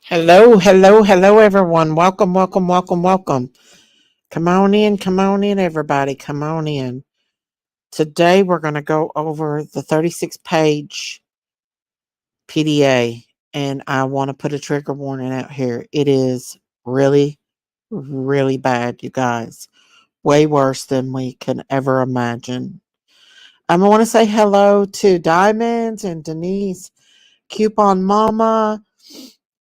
Hello, hello, hello, everyone. Welcome, welcome, welcome, welcome. Come on in, everybody. Come on in. Today, we're going to go over the 36-page PDA, and I want to put a trigger warning out here. It is really, really bad, you guys. Way worse than we can ever imagine. I want to say hello to Diamonds and Denise, Coupon Mama,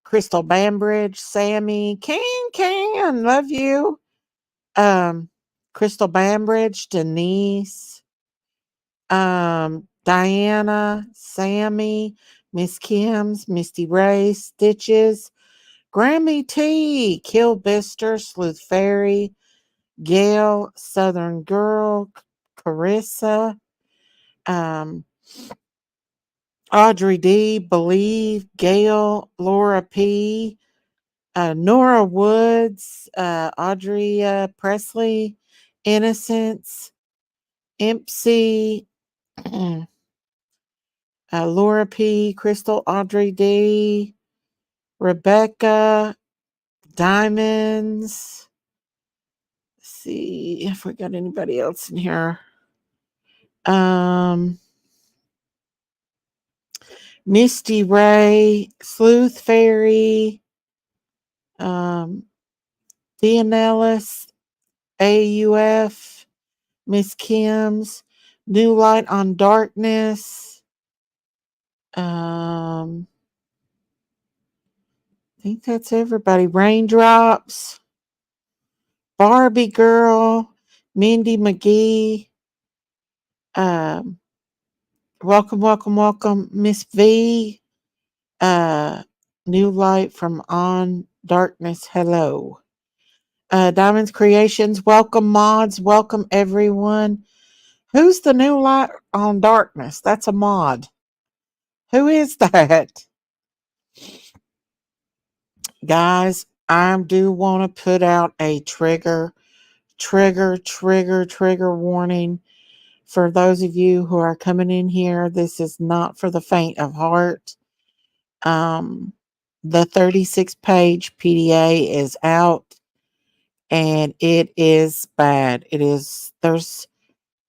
Crystal Bambridge, Sammy, Can, love you. um, Crystal Bambridge, Denise, Diana, Sammy, Miss Kim's, Misty Ray, Stitches, Grammy T, Kill Bister, Sleuth Fairy, Gail, Southern Girl, Carissa, um, Audrey D, Believe, Gail, Laura P, Nora Woods, Audrey Presley, Innocence, Impsy, Laura P, Crystal, Audrey D, Rebecca, Diamonds. Let's see if we got anybody else in here. Um, Misty Ray, Sleuth Fairy, um, Ellis, AUF, Miss Kim's, New Light on Darkness. I think that's everybody. Raindrops, Barbie Girl, Mindy McGee. Um, welcome, welcome, welcome, Miss V. Uh, New Light from On Darkness. Hello. Diamonds Creations. Welcome, mods. Welcome, everyone. Who's the New Light on Darkness? That's a mod. Who is that? Guys, I do want to put out a trigger warning for those of you who are coming in here. This is not for the faint of heart. Um, the 36-page PDA is out and it is bad. It is, there's,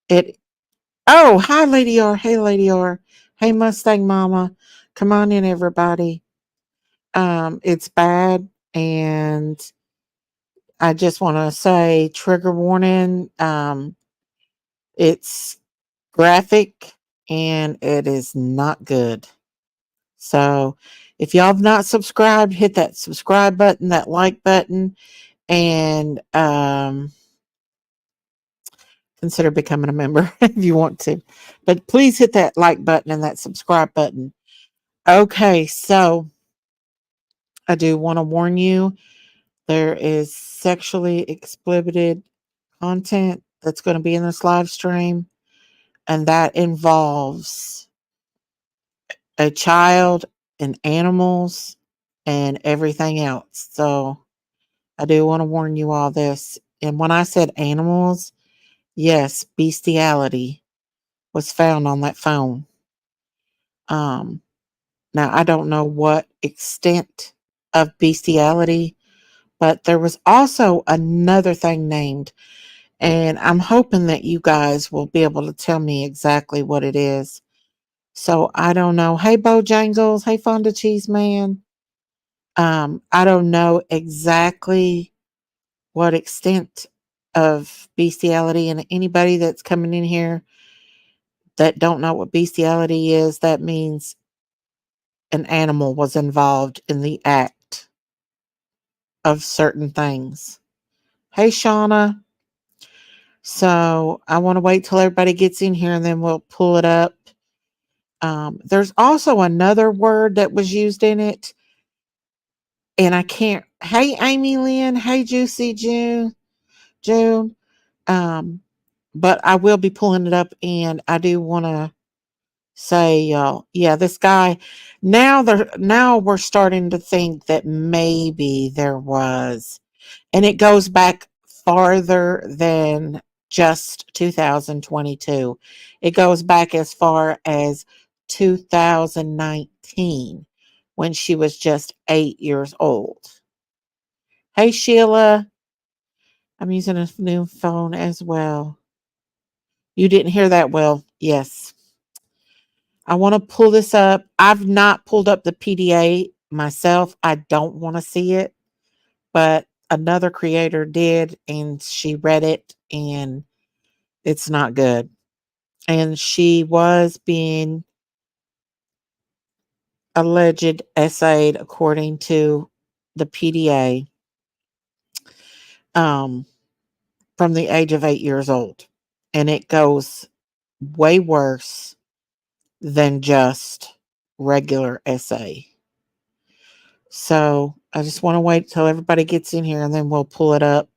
it, oh, hi, Lady R. Hey, Lady R. Hey, Mustang Mama. Come on in, everybody. It's bad, and I just want to say trigger warning. It's graphic and it is not good. So if y'all have not subscribed, hit that subscribe button, that like button, and consider becoming a member if you want to. But please hit that like button and that subscribe button. Okay, so I do want to warn you there is sexually explicit content that's going to be in this live stream, and that involves a child and animals and everything else. So I do want to warn you all this. And when I said animals, yes, bestiality was found on that phone. Um, Now I don't know what extent of bestiality, but there was also another thing named, and I'm hoping that you guys will be able to tell me exactly what it is. So I don't know. Hey, Bojangles. Hey, Fonda Cheese Man. I don't know exactly what extent of bestiality, and anybody that's coming in here that don't know what bestiality is, that means an animal was involved in the act of certain things. Hey, Shauna. So I want to wait till everybody gets in here and then we'll pull it up. There's also another word that was used in it, and I can't. Hey, Amy Lynn. Hey, Juicy June. Um, but I will be pulling it up, and I do want to say, y'all, yeah, this guy. Now we're starting to think that maybe there was, and it goes back farther than just 2022. It goes back as far as 2019. when she was just 8 years old. Hey, Sheila. I'm using a new phone as well. You didn't hear that well. Yes. I want to pull this up. I've not pulled up the PDA myself. I don't want to see it, but another creator did, and she read it, and it's not good. And she was being alleged essayed according to the PDA um, from the age of 8 years old. And it goes way worse than just regular essay. So I just want to wait till everybody gets in here and then we'll pull it up.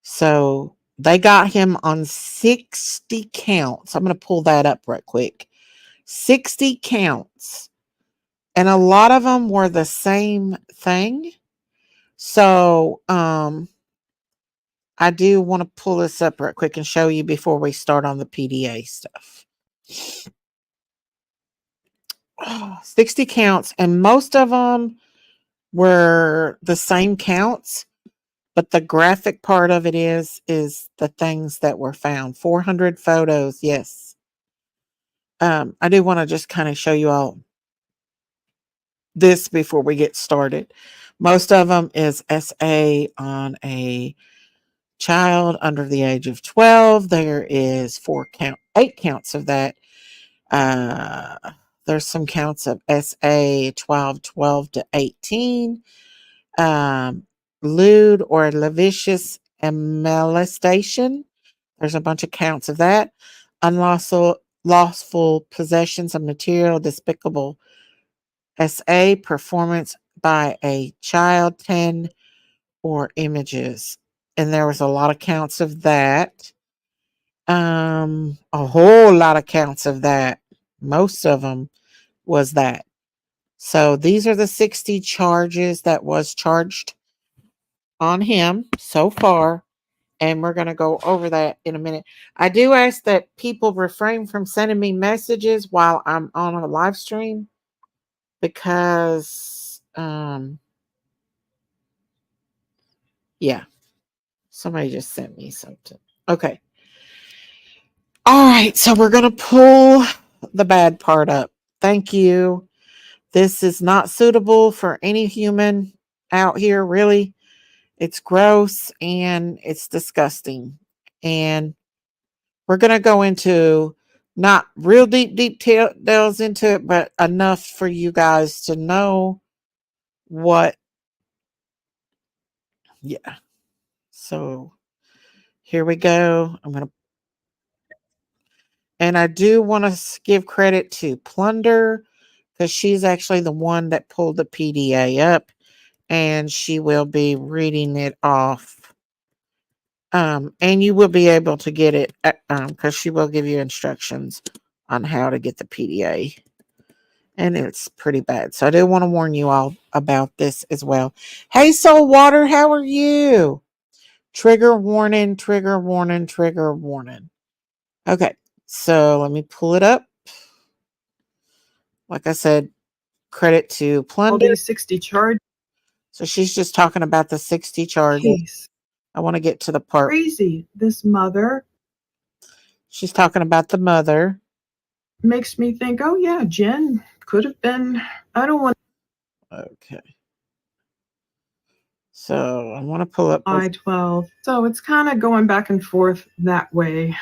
So they got him on 60 counts. I'm going to pull that up right quick. 60 counts. And a lot of them were the same thing. So I do want to pull this up right quick and show you before we start on the PDA stuff. 60 counts, and most of them were the same counts, but the graphic part of it is the things that were found. 400 photos, yes. I do want to just kind of show you all this before we get started. Most of them is SA on a child under the age of 12. There is 8 counts of that. There's some counts of SA 12 to 18. Lewd or lascivious molestation. There's a bunch of counts of that. Unlawful possessions of material, despicable SA, performance by a child, 10 or images. And there was a lot of counts of that. A whole lot of counts of that. Most of them was that. So these are the 60 charges that was charged on him so far. And we're going to go over that in a minute. I do ask that people refrain from sending me messages while I'm on a live stream because, yeah, somebody just sent me something. Okay. All right. So we're going to pull the bad part up. Thank you. This is not suitable for any human out here, really. It's gross and it's disgusting. And we're going to go into not real deep details into it, but enough for you guys to know what. Yeah. So here we go. And I do want to give credit to Plunder because she's actually the one that pulled the PDA up and she will be reading it off. And you will be able to get it because she will give you instructions on how to get the PDA. And it's pretty bad. So I do want to warn you all about this as well. Hey, Saltwater, how are you? Trigger warning, trigger warning, trigger warning. Okay, so let me pull it up. Like I said, credit to Plunder. All these 60 charges. So she's just talking about the 60 charges. I want to get to the part. Crazy. This mother. She's talking about the mother. Makes me think, oh yeah, Jen could have been. I don't want. Okay. So I want to pull up I-12. So it's kind of going back and forth that way.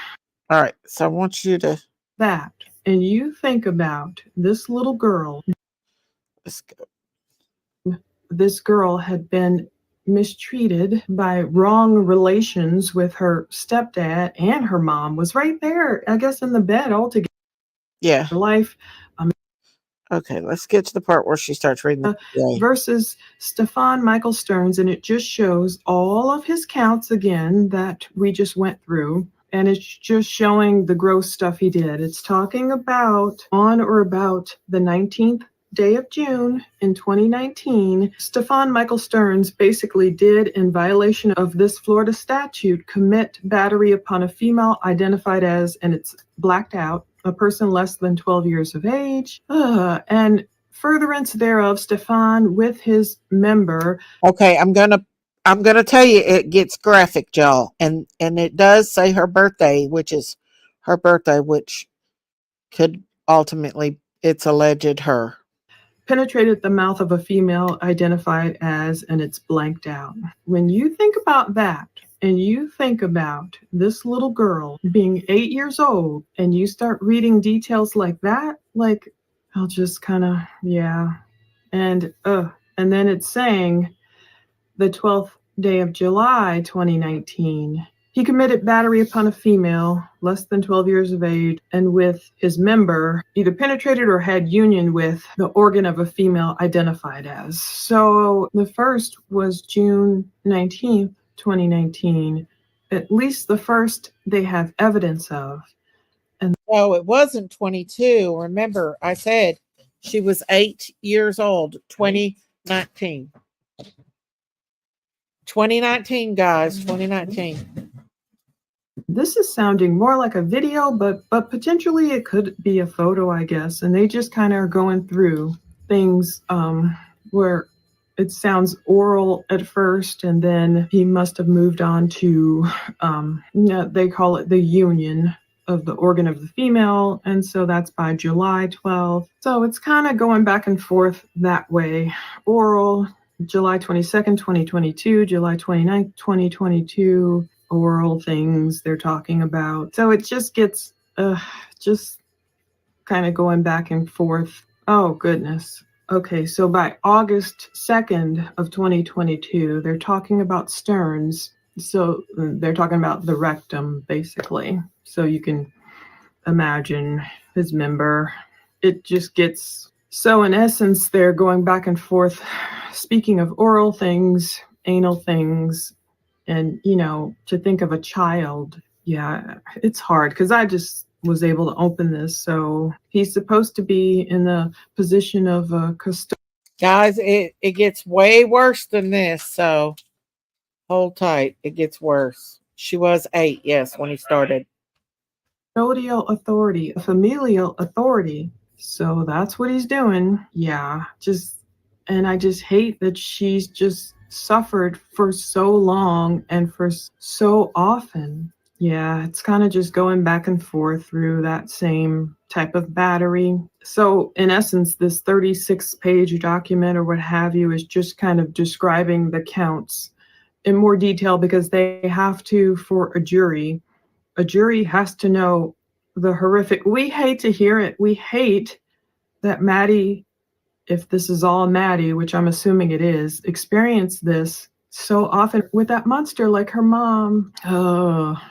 All right. So I want you to that. And you think about this little girl. Let's go. This girl had been mistreated by wrong relations with her stepdad, and her mom was right there, I guess, in the bed altogether. Yeah. Life. Okay, let's get to the part where she starts reading the versus Stefan Michael Stearns, and it just shows all of his counts again that we just went through. And it's just showing the gross stuff he did. It's talking about on or about the 19th day of June in 2019, Stefan Michael Stearns basically did, in violation of this Florida statute, commit battery upon a female identified as, and it's blacked out, a person less than 12 years of age, and furtherance thereof, Stefan with his member. Okay, I'm gonna tell you it gets graphic, y'all, and it does say her birthday, which is her birthday, which could ultimately it's alleged her. Penetrated the mouth of a female identified as, and it's blanked out. When you think about that, and you think about this little girl being 8 years old, and you start reading details like that, like, I'll just kind of, yeah. And then it's saying the 12th day of July 2019. He committed battery upon a female less than 12 years of age and with his member either penetrated or had union with the organ of a female identified as. So the first was June 19th, 2019. At least the first they have evidence of. And so it wasn't 22. Remember, I said she was 8 years old, 2019. 2019, guys, 2019. This is sounding more like a video, but potentially it could be a photo, I guess. And they just kind of are going through things where it sounds oral at first, and then he must have moved on to, they call it the union of the organ of the female, and so that's by July 12th. So it's kind of going back and forth that way. Oral, July 22nd, 2022, July 29th, 2022, oral things they're talking about. So it just gets just kind of going back and forth. Oh, goodness. Okay, so by August 2nd of 2022, they're talking about Stearns. So they're talking about the rectum, basically. So you can imagine his member. It just gets... So in essence, they're going back and forth, speaking of oral things, anal things, and, to think of a child. Yeah, it's hard because I just was able to open this. So he's supposed to be in the position of a custodian. Guys, it gets way worse than this, so hold tight. It gets worse. She was 8, yes, when he started. Custodial authority, a familial authority. So that's what he's doing. Yeah, and I just hate that she's just suffered for so long and for so often. Yeah, it's kind of just going back and forth through that same type of battery. So in essence, this 36-page document or what have you is just kind of describing the counts in more detail because they have to, for a jury has to know the horrific. We hate to hear it. We hate that Maddie, if this is all Maddie, which I'm assuming it is, experienced this so often with that monster like her mom. Oh,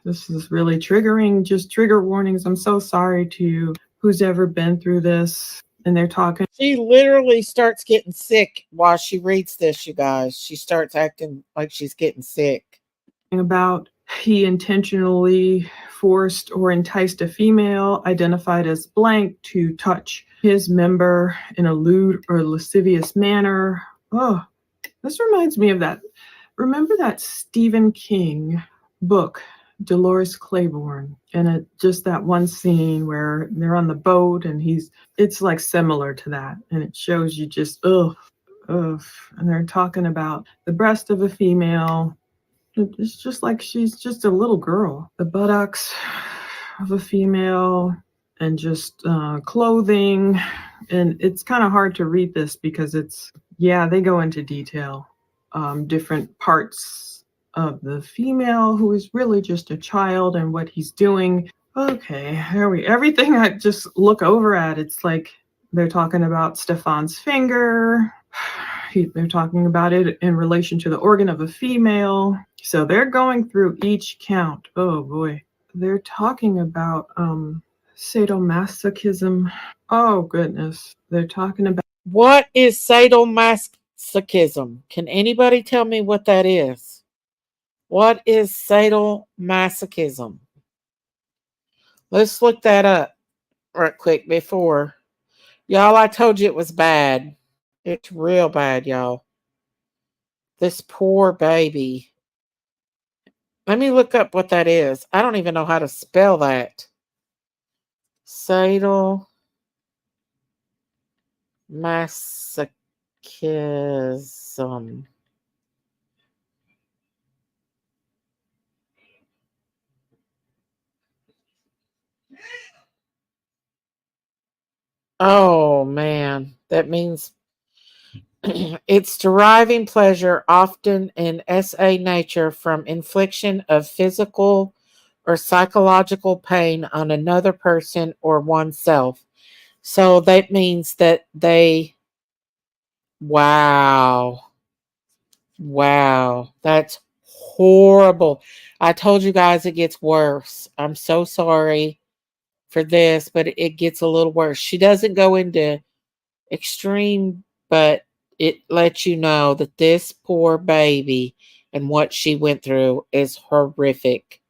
this is really triggering. Just trigger warnings. I'm so sorry to you, who's ever been through this. And they're talking. She literally starts getting sick while she reads this, you guys. She starts acting like she's getting sick. About he intentionally forced or enticed a female identified as blank to touch his member in a lewd or lascivious manner. Oh, this reminds me of that. Remember that Stephen King book, Dolores Claiborne, and just that one scene where they're on the boat and it's like similar to that, and it shows you just ugh, and they're talking about the breast of a female. It's just like she's just a little girl. The buttocks of a female and just clothing. And it's kind of hard to read this because they go into detail. Different parts of the female who is really just a child and what he's doing. Okay, everything I just look over at, it's like they're talking about Stefan's finger. They're talking about it in relation to the organ of a female. So they're going through each count. Oh boy. They're talking about sadomasochism. Oh goodness. They're talking about... What is sadomasochism? Can anybody tell me what that is? What is sadomasochism? Let's look that up right quick before. Y'all, I told you it was bad. It's real bad, y'all. This poor baby. Let me look up what that is. I don't even know how to spell that. Sadomasochism. Masochism. Oh man, that means it's deriving pleasure, often in SA nature, from infliction of physical or psychological pain on another person or oneself. So that means that they, wow, wow, that's horrible. I told you guys it gets worse. I'm so sorry for this, but it gets a little worse. She doesn't go into extreme, but it lets you know that this poor baby and what she went through is horrific.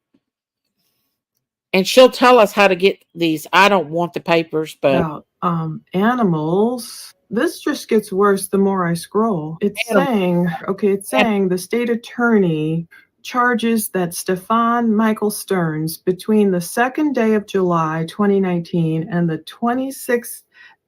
And she'll tell us how to get these. I don't want the papers, but about animals. This just gets worse the more I scroll. It's saying, the state attorney charges that Stefan Michael Stearns between the 2nd day of July 2019 and the 26th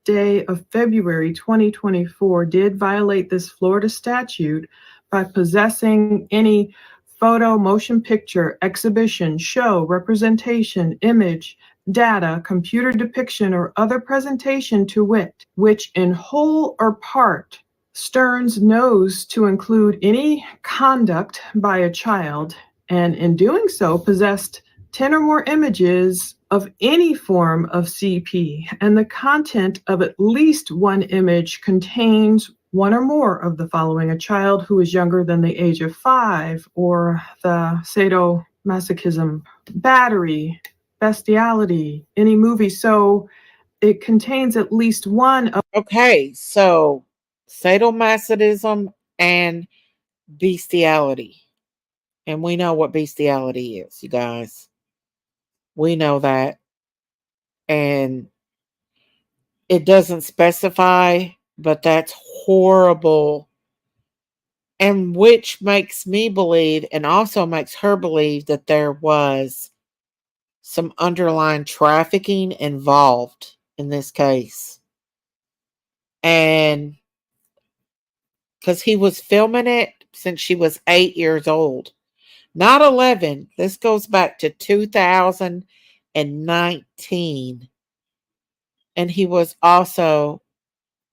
day of February 2024 did violate this Florida statute by possessing any photo, motion picture, exhibition, show, representation, image, data, computer depiction, or other presentation to wit, which in whole or part Stearns knows to include any conduct by a child, and in doing so possessed 10 or more images of any form of CP, and the content of at least one image contains one or more of the following: a child who is younger than the age of 5, or the sadomasochism, battery, bestiality, any movie. So it contains at least one of. Okay, so sadomasochism and bestiality. And we know what bestiality is, you guys. We know that. And it doesn't specify, but that's horrible. And which makes me believe, and also makes her believe, that there was some underlying trafficking involved in this case. And because he was filming it since she was 8 years old, not 11. This goes back to 2019. And he was also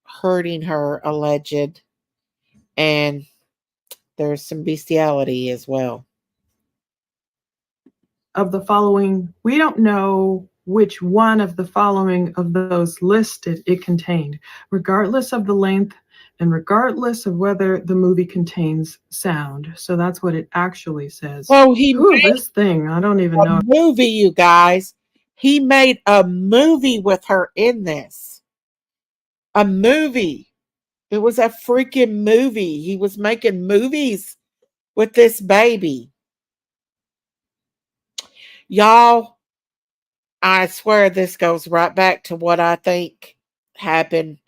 hurting her, alleged. And there's some bestiality as well. Of the following, we don't know which one of the following of those listed it contained, regardless of the length and regardless of whether the movie contains sound. So that's what it actually says. Well, he made this thing, I don't even a know. movie, you guys. He made a movie with her in this. A movie. It was a freaking movie. He was making movies with this baby. Y'all, I swear this goes right back to what I think happened.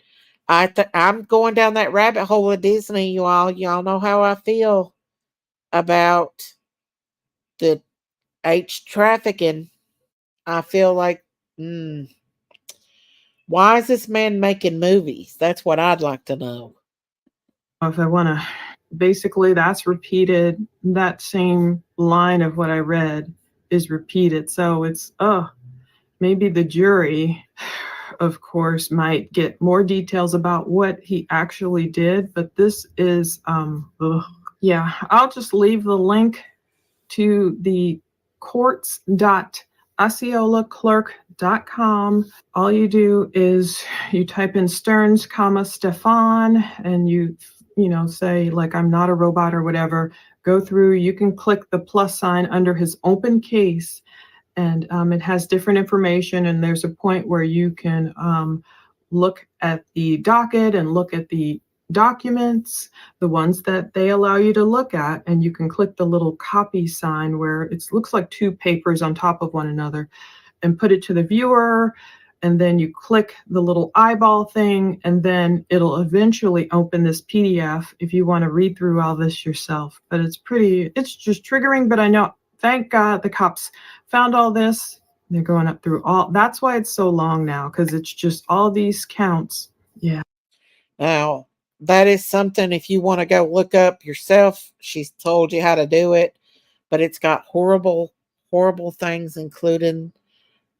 I'm going down that rabbit hole of Disney, you all. Y'all know how I feel about the trafficking. I feel like, why is this man making movies? That's what I'd like to know. If I want to, basically that's repeated. That same line of what I read is repeated. So it's, maybe the jury, of course, might get more details about what he actually did, but this is, yeah, I'll just leave the link to the courts.osceolaclerk.com. All you do is you type in Stearns, Stefan, and you say, like, I'm not a robot or whatever. Go through, you can click the plus sign under his open case, and it has different information, and there's a point where you can look at the docket and look at the documents, the ones that they allow you to look at, and you can click the little copy sign where it looks like two papers on top of one another, and put it to the viewer, and then you click the little eyeball thing, and then it'll eventually open this PDF if you want to read through all this yourself. But it's just triggering, but I know, thank God the cops found all this. They're going up through all, that's why it's so long now, because it's just all these counts. Yeah. Now, that is something if you want to go look up yourself, she's told you how to do it, but it's got horrible, horrible things, including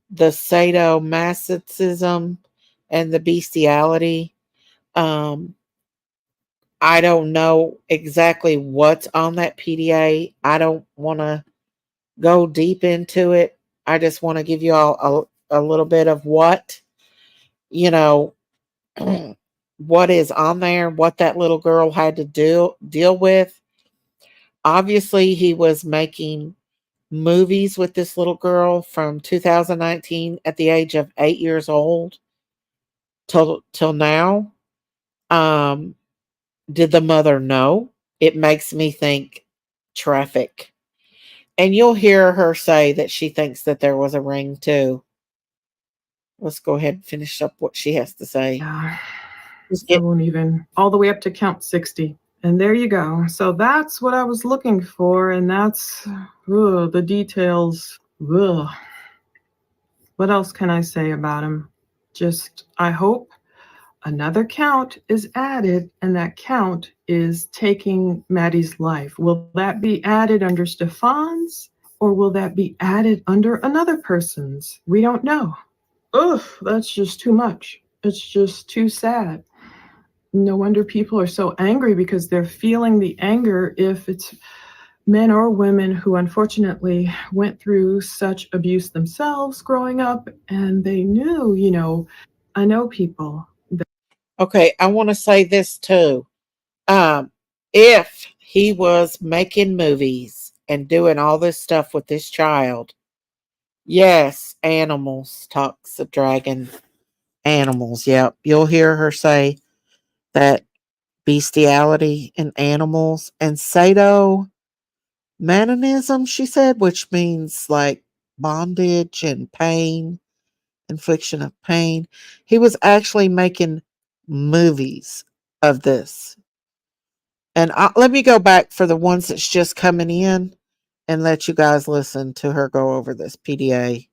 the sadomasochism and the bestiality. Um, I don't know exactly what's on that PDA. I don't want to go deep into it. I just want to give you all a little bit of what, you know, what is on there, what that little girl had to deal with. Obviously, he was making movies with this little girl from 2019 at the age of 8 years old till now. Um, did the mother know? It makes me think traffic. And you'll hear her say that she thinks that there was a ring too. Let's go ahead and finish up what she has to say. Yeah. Just I get won't even, all the way up to count 60. And there you go. So that's what I was looking for. And that's the details. Ugh. What else can I say about him? Just, I hope another count is added, and that count is taking Maddie's life. Will that be added under Stefan's, or will that be added under another person's? We don't know. Ugh, that's just too much. It's just too sad. No wonder people are so angry, because they're feeling the anger if it's men or women who unfortunately went through such abuse themselves growing up, and they knew, I know people. okay. I want to say this too. Um, if he was making movies and doing all this stuff with this child, yes, animals talks the dragon. Animals, yep. You'll hear her say that bestiality in animals and sadomasochism, she said, which means like bondage and pain, infliction of pain. He was actually making movies of this. And let me go back for the ones that's just coming in and let you guys listen to her go over this PDA.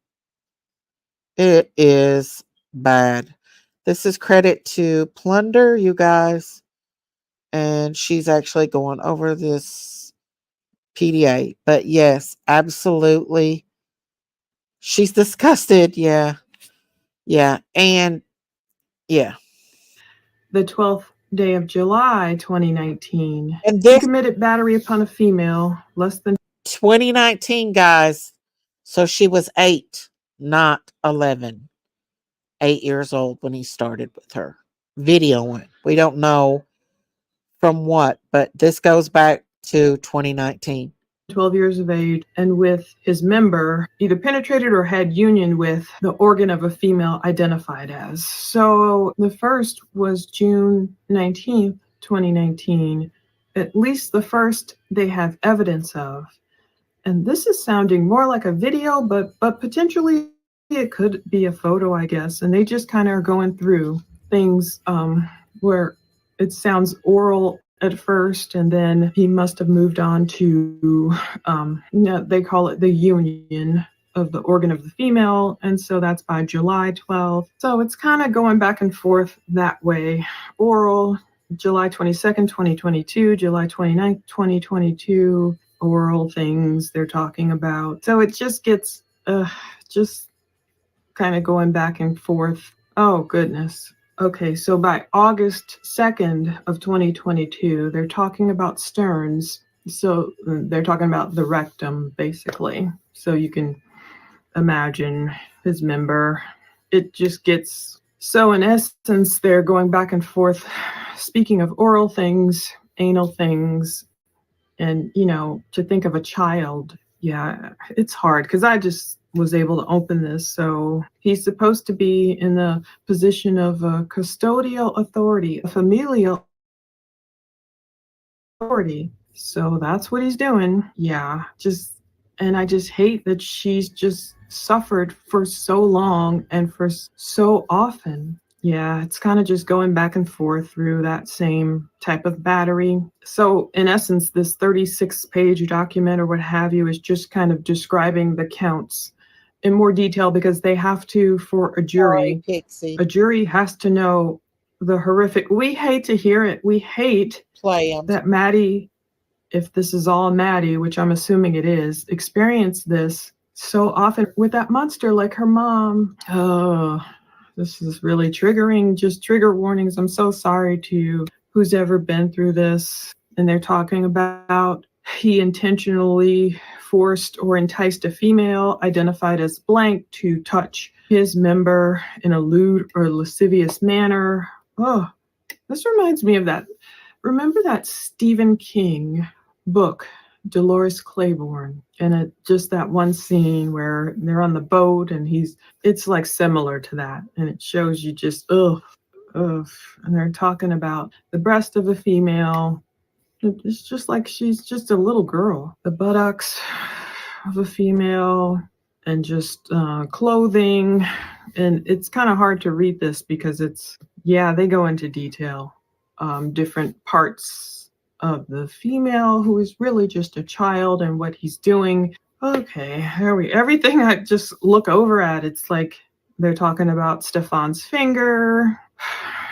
It is bad. This is credit to Plunder, you guys. And she's actually going over this PDA. But yes, absolutely. She's disgusted. Yeah. Yeah. And yeah. The 12th day of July 2019, And he this committed battery upon a female less than 2019, guys. So she was 8, not 11. 8 years old when he started with her videoing. We don't know from what, but this goes back to 2019. 12 years of age, and with his member either penetrated or had union with the organ of a female identified as. So the first was June 19th, 2019. At least the first they have evidence of. And this is sounding more like a video, but potentially it could be a photo, I guess. And they just kind of are going through things where it sounds oral at first, and then he must have moved on to, they call it the union of the organ of the female, and so that's by July 12th. So it's kind of going back and forth that way. Oral, July 22nd, 2022, July 29th, 2022, oral things they're talking about. So it just gets just kind of going back and forth. Oh, goodness. Okay, so by August 2nd of 2022, they're talking about Stearns. So they're talking about the rectum, basically. So you can imagine his member. It just gets, so in essence, they're going back and forth, speaking of oral things, anal things, and, to think of a child. Yeah, it's hard because I just was able to open this. So he's supposed to be in the position of a custodial authority, a familial authority. So that's what he's doing. Yeah, and I just hate that she's just suffered for so long and for so often. Yeah, it's kind of just going back and forth through that same type of battery. So in essence, this 36-page document or what have you is just kind of describing the counts in more detail, because they have to, for a Sorry, jury, Pixie. a jury has to know the horrific. We hate to hear it. We hate Play 'em. that Maddie, if this is all Maddie, which I'm assuming it is, experienced this so often with that monster like her mom. Oh, this is really triggering. Just trigger warnings. I'm so sorry to you who's ever been through this. And they're talking about he intentionally forced or enticed a female identified as blank to touch his member in a lewd or lascivious manner. Oh, this reminds me of that. Remember that Stephen King book, Dolores Claiborne, and just that one scene where they're on the boat and it's like similar to that, and it shows you just ugh, and they're talking about the breast of a female. It's just like she's just a little girl. The buttocks of a female, and just clothing, and it's kind of hard to read this because they go into detail, different parts of the female who is really just a child and what he's doing. Okay, everything I just look over at, it's like they're talking about Stefan's finger.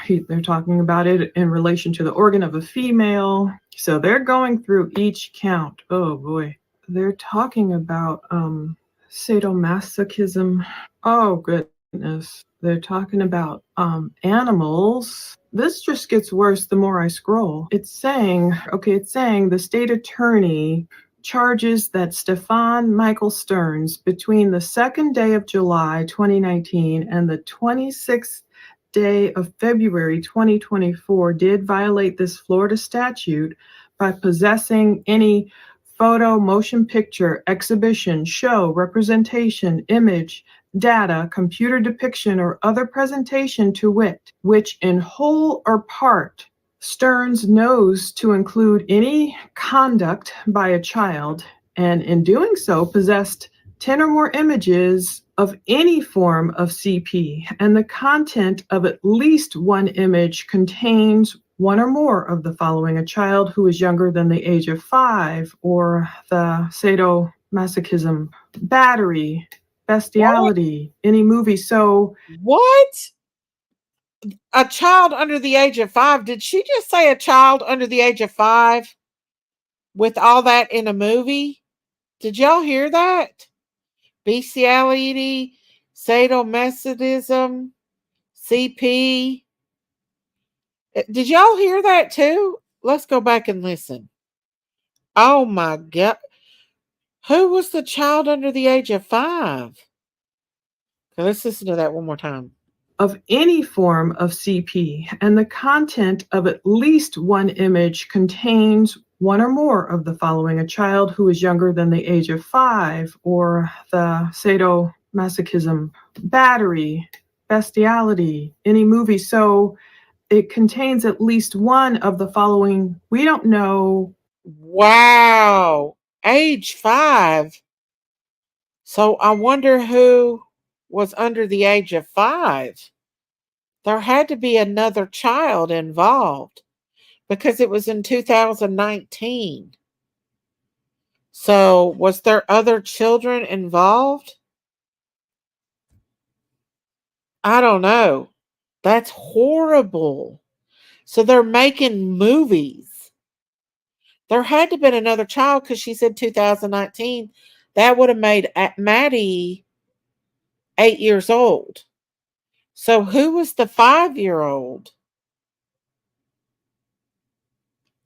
They're talking about it in relation to the organ of a female. So they're going through each count. Oh boy. They're talking about sadomasochism. Oh goodness. They're talking about animals. This just gets worse the more I scroll. It's saying the state attorney charges that Stefan Michael Stearns, between the 2nd day of July 2019 and the 26th day of February 2024, did violate this Florida statute by possessing any photo, motion picture, exhibition, show, representation, image, data, computer depiction, or other presentation to wit, which in whole or part Stearns knows to include any conduct by a child, and in doing so possessed 10 or more images of any form of CP, and the content of at least one image contains one or more of the following: a child who is younger than the age of 5, or the sadomasochism, battery, bestiality, any movie. So what? A child under the age of 5? Did she just say a child under the age of 5 with all that in a movie? Did y'all hear that? Bestiality, sadomasochism, CP. Did y'all hear that too? Let's go back and listen. Oh my God. Who was the child under the age of 5? Okay, let's listen to that one more time. Of any form of CP, and the content of at least one image contains one or more of the following: a child who is younger than the age of 5, or the sadomasochism, battery, bestiality, any movie. So it contains at least one of the following. We don't know. Wow. Age 5. So I wonder who was under the age of 5. There had to be another child involved because it was in 2019. So was there other children involved? I don't know. That's horrible. So they're making movies. There had to have been another child because she said 2019. That would have made Maddie 8 years old. So who was the 5-year-old?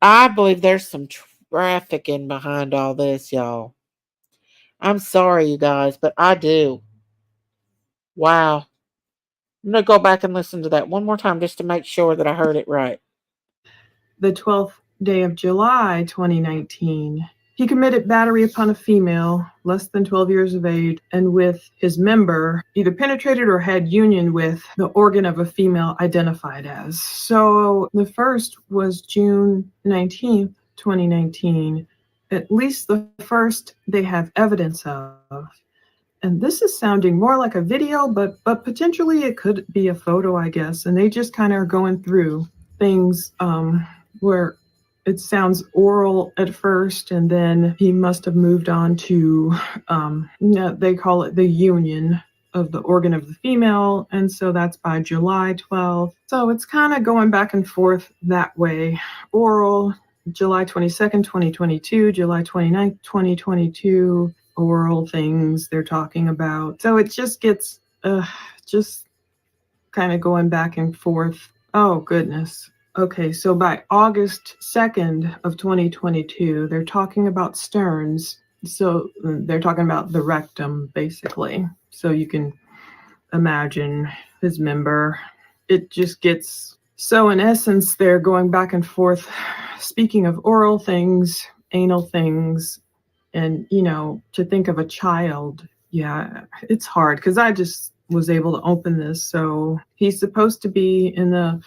I believe there's some trafficking behind all this, y'all. I'm sorry, you guys, but I do. Wow. I'm going to go back and listen to that one more time just to make sure that I heard it right. The 12th day of July 2019. He committed battery upon a female less than 12 years of age, and with his member either penetrated or had union with the organ of a female identified as. So the first was June 19th, 2019. At least the first they have evidence of. And this is sounding more like a video, but potentially it could be a photo, I guess. And they just kind of are going through things where it sounds oral at first, and then he must have moved on to, they call it the union. of the organ of the female, and so that's by July 12th. So it's kind of going back and forth that way. Oral, July 22nd, 2022, July 29th, 2022, oral things they're talking about. So it just gets just kind of going back and forth. Oh, goodness. Okay, so by August 2nd of 2022, they're talking about Stearns. So they're talking about the rectum, basically. So you can imagine his member. It just gets, so in essence, they're going back and forth, speaking of oral things, anal things, and, to think of a child. Yeah, it's hard because I just was able to open this. So he's supposed to be in the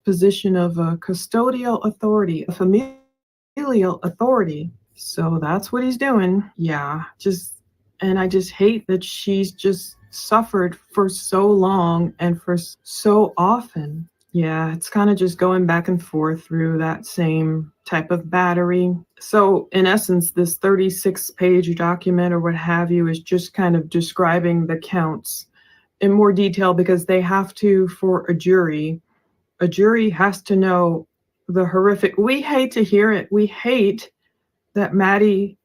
position of a custodial authority, a familial authority. So that's what he's doing. Yeah, and I just hate that she's just suffered for so long and for so often. Yeah, it's kind of just going back and forth through that same type of battery. So, in essence, this 36-page document or what have you is just kind of describing the counts in more detail because they have to, for a jury has to know the horrific. We hate to hear it. We hate that Maddie,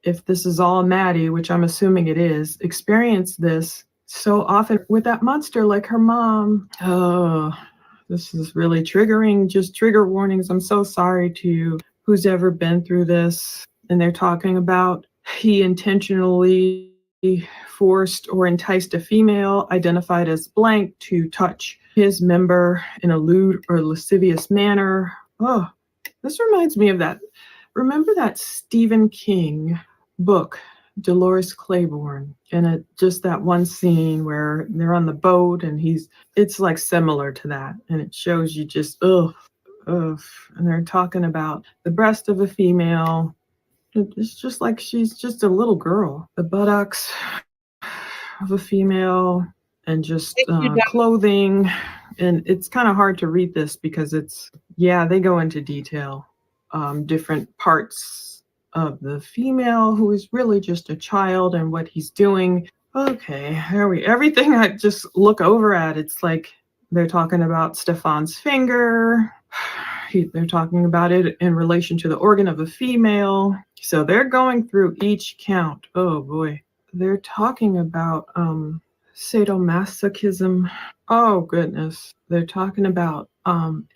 if this is all Maddie, which I'm assuming it is, experienced this so often with that monster like her mom. Oh, this is really triggering. Just trigger warnings. I'm so sorry to who's ever been through this. And they're talking about he intentionally forced or enticed a female identified as blank to touch his member in a lewd or lascivious manner. Oh, this reminds me of that. Remember that Stephen King book, Dolores Claiborne, and just that one scene where they're on the boat and it's like similar to that, and it shows you just ugh, and they're talking about the breast of a female. It's just like she's just a little girl. The buttocks of a female and just clothing. And it's kind of hard to read this because they go into detail. Different parts of the female who is really just a child and what he's doing. Okay, everything I just look over at, it's like they're talking about Stefan's finger. They're talking about it in relation to the organ of a female. So they're going through each count. Oh boy. They're talking about sadomasochism. Oh goodness. They're talking about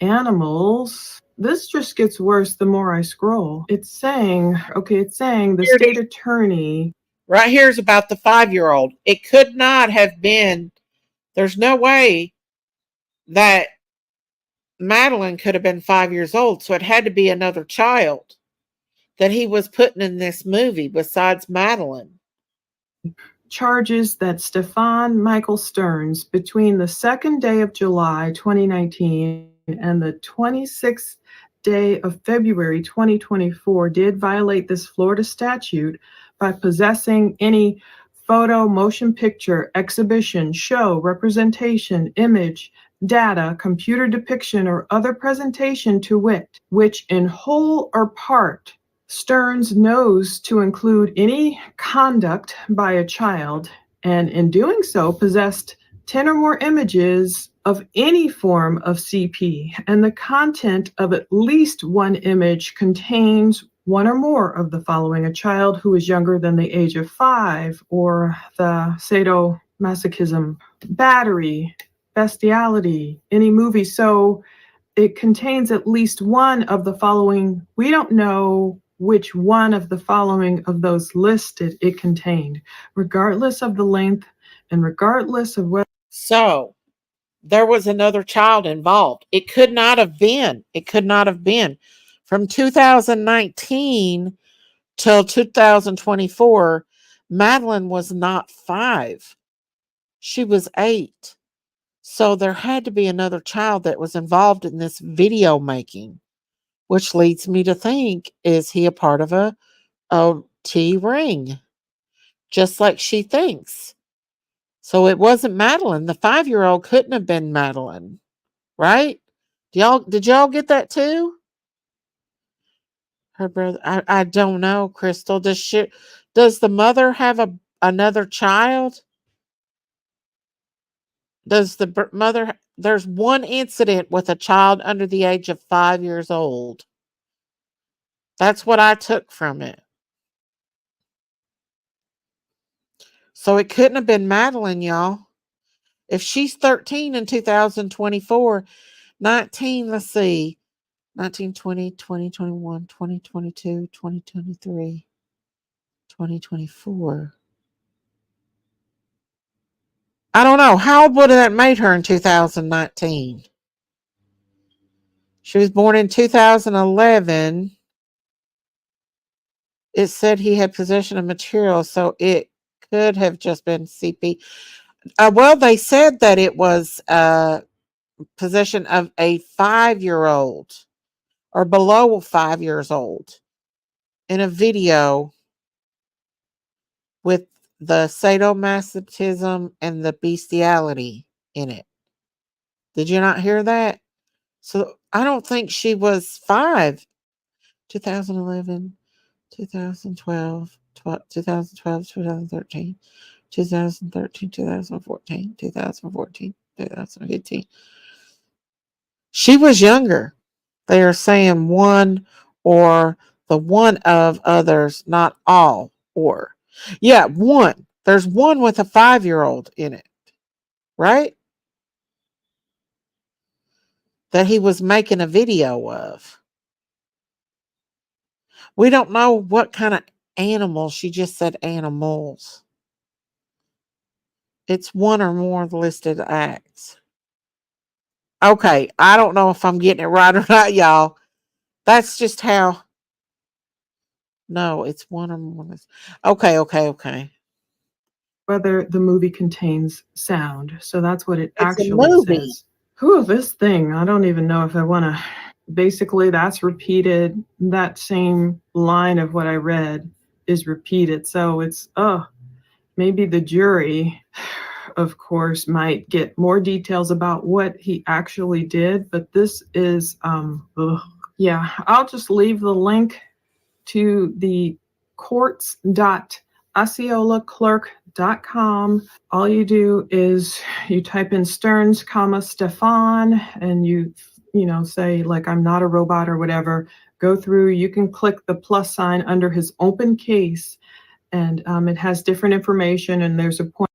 animals. This just gets worse the more I scroll. It's saying the state attorney. Right here is about the 5-year-old. It could not have been, there's no way that Madeline could have been 5 years old. So it had to be another child that he was putting in this movie besides Madeline. Charges that Stefan Michael Stearns, between the 2nd day of July 2019 and the 26th day of February 2024, did violate this Florida statute by possessing any photo, motion picture, exhibition, show, representation, image, data, computer depiction, or other presentation to wit, which in whole or part Stearns knows to include any conduct by a child, and in doing so possessed 10 or more images of any form of CP, and the content of at least one image contains one or more of the following: a child who is younger than the age of 5, or the sadomasochism, battery, bestiality, any movie. So it contains at least one of the following. We don't know which one of the following of those listed it contained, regardless of the length and regardless of whether. So there was another child involved. It could not have been. From 2019 till 2024, Madeline was not 5. She was 8. So there had to be another child that was involved in this video making, which leads me to think, is he a part of a OT ring? Just like she thinks. So it wasn't Madeline. The 5-year-old couldn't have been Madeline, right? Did y'all get that too? Her brother, I don't know, Crystal. Does the mother have another child? Does the mother? There's one incident with a child under the age of 5 years old. That's what I took from it. So it couldn't have been Madeline, y'all. If she's 13 in 2024, 19, let's see, 19, 20, 2021, 2022, 2023, 2024. I don't know. How old would that made her in 2019? She was born in 2011. It said he had possession of material, so it could have just been CP. Well, they said that it was possession of a 5 year old or below 5 years old in a video with the sadomasochism and the bestiality in it. Did you not hear that? So I don't think she was 5. 2011, 2012, 2012, 2013, 2013, 2014, 2014, 2015. She was younger. They are saying one or the one of others, not all or. Yeah, one. There's one with a 5 year old in it, right? That he was making a video of. We don't know what kind of animals. She just said animals. It's one or more listed acts. Okay, I don't know if I'm getting it right or not, y'all. That's just how. No, it's one or more. Okay, okay, okay. Whether the movie contains sound. So that's what it It's a actually movie. says. Who this thing? I don't even know if I want to. Basically, that's repeated. That same line of what I read is repeated. So it's, maybe the jury, of course, might get more details about what he actually did. But this is, yeah, I'll just leave the link to the courts.osceolaclerk.com. All you do is you type in Stearns, Stefan, and you say like I'm not a robot or whatever. Go through. You can click the plus sign under his open case, and it has different information. And there's a point.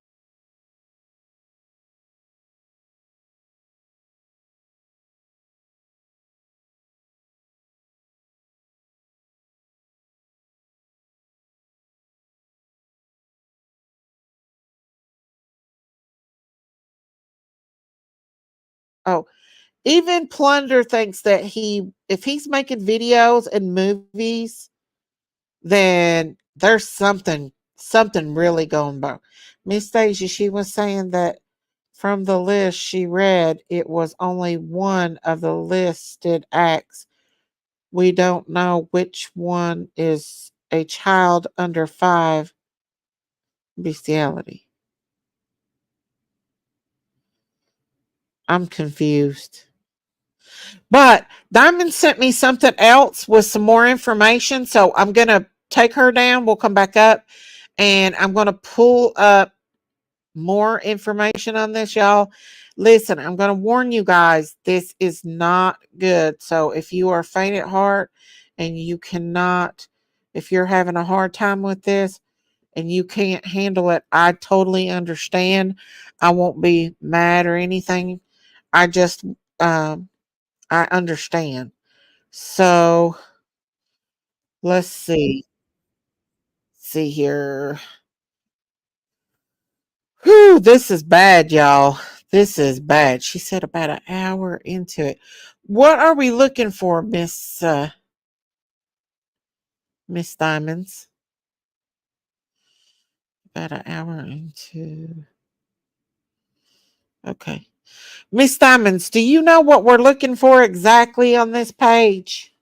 Oh, even Plunder thinks that if he's making videos and movies, then there's something really going on. Miss Stacy, she was saying that from the list she read, it was only one of the listed acts. We don't know which one is a child under 5 bestiality. I'm confused. But Diamond sent me something else with some more information. So I'm going to take her down. We'll come back up and I'm going to pull up more information on this, y'all. Listen, I'm going to warn you guys, this is not good. So if you are faint at heart and you cannot, if you're having a hard time with this and you can't handle it, I totally understand. I won't be mad or anything. I just, I understand. So let's see. See here. Whew, this is bad, y'all. This is bad. She said about an hour into it. What are we looking for, Miss Diamonds? About an hour into. Okay. Miss Diamonds, do you know what we're looking for exactly on this page?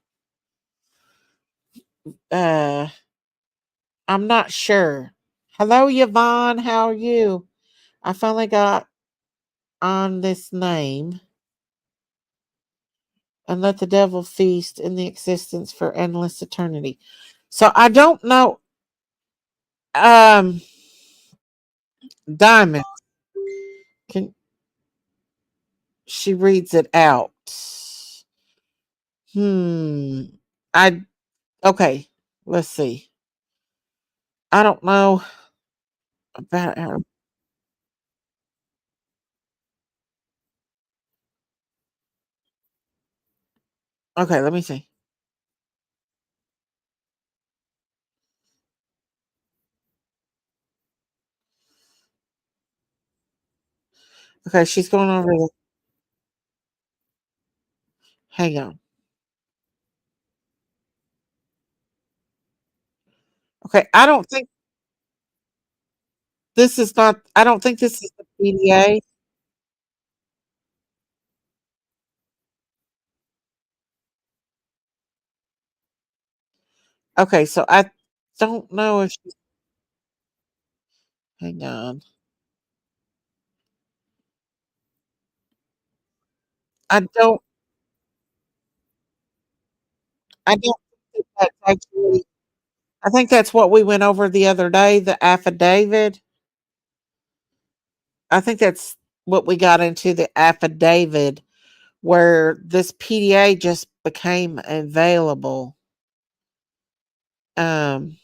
Uh, I'm not sure. Hello, Yvonne. How are you? I finally got on this name. And let the devil feast in the existence for endless eternity. So I don't know. Um, Diamond. Can she reads it out. I okay. Let's see. I don't know about her. Okay, let me see. Okay, she's going over the hang on. Okay, I don't think this is not I don't think this is the PDA. Okay, so I don't know if she's hang on. I don't I don't think that's actually I think that's what we went over the other day, the affidavit. I think that's what we got into the affidavit where this PDA just became available. Um,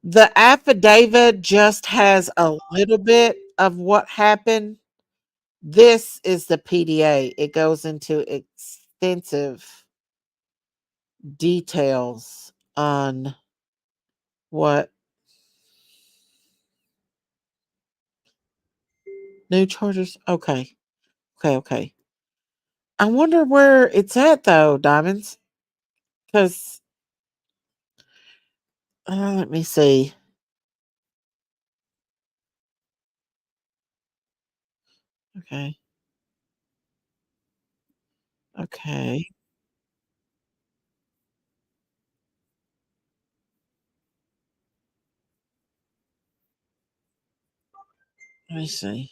the affidavit just has a little bit of what happened. This is the PDA. It goes into extensive details on what new charges. Okay. Okay. Okay. I wonder where it's at though, Diamonds. Because let me see. Okay. Okay. Let me see.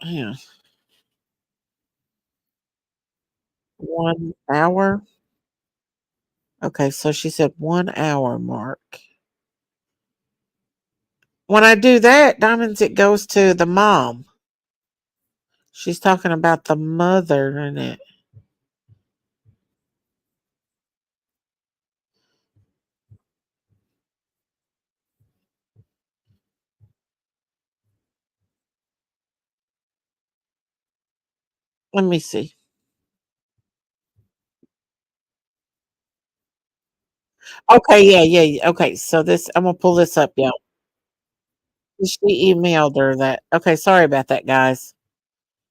Yeah. 1 hour. Okay, so she said 1 hour mark. When I do that, Diamonds, it goes to the mom. She's talking about the mother in it. Let me see. Okay, yeah, yeah, yeah. Okay, so this I'm gonna pull this up, y'all. She emailed her that. Okay, sorry about that, guys.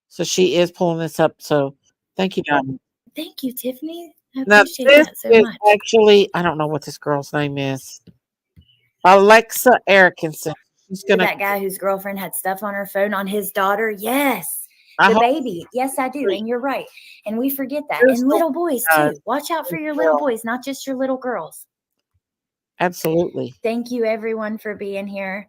So she is pulling this up. So thank you, Diamond. Thank you, Tiffany. I Now appreciate this that so is much. actually I don't know what this girl's name is. Alexa Erickson. She's You're gonna. that guy whose girlfriend had stuff on her phone on his daughter. Yes. I The hope baby. Yes, I do. And you're right. And we forget that. here's And the little boys, guys. too. Watch out for your little Well, boys, not just your little girls. absolutely. Thank you, everyone, for being here.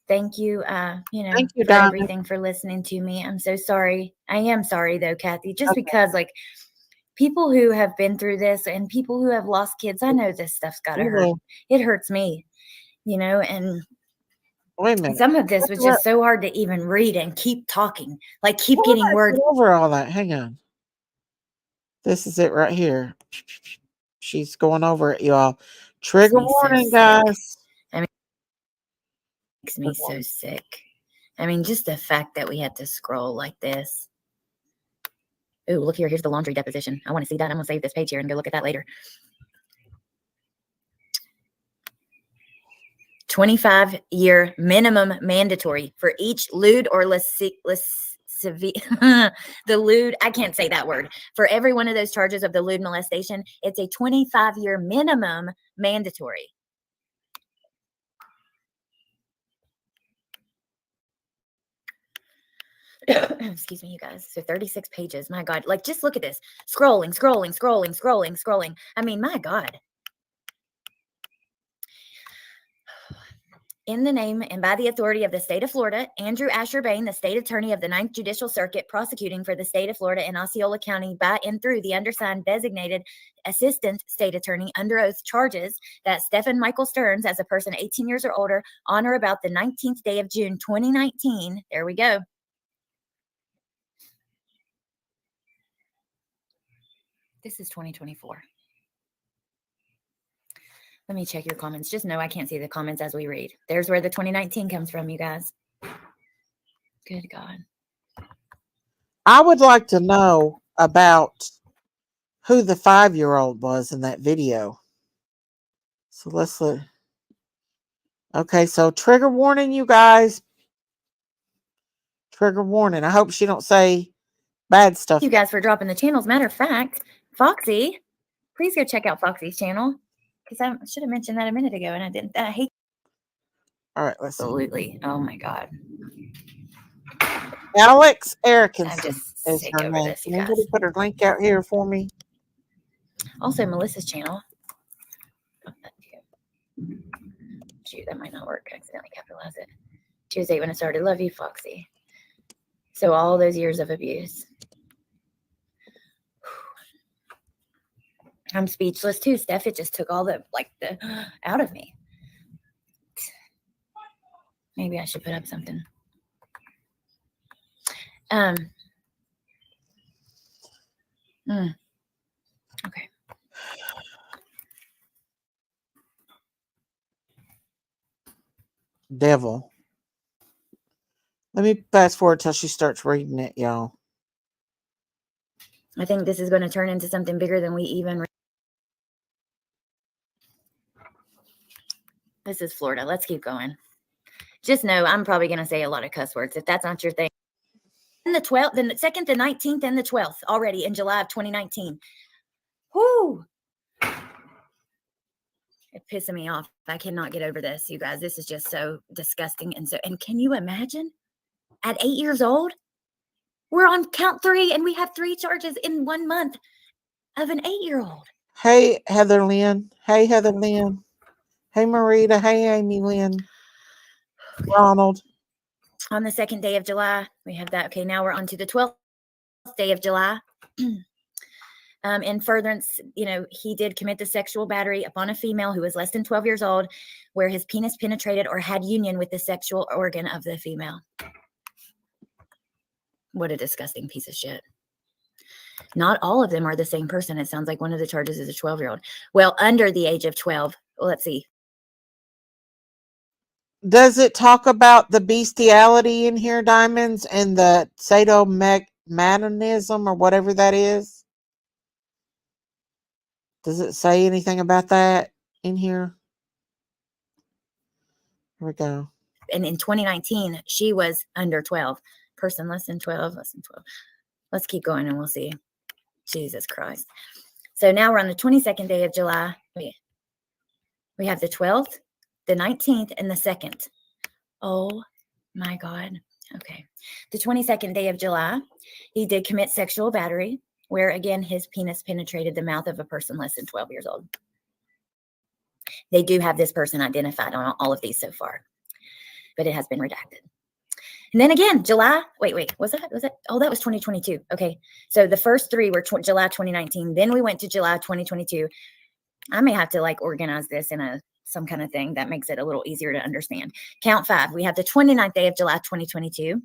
Thank you, Thank you, for Diamond. everything, for listening to me. I'm so sorry. I am sorry, though, Kathy, just Okay. because, like, people who have been through this and people who have lost kids, I know this stuff's got to We hurt. will. It hurts me, and Wait a minute. some of this was What- just so hard to even read and keep talking, like keep What did getting I words. get over all that? Hang on. This is it right here. She's going over it, y'all. Trigger Me so warning, sick. guys. Makes me so sick. I mean, just the fact that we had to scroll like this. Ooh, look here. Here's the laundry deposition. I want to see that. I'm going to save this page here and go look at that later. 25-year minimum mandatory for each lewd or the lewd, I can't say that word. For every one of those charges of the lewd molestation, it's a 25-year minimum mandatory. Excuse me, you guys. So 36 pages. My God. Like, just look at this. Scrolling. I mean, my God. In the name and by the authority of the state of Florida, Andrew Asher Bain, the state attorney of the 9th Judicial Circuit, prosecuting for the state of Florida in Osceola County by and through the undersigned designated assistant state attorney under oath, charges that Stephen Michael Stearns, as a person 18 years or older, on or about the 19th day of June 2019, there we go. This is 2024. Let me check your comments. Just know I can't see the comments as we read. There's where the 2019 comes from, you guys. Good God. I would like to know about who the 5-year-old was in that video. So let's look. Okay, so trigger warning, you guys. Trigger warning. I hope she don't say bad stuff. Thank you guys for dropping the channels. Matter of fact, Foxy, please go check out Foxy's channel. Because I should have mentioned that a minute ago and I didn't. I hate. All right, let's see. Absolutely. Oh my God. Alex Erickson I'm just is sick her over name. this, you Can guys. anybody put her link out here for me? Also, Melissa's channel. Oh, that too. Shoot, that might not work. I accidentally capitalize it. She was 8 when I started. Love you, Foxy. So all those years of abuse. I'm speechless too, Steph. It just took all the out of me. Maybe I should put up something. Okay. Devil. Let me fast forward till she starts reading it, y'all. I think this is going to turn into something bigger than we even. This is Florida. Let's keep going. Just know I'm probably going to say a lot of cuss words if that's not your thing. And the 12th, the 2nd, the 19th, and the 12th already in July of 2019. Whoo! It's pissing me off. I cannot get over this, you guys. This is just so disgusting. And can you imagine? At 8 years old, we're on count 3 and we have 3 charges in 1 month of an 8-year-old. Hey, Heather Lynn. Hey, Heather Lynn. Hey, Marita. Hey, Amy Lynn. Ronald. On the 2nd day of July, we have that. Okay, now we're on to the 12th day of July. In furtherance, he did commit the sexual battery upon a female who was less than 12 years old, where his penis penetrated or had union with the sexual organ of the female. What a disgusting piece of shit. Not all of them are the same person. It sounds like one of the charges is a 12-year-old. Well, under the age of 12. Well, let's see. Does it talk about the bestiality in here, Diamonds, and the sadomasochism or whatever that is? Does it say anything about that in here? Here we go. And in 2019, she was under 12. Person less than 12, less than 12. Let's keep going and we'll see. Jesus Christ. So now we're on the 22nd day of July. We have the 12th, the 19th, and the 2nd. Oh my God. Okay. The 22nd day of July, he did commit sexual battery, where again, his penis penetrated the mouth of a person less than 12 years old. They do have this person identified on all of these so far, but it has been redacted. And then again, July, wait, was that? Oh, that was 2022. Okay. So the first 3 were July 2019. Then we went to July 2022. I may have to organize this in some kind of thing that makes it a little easier to understand. Count 5. We have the 29th day of July 2022,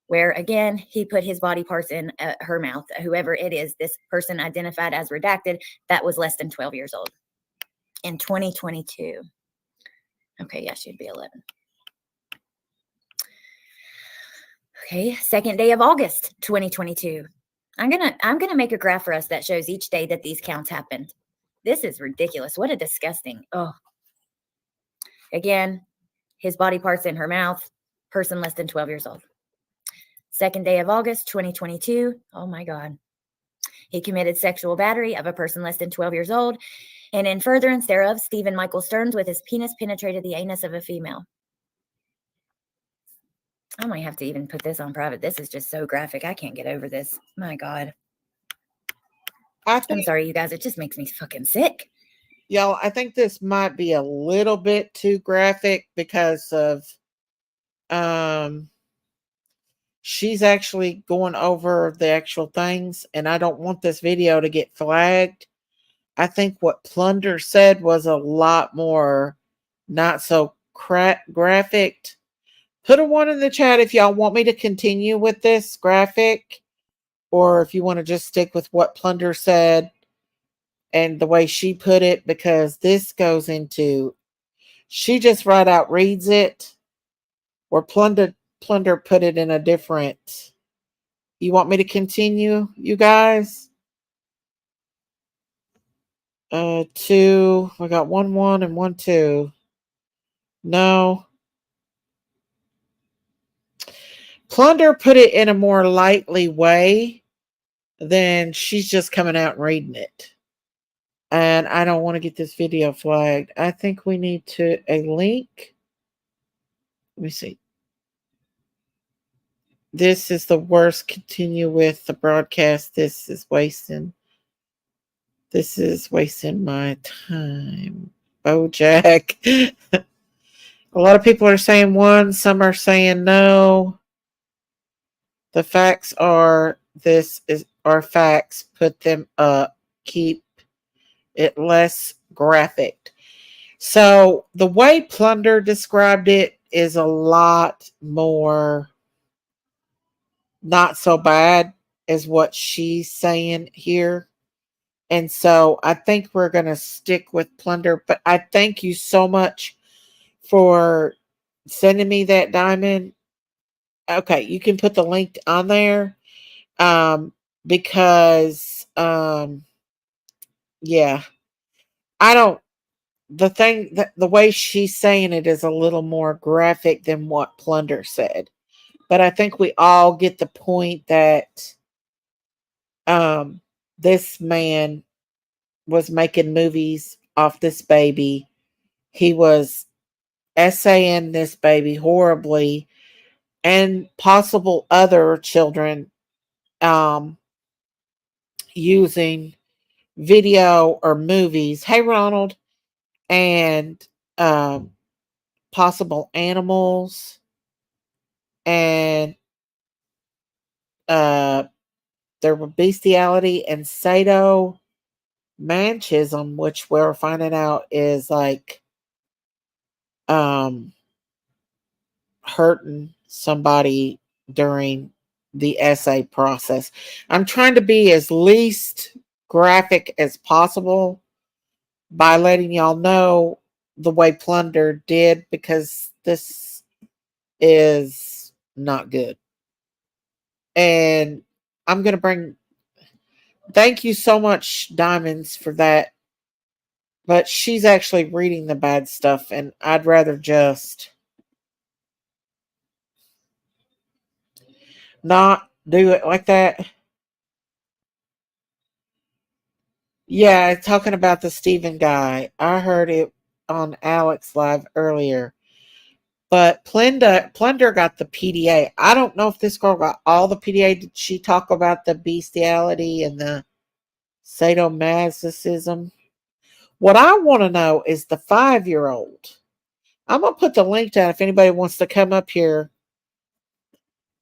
where again, he put his body parts in her mouth. Whoever it is, this person identified as redacted, that was less than 12 years old. In 2022. Okay, yeah, she'd be 11. Okay, 2nd day of August, 2022. I'm gonna make a graph for us that shows each day that these counts happened. This is ridiculous. What a disgusting. Oh. Again, his body parts in her mouth, person less than 12 years old. 2nd day of August, 2022. Oh my God. He committed sexual battery of a person less than 12 years old. And in furtherance thereof, Stephen Michael Stearns with his penis penetrated the anus of a female. I might have to even put this on private. This is just so graphic. I can't get over this. My God. I'm sorry, you guys. It just makes me fucking sick. y'all, I think this might be a little bit too graphic because of um she's actually going over the actual things, and I don't want this video to get flagged. I think what Plunder said was a lot more not so graphic. Put a one in the chat if y'all want me to continue with this graphic, or if you want to just stick with what Plunder said and the way she put it, because this goes into, she just right out reads it, or Plunder put it in a different. You want me to continue, you guys? Two. I got 1 1 and 1 2. No. Plunder put it in a more lightly way than she's just coming out and reading it. And I don't want to get this video flagged. I think we need to a link. Let me see. This is the worst. Continue with the broadcast. This is wasting my time. Bojack. A lot of people are saying one, some are saying no. The facts are are facts. Put them up. Keep it less graphic. So the way Plunder described it is a lot more not so bad as what she's saying here. And so I think we're going to stick with Plunder. But I thank you so much for sending me that, Diamond. Okay, you can put the link on there. Because yeah, I don't, the thing that the way she's saying it is a little more graphic than what Plunder said. But I think we all get the point that this man was making movies off this baby. He was essaying this baby horribly, and possible other children using video or movies. Hey, Ronald. And possible animals, and there were bestiality and sadomasochism, which we're finding out is like hurting somebody during the essay process. I'm trying to be as least graphic as possible by letting y'all know the way Plunder did, because this is not good. And I'm going to bring, thank you so much, Diamonds, for that. But she's actually reading the bad stuff, and I'd rather just not do it like that. Yeah, talking about the Stephen guy. I heard it on Alex Live earlier. But Plunder got the PDA. I don't know if this girl got all the PDA. Did she talk about the bestiality and the sadomasochism? What I want to know is the 5-year-old. I'm going to put the link down if anybody wants to come up here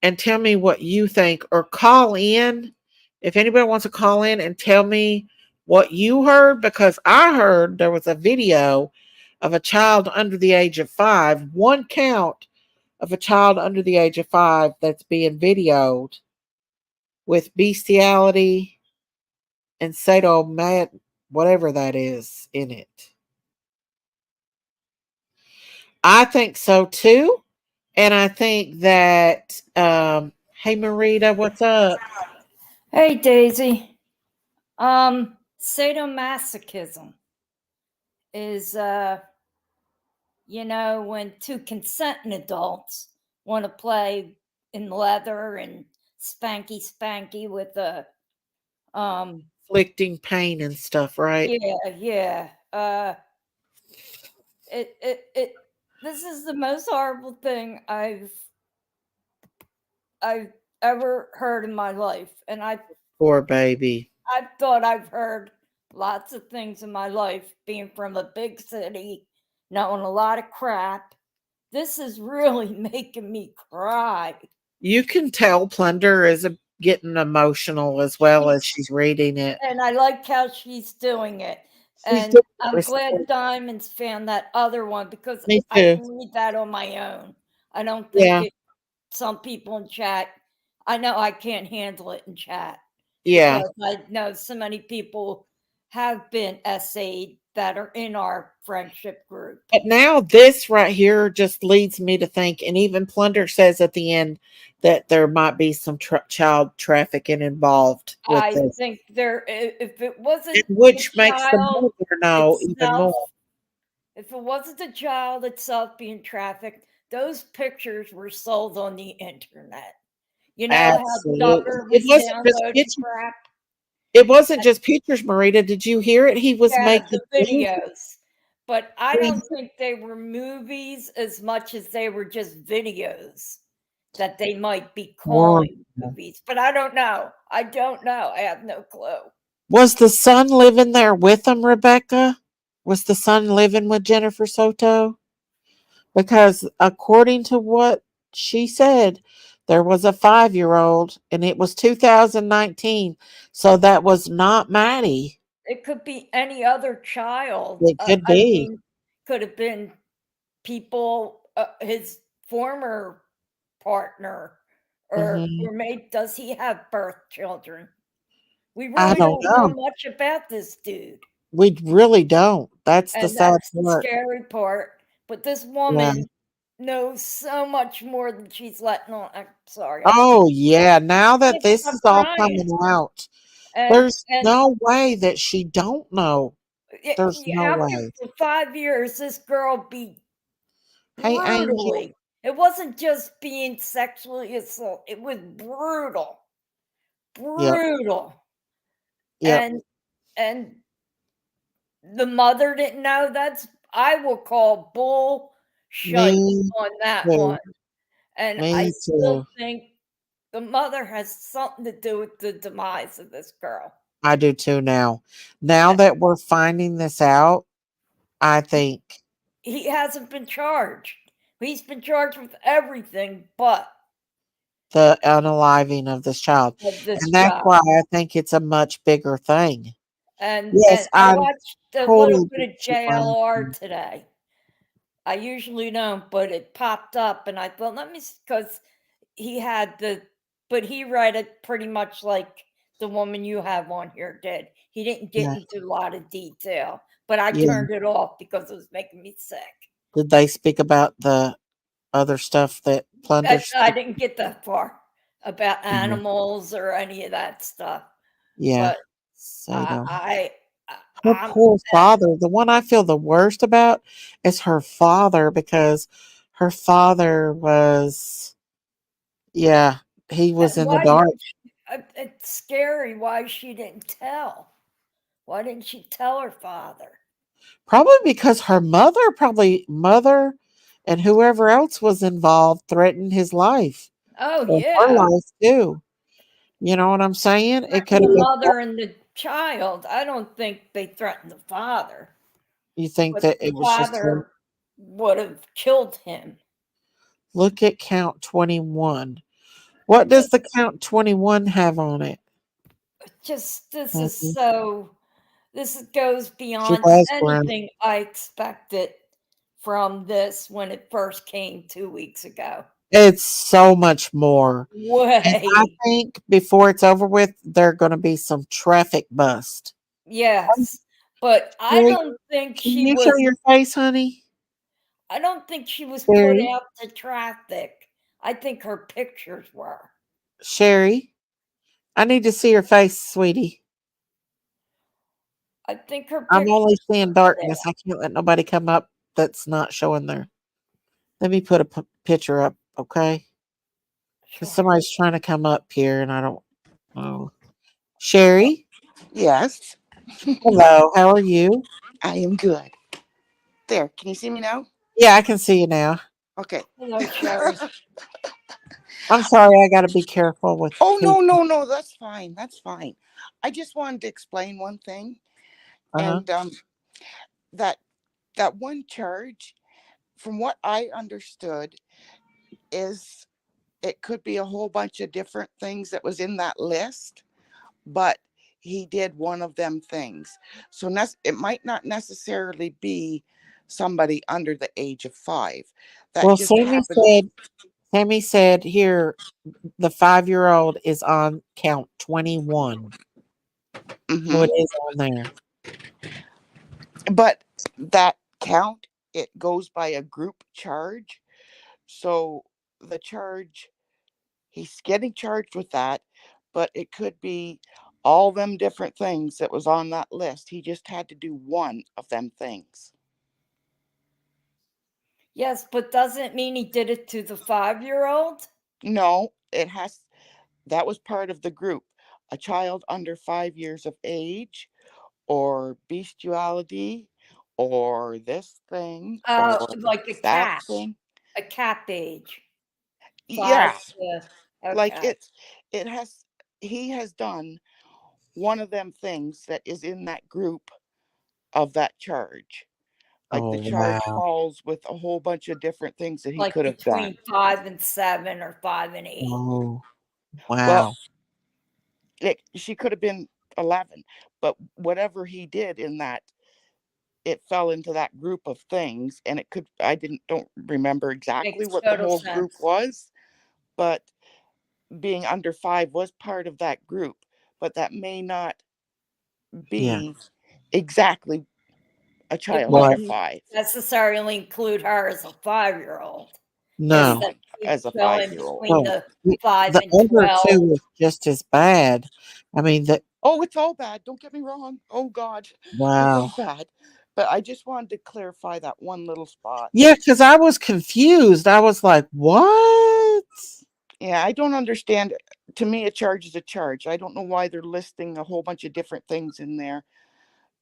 and tell me what you think, or call in. If anybody wants to call in and tell me what you heard, because I heard there was a video of a child under the age of 5, one count of a child under the age of 5 that's being videoed with bestiality and sadomad, whatever that is, in it. I think so too. And I think that, hey Marita, what's up? Hey Daisy. Sadomasochism is when two consenting adults want to play in leather and spanky with a Inflicting pain and stuff, right? yeah. This is the most horrible thing I've ever heard in my life, and Poor baby. I thought I've heard lots of things in my life, being from a big city, knowing a lot of crap. This is really making me cry. You can tell Plunder is getting emotional as well as she's reading it. And I like how she's doing it. She's And doing it I'm glad respectfully. Diamonds found that other one because Me I too. can read that on my own. I don't think Yeah. some people in chat, I know I can't handle it in chat. Yeah. Because I know so many people have been essayed that are in our friendship group. But now this right here just leads me to think, and even Plunder says at the end that there might be some child trafficking involved with I this, think if it wasn't the which makes the child mother know even itself, more. if it wasn't the child itself being trafficked, those pictures were sold on the internet. You know how Absolutely. Duggar was downloading crap? It wasn't just pictures, Marita. Did you hear it? He was Yeah, making the videos. But I movies. don't think they were movies as much as they were just videos that they might be calling movies. But I don't know. I don't know. I have no clue. Was the son living there with them, Rebecca? Was the son living with Jennifer Soto? Because according to what she said, there was a 5-year-old and it was 2019. So that was not Maddie. It could be any other child. It could I be. mean, could have been people, his former partner, or Mhm. maybe does he have birth children? We I really don't don't know know. much about this dude. We really don't. That's the And sad that's the part. scary part. But this Yeah. woman knows so much more than she's letting on. I'm sorry. Oh, yeah. Now that this I'm is all crying. coming out, And there's no way that she don't know. There's no how could way. for 5 years this girl be Hey, Angel. brutally? It wasn't just being sexually assaulted. It was brutal, Yep. brutal. Yep. And the mother didn't know. That's I will call bull shite Me on that too. one. And I Me still too. think the mother has something to do with the demise of this girl. I do too now. Now Uh, that we're finding this out, I think He hasn't been charged. He's been charged with everything but the unaliving of this child. of this And that's why child. I think it's a much bigger thing. And Yes, I I'm watched a little totally bit of with you on JLR that. today. I usually don't, but it popped up, and I thought, let me, because he had but he read it pretty much like the woman you have on here did. He didn't get Yeah. into a lot of detail, but I Yeah. turned it off because it was making me sick. Did they speak about the other stuff that Plunder I speak? didn't get that far about Yeah. animals or any of that stuff, Yeah. but So I, no. I Her I'm poor father. The one I feel the worst about is her father because her father was, yeah, he was in the why dark. didn't it's scary why she didn't tell. Why didn't she tell her father? Probably because her mother and whoever else was involved threatened his life Oh or her yeah, life too. You know what I'm saying? It could threatened have the been. mother and the child. I don't think they threatened the father, You think but that the it was just her? father would have killed him. Look at count 21. I What does just, the count 21 have on it? this is Mhm. so. This goes She beyond was grounded. anything I expected from this when it first came 2 weeks ago. It's so much more. And I Way, think before it's over with, there are going to be some traffic bust. yes, but I Sherry, don't think can she you show was. your face, honey? I don't think she was put Sherry, out to traffic. I think her pictures were. Sherry, I need to see your face, sweetie. I think her I'm pictures only seeing were put darkness. out. I can't let nobody come up that's not showing their. Let me put a picture up, okay? Because Sure. somebody's trying to come up here and I don't know. Sherry, Yes, hello. How are you? I am good. There, can you see me now? Yeah, I can see you now. Okay. Hello, Sherry. I'm sorry. I got to be careful with Oh, no, people. no, no, that's fine. That's fine. I just wanted to explain one thing. Uh-huh. And that that one charge, from what I understood, is it could be a whole bunch of different things that was in that list, but he did one of them things. So it might not necessarily be somebody under the age of 5. That Well, just happened. Sammy said here the 5-year-old is on count 21. So Mhm. it is on there. But that count, it goes by a group charge. So the charge, he's getting charged with that, but it could be all them different things that was on that list. He just had to do one of them things. Yes, but doesn't mean he did it to the 5-year-old. No, that was part of the group. A child under 5 years of age, or bestiality, or this thing, or Like that thing. a cat age, 5 Yeah, to, like okay. it has, he has done one of them things that is in that group of that charge. Like Oh, the charge wow. falls with a whole bunch of different things that he Like could have done. between 5 and 7 or 5 and 8. Oh, Well, wow. she could have been 11, but whatever he did in that, it fell into that group of things. And it could, I don't remember exactly Makes what the total whole group sense. was, but being under 5 was part of that group. But that may not Yeah. be exactly a It child under Right. wouldn't 5. necessarily include her as a 5-year-old. It's No. that she's As a going 5-year-old. between No. the 5 The and other 2 12. was just as bad. I mean, Oh, it's all bad. Don't get me wrong. Oh God, it's wow. all bad. But I just wanted to clarify that one little spot. Yeah, because I was confused. I was like, what? Yeah, I don't understand. To me, a charge is a charge. I don't know why they're listing a whole bunch of different things in there.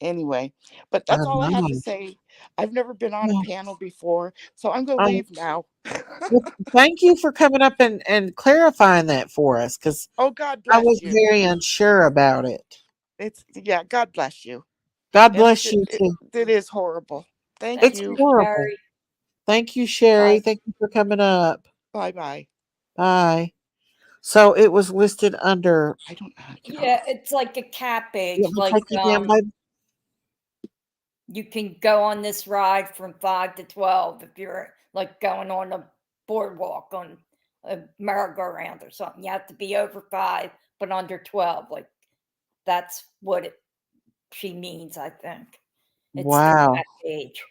Anyway, but I that's all I have to know. say. I've never been on a Well, panel before, so I'm going to um, leave now. well, thank you for coming up and clarifying that for us because Oh, God I bless was you. very unsure about it. Yeah, God bless you. God And bless you too. it is horrible. Thank Thank It's you, you. horrible. Sherry. Thank you, Sherry. Bye. Thank you for coming up. Bye bye. Bye. So it was listed under. I don't know how to get Yeah, off. it's like a cat You age. want me to Like take you down, babe? you can go on this ride from 5 to 12 if you're like going on a boardwalk on a merry-go-round or something. You have to be over 5 but under 12. Like that's what she means, I think. It's the Wow. cat age.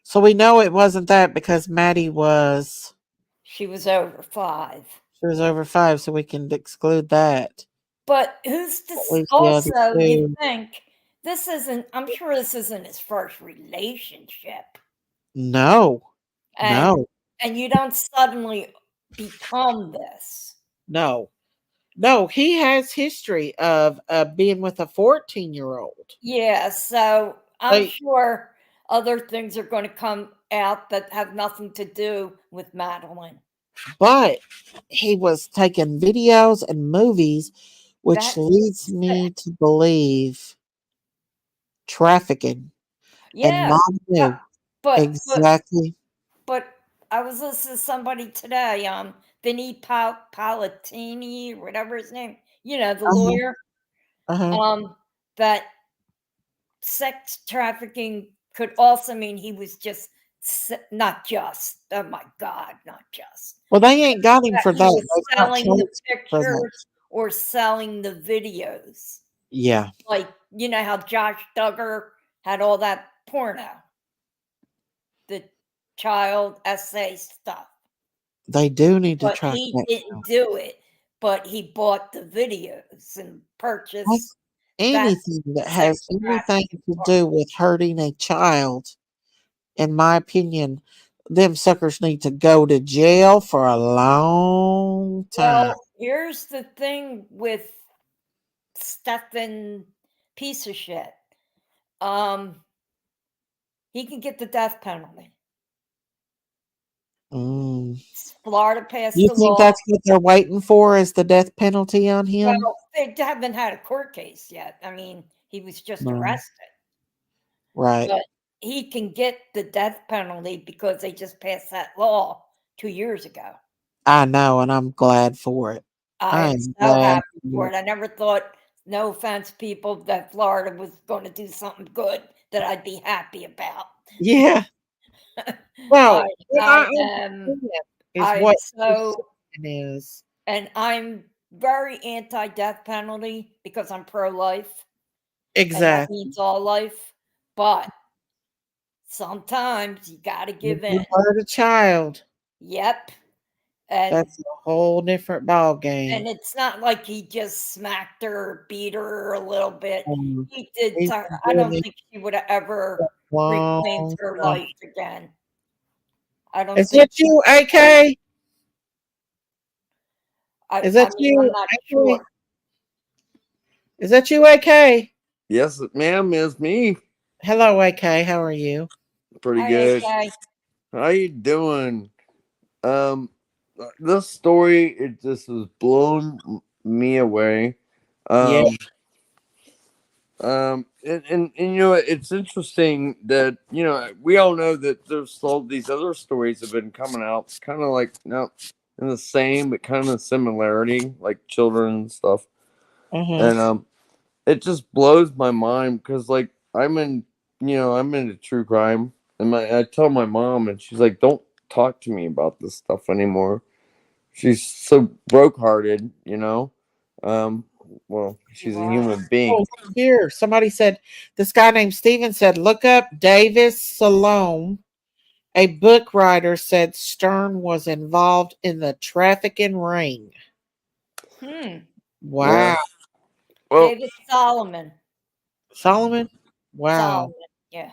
So we know it wasn't that because Maddie was. She was over 5. She was over 5, so we can exclude that. But who's At this? least the other Also, you 2. think this isn't, I'm sure this isn't his first relationship. No. And No. and you don't suddenly become this. No. No, he has history of being with a 14-year-old. Yeah, so I'm They, sure other things are going to come out that have nothing to do with Madeline. but he was taking videos and movies, which That's leads me to believe trafficking. And yeah, Mom knew but exactly. but I was listening to somebody today, Vinny Palatini, whatever his name, the Uh-huh, lawyer, uh-huh. that sex trafficking could also mean he was just not just. Oh my God, not just. Well, they ain't got him That for he that. was They've not selling the charged him for that. pictures or selling the videos. Yeah, Like, how Josh Duggar had all that porno, the child essay stuff. they do need to But track he that didn't down. do it, but he bought the videos and purchased That's that anything that has sex anything trafficking to part. do with hurting a child, in my opinion, them suckers need to go to jail for a long time. Well, here's the thing with Stephen piece of shit. He can get the death penalty. Mm. Florida passed You a think law. that's what they're waiting for is the death penalty on him? Well, they haven't had a court case yet. I mean, he was just No. arrested. Right. But he can get the death penalty because they just passed that law 2 years ago. I know, and I'm glad for it. I am I'm so glad happy for for it. it. I never thought, no offense, people, that Florida was going to do something good that I'd be happy about. Yeah. Well, what I I am, understand is I'm what so, it is. and I'm very anti-death penalty because I'm pro-life, and that Exactly. means all life. But sometimes you got to give You in. hurt a child. Yep. And That's a whole different ball and game. it's not like he just smacked her or beat her a little bit. Um, He did. he's I been don't doing think she would have this ever a reclaimed long her time. life again. I don't Is think. that you, AK? Is I that mean, I'm you, not AK? sure. Is that you, AK? Yes, ma'am, it's me. Hello, AK. How are you? Pretty Hi, good. AK. How you doing? This story, it just has blown me away. Yeah. And you know, it's interesting that, you know, we all know that there's all these other stories have been coming out, kind of like, no, in the same, but kind of similarity, like children and stuff. Uh-huh. And it just blows my mind because, like, I'm into true crime, and I tell my mom, and she's like, "Don't talk to me about this stuff anymore." She's so broke-hearted, you know. Um, well, she's a Wow. human being. Oh, here. Somebody said, this guy named Steven said, look up Davis Salome. A book writer said Stern was involved in the trafficking ring. Hmm. Wow. Yeah. Well, David Solomon. Solomon? Wow. Solomon. Yeah.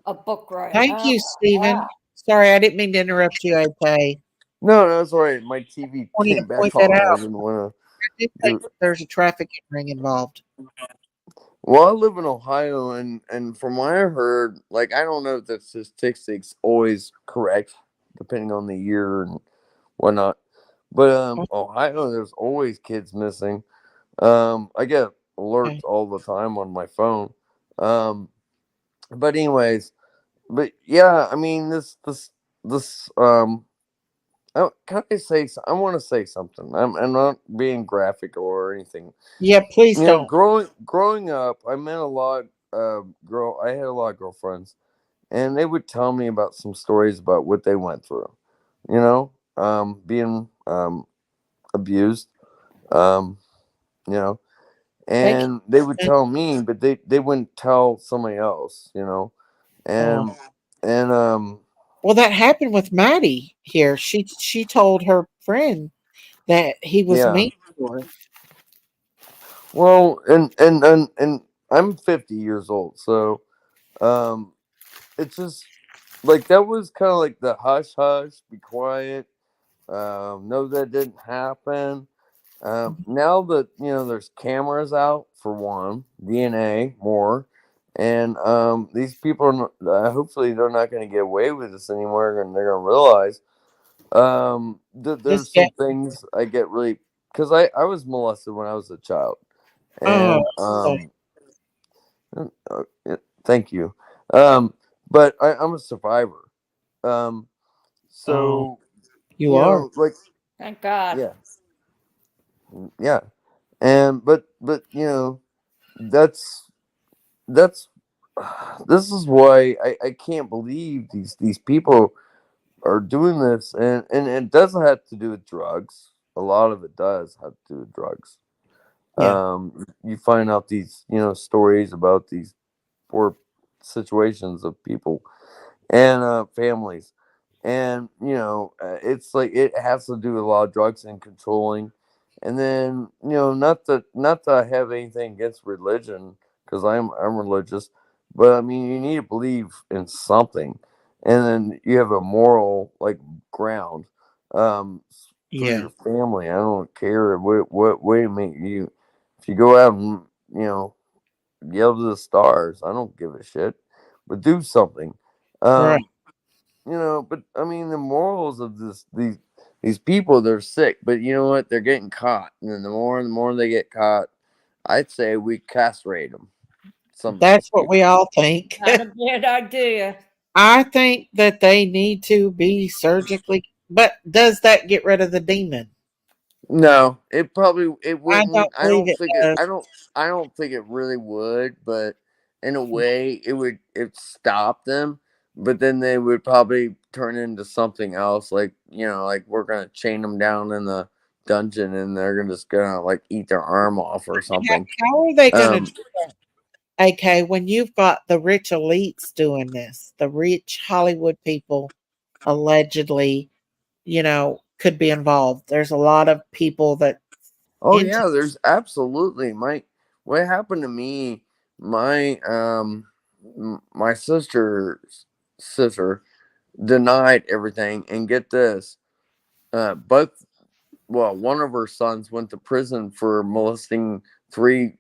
A book writer. Thank Oh, you, Stephen. wow. Sorry, I didn't mean to interrupt you, AK. no, it's all right. My TV Wanted to came point back that on. I out. didn't want I do to think do. there's a trafficking ring involved. Well, I live in Ohio, and from what I heard, like, I don't know if the statistics always correct, depending on the year and whatnot. But Ohio, there's always kids missing. I get Okay. alerts all the time on my phone. Um, but anyways, but yeah, I mean, this can I say? I want to say something. I'm not being graphic or anything. Yeah, please You know, don't. growing up, I met a lot. I had a lot of girlfriends, and they would tell me about some stories about what they went through. You know, being abused. Um, you know, Thank you. and they would tell me, but they wouldn't tell somebody else. You know, Uh, and well, that happened with Maddie here. She told her friend that he was yeah. mean to her. Well, and I'm 50 years old, so um, it's just like that was kind of like the hush hush, be quiet. No, that didn't happen. Now that you know, there's cameras out for one, DNA more, and these people are hopefully they're not going to get away with this anymore, and they're going to realize that This there's guy. some things I get really because I was molested when I was a child, Oh, and so- thank you. Um, but I'm a survivor. Um, oh, so you you are. know, like Thank God. yeah, yeah, and but you know, that's this is why I can't believe these people are doing this, and it doesn't have to do with drugs. A lot of it does have to do with drugs. Yeah. You find out these stories about these poor situations of people and families, and it's like it has to do with a lot of drugs and controlling. And then not that I have anything against religion, because I'm religious, but I mean, you need to believe in something, and then you have a moral like ground through Yeah. your family. I don't care what way you make you, if you go out and you know yell to the stars, I don't give a shit, but do something. Right. um but I mean, the morals of these these people, they're sick, but you know what? They're getting caught, and then the more they get caught, I'd say we castrate them. Some of That's these what we people. all think. Not a bad idea. I think that they need to be surgically, but does that get rid of the demon? No, it I wouldn't. don't believe it does. I don't think it really would, but in a way it stop them, but then they would probably turn into something else, like, like we're gonna chain them down in the dungeon and they're just gonna like eat their arm off or something. How are they going to Um do that? Okay, when you've got the rich elites doing this, the rich Hollywood people allegedly, could be involved. There's a lot of people that oh into yeah, there's absolutely what happened to me, my my sister denied everything, and get this, both one of her sons went to prison for molesting three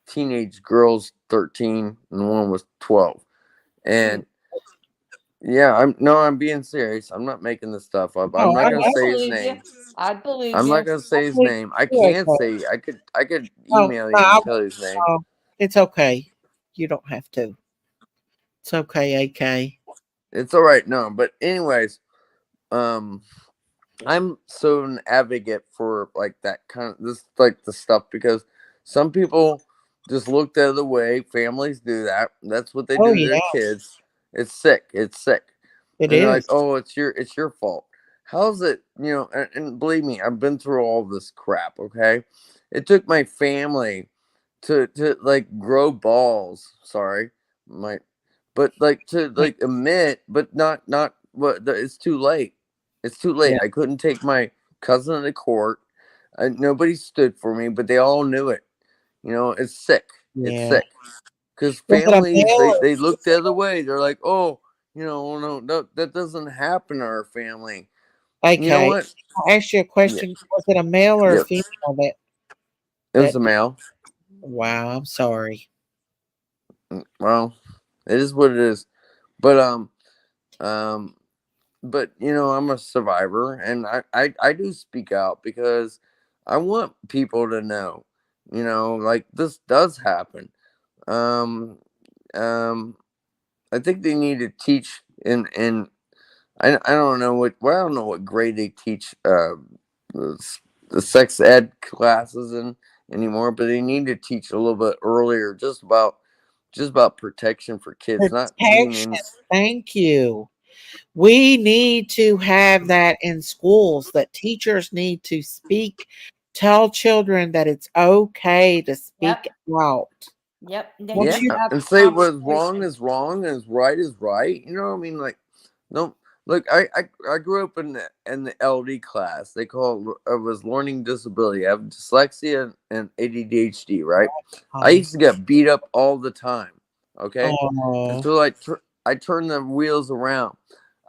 teenage girls, 13, and one was 12. And yeah, I'm being serious. I'm not making this stuff up. I'm oh, not I gonna I know. say his believe you. name. I believe I'm not you. gonna I say his believe name. I you're can't okay. say. I could Oh, email no, you and tell you his name. it's okay. You don't have to. It's okay, AK. It's all right. No, but anyways, um, I'm so an advocate for like that kind of this, like the stuff, because some people just look the other way. Families do that. That's what they Oh do to yeah, their kids. It's sick. It's sick. it And they're like, is. "Oh, it's your fault." How's it? And believe me, I've been through all this crap. Okay, it took my family to like grow balls. Sorry, my, but like to like admit, but not what. It's too late. It's too late. Yeah, I couldn't take my cousin to court. Nobody stood for me, but they all knew it. It's sick. It's yeah. sick. Because Was it a families, male they look the other way. They're like, oh, no, that doesn't happen to our family. or You know AK? what? I'll ask you a Yeah, question. Was it a male or a yep. female It was that a did? male. Wow, I'm sorry. Well, it is what it is. But um, but I'm a survivor, and I do speak out because I want people to know, like this does happen. Um, um, I think they need to teach in I don't know I don't know what grade they teach the sex ed classes in anymore, but they need to teach a little bit earlier, just about protection for kids, not being Protection. in. Thank you. We need to have that in schools, that teachers need to tell children that it's okay to speak Yep. out. Yep. They Once Yeah, need you to have and the say what's wrong conversation. is wrong and right is right. You know what I mean? Like, no, look, I grew up in the LD class. They call it was learning disability. I have dyslexia and ADHD. Right? I oh, used to get beat up all the time. Okay, oh, until I turned the wheels around.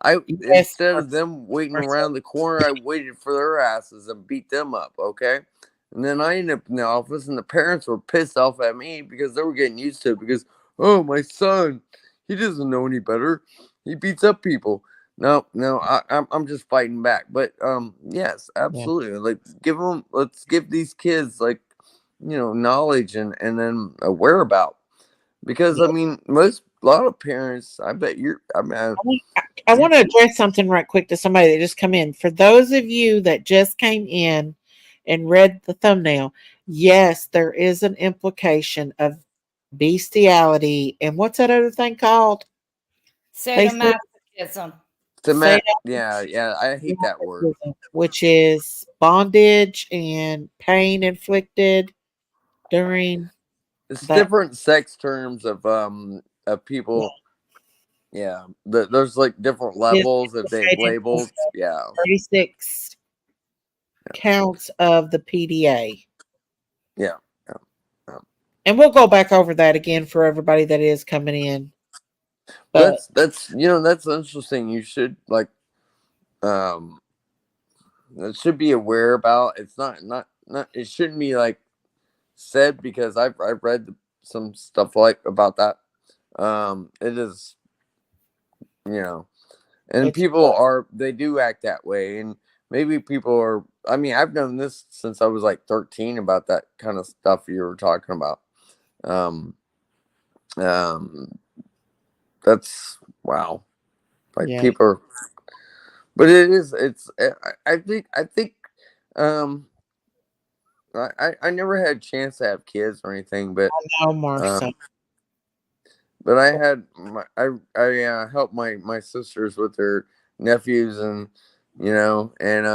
I yes, Instead of them waiting around the corner, I waited for their asses and beat them up. Okay. And then I ended up in the office, and the parents were pissed off at me because they were getting used to it. Because, oh, my son, he doesn't know any better. He beats up people. No, no, I'm just fighting back. But yes, yeah, absolutely. Like, let's give these kids like, knowledge and then a whereabout. Because I yeah. mean, a lot of parents, I bet I mean, I you, want to address something right quick to somebody that just come in. For those of you that just came in and read the thumbnail, yes, there is an implication of bestiality. And what's that other thing called? They said Sadomasochism. yeah, I hate that word. sadomasochism, which is bondage and pain inflicted during It's that. different sex terms of people. Yeah, there's like different Is levels that they've implicated in labeled. Yeah, 36 counts of the PDA. yeah, yeah, yeah. And we'll go back over that again for everybody that is coming in. But That's interesting. You should like um that should be aware about. It's not it shouldn't be like said, because I've read some stuff like about that. It is, you know And It's people they do act that way. And maybe people are, I mean, I've known this since I was like 13 about that kind of stuff you were talking about. Um, um, that's wow. Like yeah. people are, but I think, um, I never had a chance to have kids or anything, No, Marcia. um, but I had I helped my sisters with their nephews, and and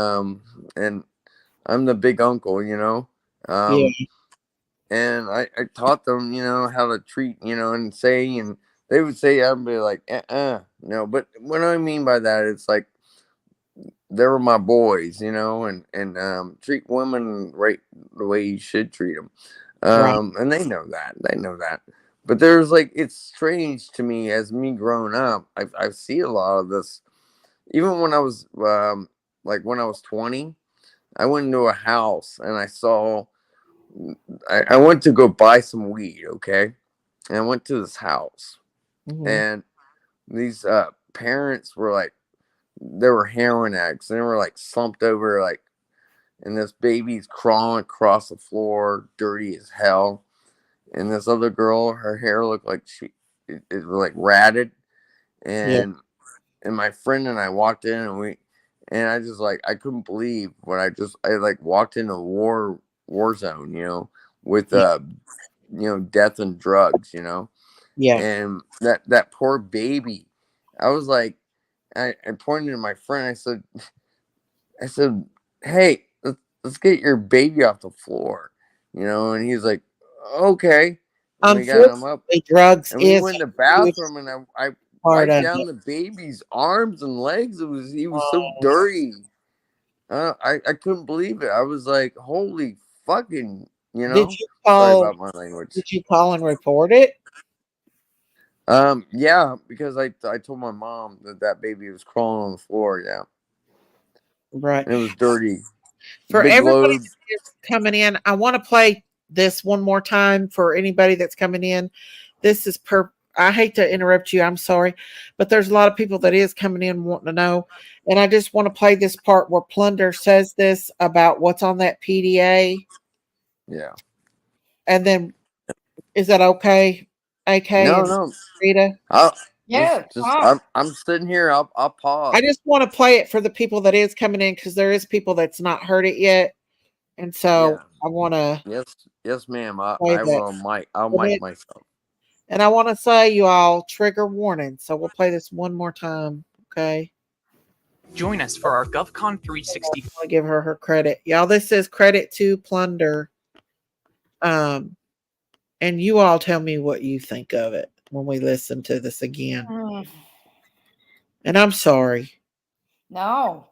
I'm the big uncle, Yeah. and I taught them, how to treat, and say, and they would say, I'd be like, no. But what I mean by that, it's like they were my boys, and treat women right the way you should treat them. Right. And they know that. They know that. But there's like, it's strange to me as me growing up. I see a lot of this. Even when I was like when I was 20, I went into a house and I saw. I went to go buy some weed, okay, and I went to this house, Hmm. and these parents were like, they were heroin addicts. They were like slumped over, like, and this baby's crawling across the floor, dirty as hell. And this other girl, her hair looked like it was like ratted. Yeah. And my friend and I walked in, and I just like, I couldn't believe what I like walked into a war zone, with Yeah. death and drugs, Yeah. and that poor baby. I was like, I pointed to my friend. I said, hey, let's get your baby off the floor, and he's like, okay. And we got him up, Unfortunately, drugs and we is went in the a huge bathroom, and I part wiped of down it. the baby's arms and legs. He was so Oh, dirty. I couldn't believe it. I was like, holy fucking, did you sorry call? about my language. Did you call and report it? Yeah, because I told my mom that baby was crawling on the floor. Yeah, Right. and it was dirty. For Big everybody load. that's coming in, I want to play this one more time for anybody that's coming in. This is I hate to interrupt you. I'm sorry, but there's a lot of people that is coming in wanting to know, and I just want to play this part where Plunder says this about what's on that PDA, Yeah. and then is that okay? AK No, and no. Rita. I'll Yeah, just fine. I'm sitting here. I'll I pause. just want to play it for the people that is coming in because there is people that's not heard it yet, and so Yeah. I want to Yes, ma'am. play I that. will I'll mic myself. And I want to say, you all, trigger warning. So we'll play this one more time. Okay. Join us for our GovCon 360. I want to give her credit. Y'all, this is credit to Plunder. And you all tell me what you think of it when we listen to this again. Mm, And I'm sorry. no.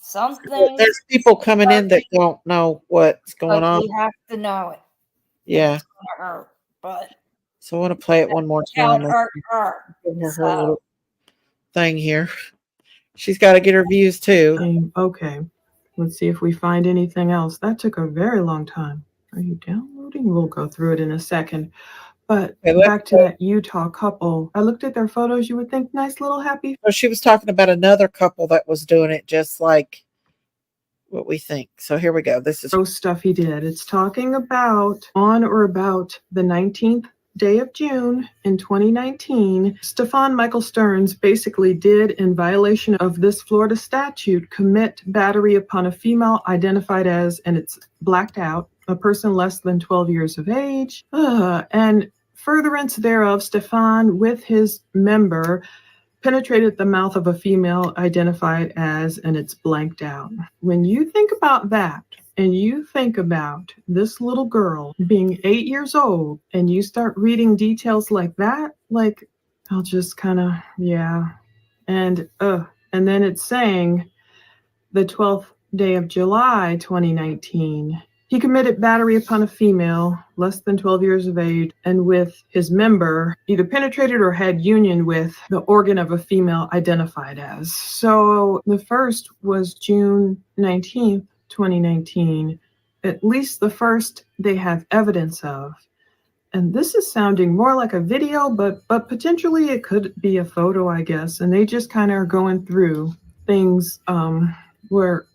Something, There's people coming in that don't know what's going but on. we have to know it. Yeah. It's gonna hurt, but So I want to play it one more can't time. hurt her. Give her So, little thing here. She's got to get her views too. Okay, let's see if we find anything else. That took a very long time. Are you downloading? We'll go through it in a second. But Okay, let's back to that Utah couple. I looked at their photos. You would think nice little happy. So she was talking about another couple that was doing it just like what we think. So here we go. This is Gross stuff he did. It's talking about on or about the 19th day of June in 2019, Stefan Michael Stearns basically did, in violation of this Florida statute, commit battery upon a female identified as, and it's blacked out, a person less than 12 years of age. And furtherance thereof, Stefan, with his member, penetrated the mouth of a female identified as, and it's blanked out. When you think about that, and you think about this little girl being 8 years old, and you start reading details like that, like, I'll just kind of, yeah. And then it's saying the 12th day of July, 2019, he committed battery upon a female less than 12 years of age and with his member either penetrated or had union with the organ of a female identified as. So the first was June 19th, 2019. At least the first they have evidence of. and this is sounding more like a video, but potentially it could be a photo, I guess. And they just kind of are going through things where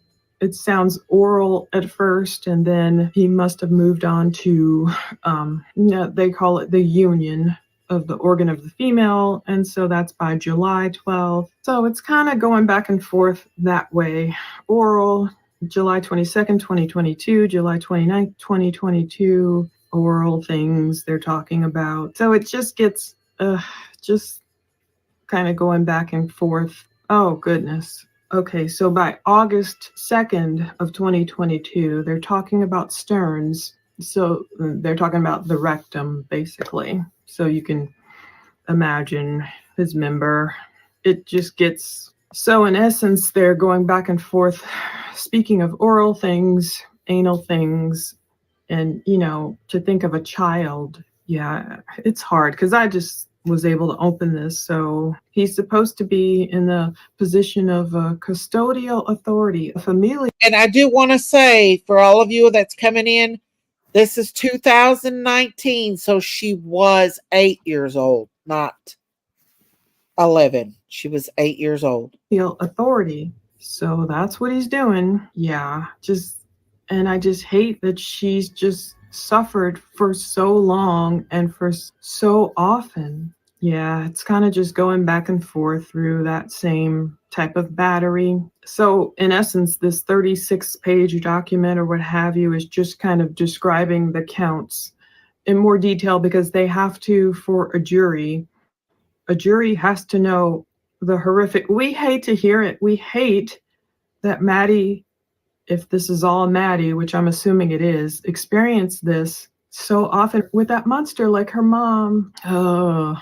it sounds oral at first, and then he must have moved on to, they call it the union of the organ of the female, and so that's by July 12th. So it's kind of going back and forth that way. Oral, July 22nd, 2022, July 29th, 2022, oral things they're talking about. So it just gets just kind of going back and forth. Oh, goodness. Okay, so by August 2nd of 2022, they're talking about Stearns. So they're talking about the rectum, basically. So you can imagine his member. It just gets, so in essence, they're going back and forth, speaking of oral things, anal things, and, to think of a child. Yeah, it's hard because I just was able to open this. So he's supposed to be in the position of a custodial authority, a familial. And I do want to say, for all of you that's coming in, this is 2019, so she was 8 years old, not 11. She was 8 years old. Authority. So that's what he's doing. Yeah, and I just hate that she's just suffered for so long and for so often. Yeah, it's kind of just going back and forth through that same type of battery. So in essence, this 36-page document or what have you is just kind of describing the counts in more detail, because they have to, for a jury has to know the horrific. We hate to hear it. We hate that Maddie, if this is all Maddie, which I'm assuming it is, experienced this so often with that monster like her mom. Oh,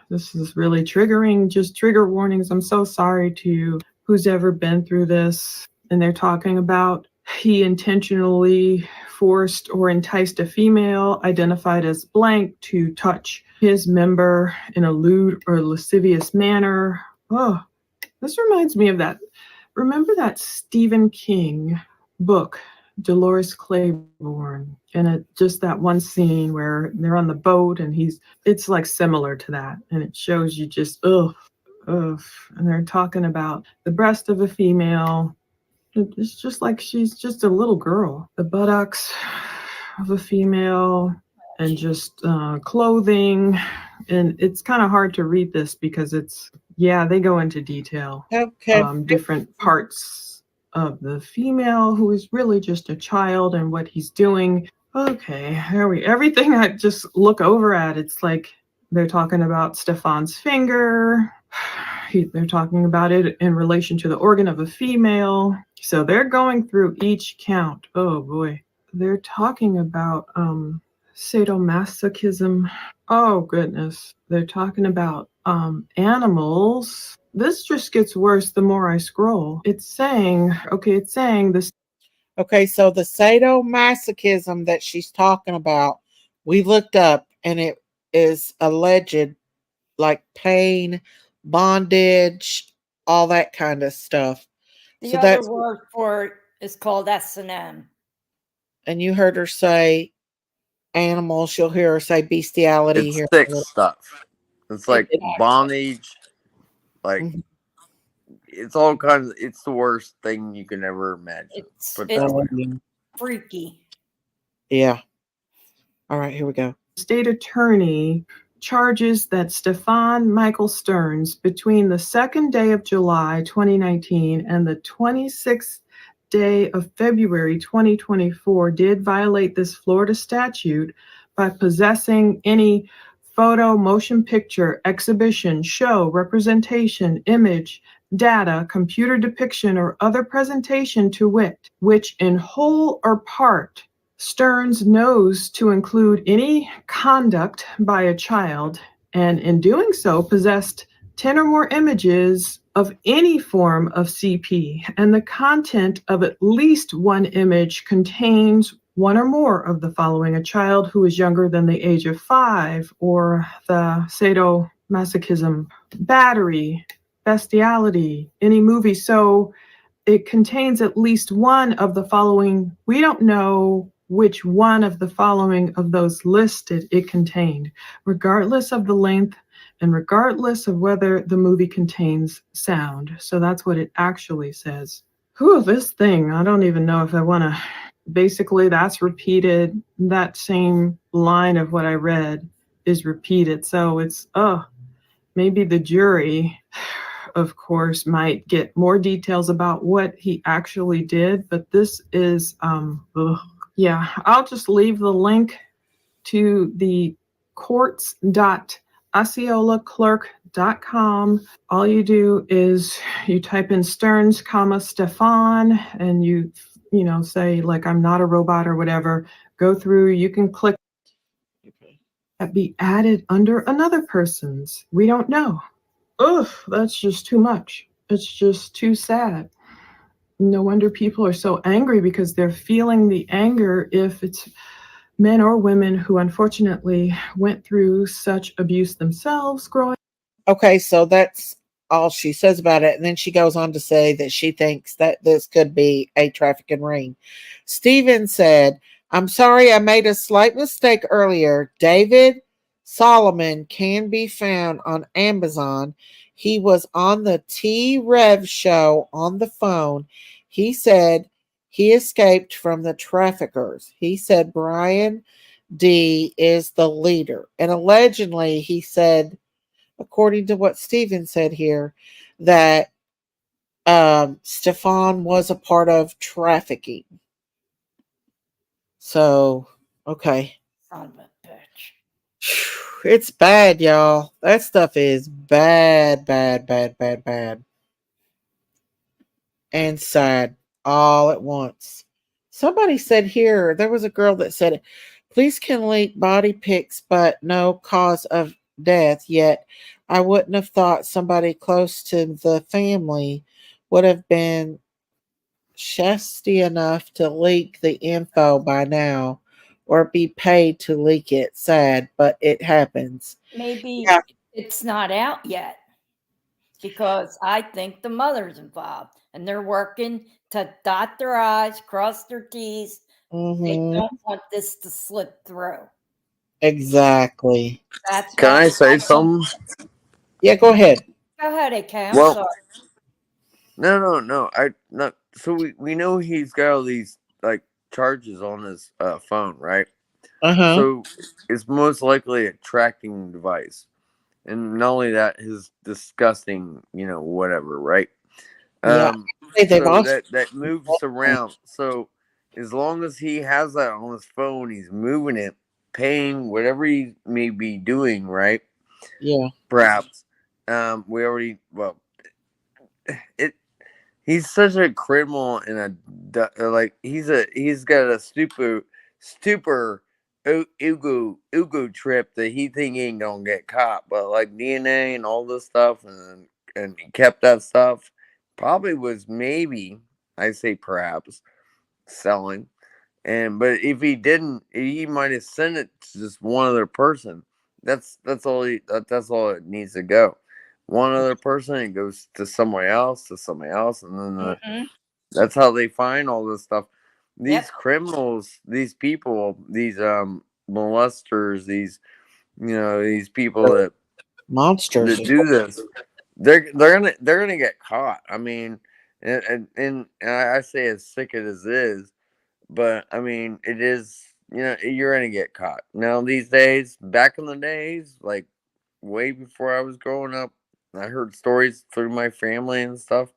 this is really triggering. Just trigger warnings. I'm so sorry to who's ever been through this. And they're talking about he intentionally forced or enticed a female identified as blank to touch his member in a lewd or lascivious manner. Oh, this reminds me of that. Remember that Stephen King book, Dolores Claiborne, and just that one scene where they're on the boat and it's like similar to that, and it shows you just ugh, and they're talking about the breast of a female. It's just like she's just a little girl. The buttocks of a female, and just clothing, and it's kind of hard to read this because they go into detail. Okay. Different parts of the female who is really just a child and what he's doing. Okay, everything I just look over at, it's like they're talking about Stefan's finger. They're talking about it in relation to the organ of a female. So they're going through each count. Oh boy. They're talking about sadomasochism. Oh goodness. They're talking about animals. This just gets worse the more I scroll. It's saying this. Okay, so the sadomasochism that she's talking about, we looked up, and it is alleged like pain, bondage, all that kind of stuff. The So other that's, word for it is called S&M. and you heard her say animals, you'll hear her say bestiality It's here. sick stuff. It's like It- bondage, like Mhm. it's all kinds of, it's the worst thing you can ever imagine. It's Put it that way. freaky. Yeah. All right, here we go. State attorney charges that Stefan Michael Stearns, between the 2nd day of July 2019 and the 26th day of February 2024, did violate this Florida statute by possessing any photo, motion picture, exhibition, show, representation, image, data, computer depiction, or other presentation to wit, which in whole or part Stearns knows to include any conduct by a child, and in doing so possessed 10 or more images of any form of CP, and the content of at least one image contains one or more of the following: a child who is younger than the age of 5, or the sadomasochism, battery, bestiality, any movie. So it contains at least one of the following. We don't know which one of the following of those listed it contained, regardless of the length and regardless of whether the movie contains sound. So that's what it actually says. Whew, this thing, I don't even know if I want to. Basically, that's repeated. That same line of what I read is repeated. So it's, maybe the jury, of course, might get more details about what he actually did. But this is, yeah, I'll just leave the link to the courts.osceolaclerk.com. All you do is you type in Stearns, Stefan, and you say like, I'm not a robot or whatever. Go through, you can click be added under another person's. We don't know. Ugh, that's just too much. It's just too sad. No wonder people are so angry, because they're feeling the anger if it's men or women who unfortunately went through such abuse themselves growing. Okay, so that's all she says about it. And then she goes on to say that she thinks that this could be a trafficking ring. Stephen said, I'm sorry I made a slight mistake earlier. David Solomon can be found on Amazon. He was on the T Rev show on the phone. He said he escaped from the traffickers. He said Brian D is the leader. And allegedly, he said, according to what Steven said here, that Stefan was a part of trafficking. So, okay. Son of a bitch. It's bad, y'all. That stuff is bad, bad, bad, bad, bad. And sad all at once. Somebody said here, there was a girl that said, police can leak body pics, but no cause of death. Yet I wouldn't have thought somebody close to the family would have been chesty enough to leak the info by now or be paid to leak it. Sad, but it happens. Maybe Yeah. it's not out yet, because I think the mother's involved and they're working to dot their I's, cross their T's. They Mhm. don't want this to slip through. Exactly. That's Can why. I say something? Yeah, go ahead. Go ahead, AK. I'm Well, sorry. no. So we know he's got all these like charges on his phone, right? Uh-huh. So it's most likely a tracking device, and not only that, his disgusting, whatever, right? Yeah. They've So also that moves around. So as long as he has that on his phone, he's moving it, paying whatever he may be doing, right? yeah. Perhaps. We already it. He's such a criminal and like he's got a stupor ego trip that he think he ain't gonna get caught, but like DNA and all this stuff, and he kept that stuff. Probably was maybe, I say perhaps, selling. But if he didn't, he might have sent it to just one other person. That's all that's all it needs to go. One other person, it goes to somebody else, and then Mm-hmm. that's how they find all this stuff. These Yep. criminals, these people, these molesters, these people They're that monsters. do this, they're gonna get caught. I mean, and I say as sick as it is, but I mean, it is, you're gonna get caught. Now these days, back in the days, like way before I was growing up, I heard stories through my family and stuff,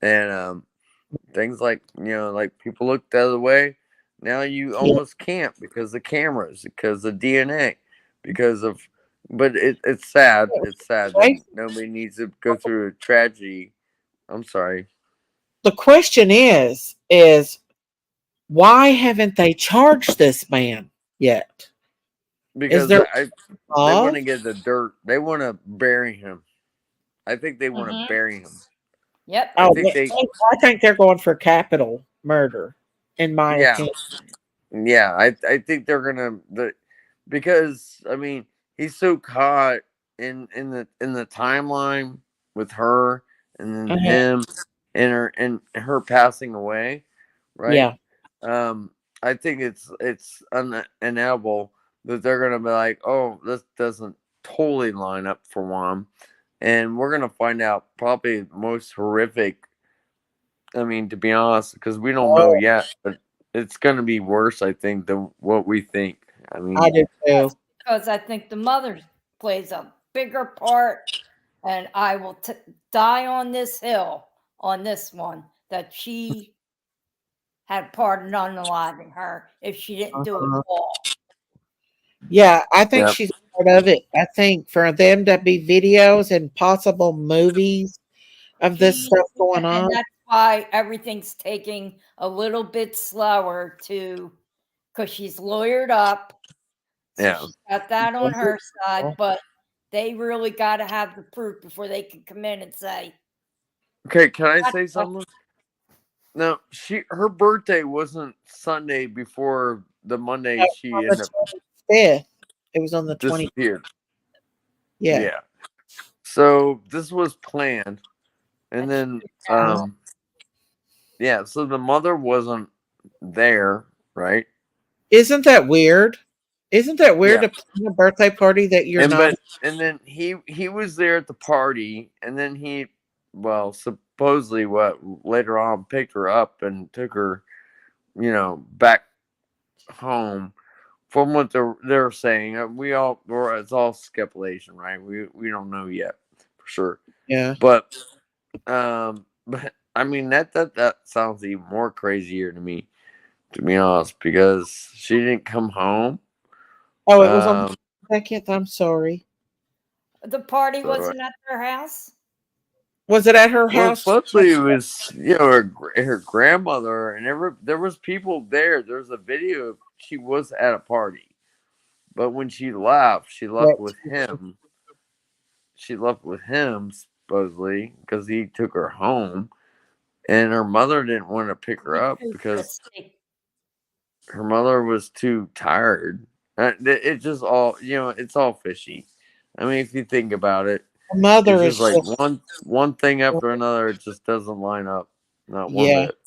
and things like, like people look the other way. Now you Yeah. almost can't because of cameras, because of DNA, because of. But it's sad. It's sad that Right? nobody needs to go through a tragedy. I'm sorry. The question is why haven't they charged this man yet? Is Because there they want to love? get the dirt. They want to bury him. I think they want to Mm-hmm. bury him. Yep. I Oh, think I think they're going for capital murder, in my yeah, opinion. yeah. I think they're gonna because I mean he's so caught in the timeline with her and then Uh-huh. him and her passing away, right? Yeah. Um, I think it's inevitable that they're gonna be like, oh, this doesn't totally line up for one, and we're gonna find out probably the most horrific. I mean, to be honest, because we don't know Oh, yet, but it's gonna be worse, I think, than what we think. I I mean, do Yes, too. because I think the mother plays a bigger part, and I will die on this hill on this one that she had part in unaliving her if she didn't do it Uh-huh. all. Yeah, I think yeah, she's part of it. I think for them to be videos and possible movies of this She, stuff going and on. that's why everything's taking a little bit slower because she's lawyered up. So yeah. she's got that on her side, but they really got to have the proof before they can come in and say, Okay, can I "That's say something? No, her birthday wasn't Sunday before the Monday she On the ended up 25th. It was on the 20th. disappeared. Yeah. Yeah. So this was planned, and And then Uh, yeah. So the mother wasn't there, right? Isn't that weird? Isn't that weird Yeah. to plan a birthday party that you're not? And then he was there at the party, and then he, well, supposedly what later on picked her up and took her, back home. From what they're saying, it's all speculation, right? We don't know yet for sure, Yeah. but but I mean that sounds even more crazier to me, to be honest, because she didn't come home. Oh, it was on Um, the 2nd. I'm sorry. the party so wasn't at their house." Was it at her well, house? supposedly it was her grandmother, and there was people there. There's a video. She was at a party, but when she left, she left with him supposedly because he took her home, and her mother didn't want to pick her up because her mother was too tired. It just all it's all fishy. I mean, if you think about it, Her mother it's is just like just, one thing after another. It just doesn't line up, not one yeah. bit.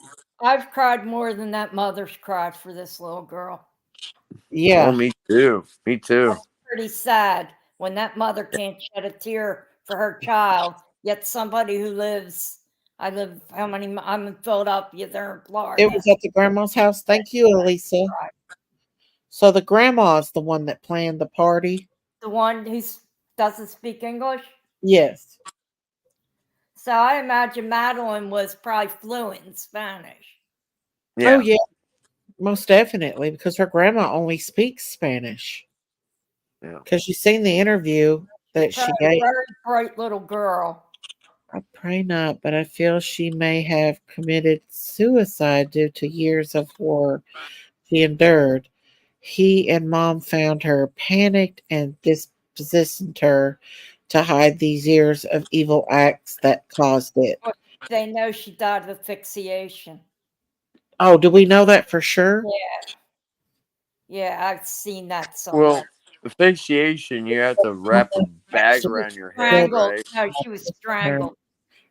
I've cried more than that mother's cried for this little girl. Oh, Yeah. me too. Me too. Pretty sad when that mother can't shed a tear for her child, yet somebody who lives, I'm in Philadelphia, they're in It Florida. was at the grandma's house. Thank you, Elisa. So the grandma's the one that planned the party. The one who doesn't speak English. Yes. So I imagine Madeline was probably fluent in Spanish. Oh, Yeah. yeah. Most definitely, because her grandma only speaks Spanish. Yeah. Because you seen the interview that she Probably a gave. very bright little girl. I pray not, but I feel she may have committed suicide due to years of horror she endured. He and mom found her panicked and dispositioned her to hide these years of evil acts that caused it. But they know she died of asphyxiation. Oh, do we know that for sure? Yeah, I've seen that somewhere. Well, asphyxiation, you have to wrap a bag around your head, Strangled. right? No, she was strangled.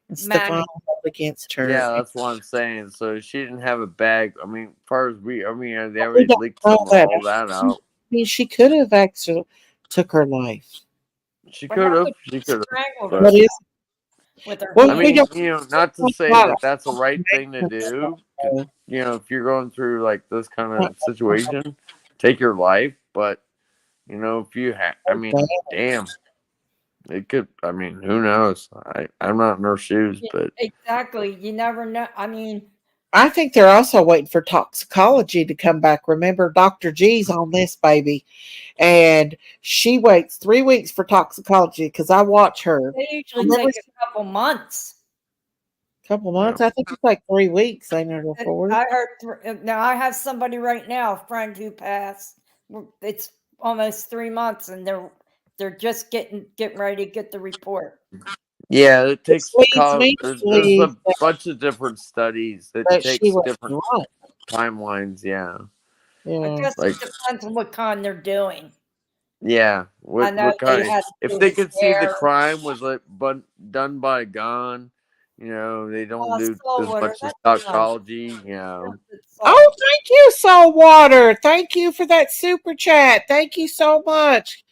And Stefan Manual. held against her. Yeah, that's what I'm saying. So she didn't have a bag. I mean, as far as they We already don't leaked know all that. that out. I mean, she could have actually took her life. She But could how have. could She she could have. strangled But What herself is? with her Well, I we mean, don't not to say know. that that's the right thing to do. If you're going through like this kind of situation, take your life. But if you I mean, damn, it could. I mean, who knows? I'm not in her shoes, but Exactly. You never know. I mean, I think they're also waiting for toxicology to come back. Remember, Dr. G's on this baby, and she waits 3 weeks for toxicology because I watch her. they usually Remember, take a couple months. couple months. I think it's like 3 weeks. Ain't it before? I heard. Now I have somebody right now, a friend who passed. It's almost 3 months, and they're just getting ready to get the report. yeah, it takes. Which leads me to There's believe a bunch of different studies that that she takes was different right. timelines. Yeah. I Yeah. guess Like, it depends on what kind they're doing. yeah. I know What they kind? had to If do they a could see the scare. crime was done by a gun, You know, they don't do Soul as water, much as that's nice. toxicology. You know, It's Oh, thank you, Soul Water. Thank you for that super chat. Thank you so much.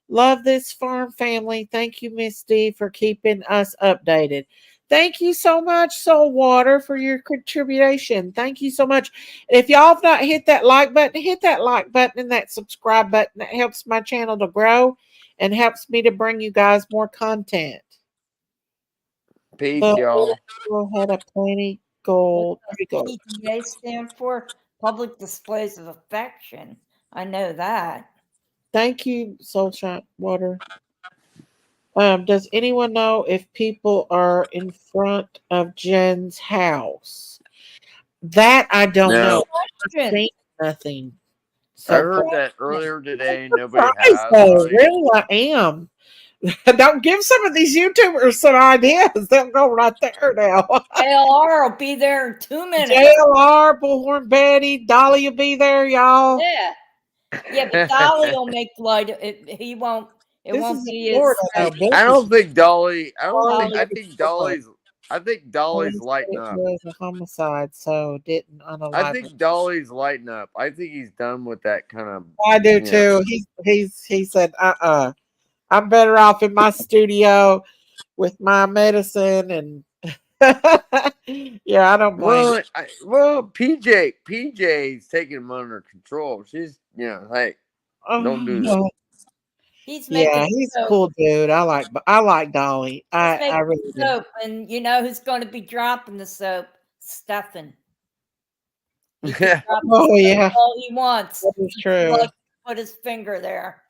Love this farm family. Thank you, Miss D, for keeping us updated. Thank you so much, Soul Water, for your contribution. Thank you so much. If y'all have not hit that like button, hit that like button and that subscribe button. That helps my channel to grow and helps me to bring you guys more content. peace, The y'all. Will had a plenty what gold. does Pretty gold. PDA stand for? Public displays of affection. I know that. Thank you, Soulshine Water. Does anyone know if people are in front of Jen's house? That I don't know. No, I've Question. seen nothing. I So heard far. that earlier today. I'm Nobody surprised has. though. So Really, I am. Don't give some of these YouTubers some ideas. They'll go right there now. ALR will be there in 2 minutes. JLR, Bullhorn Betty, Dolly will be there, y'all. Yeah. Yeah, but Dolly will make light. He won't. It This won't is in be Florida, as. though. I don't think Dolly. I don't think. Dolly I is think Florida. Dolly's. I think Dolly's lighting It up. was a homicide, so didn't I unalive her. think Dolly's lighting up. I think he's done with that kind of. I do You know, too. He said, I'm better off in my studio with my medicine and yeah, I don't blame him. PJ's taking him under control. She's, hey, don't do that. He's Yeah, making he's a soap. cool dude. I like Dolly. He's I making really do. soap, and you know who's going to be dropping the soap? Stefan. He can drop the Oh soap yeah, all he wants. that is He true. likes to put his finger there.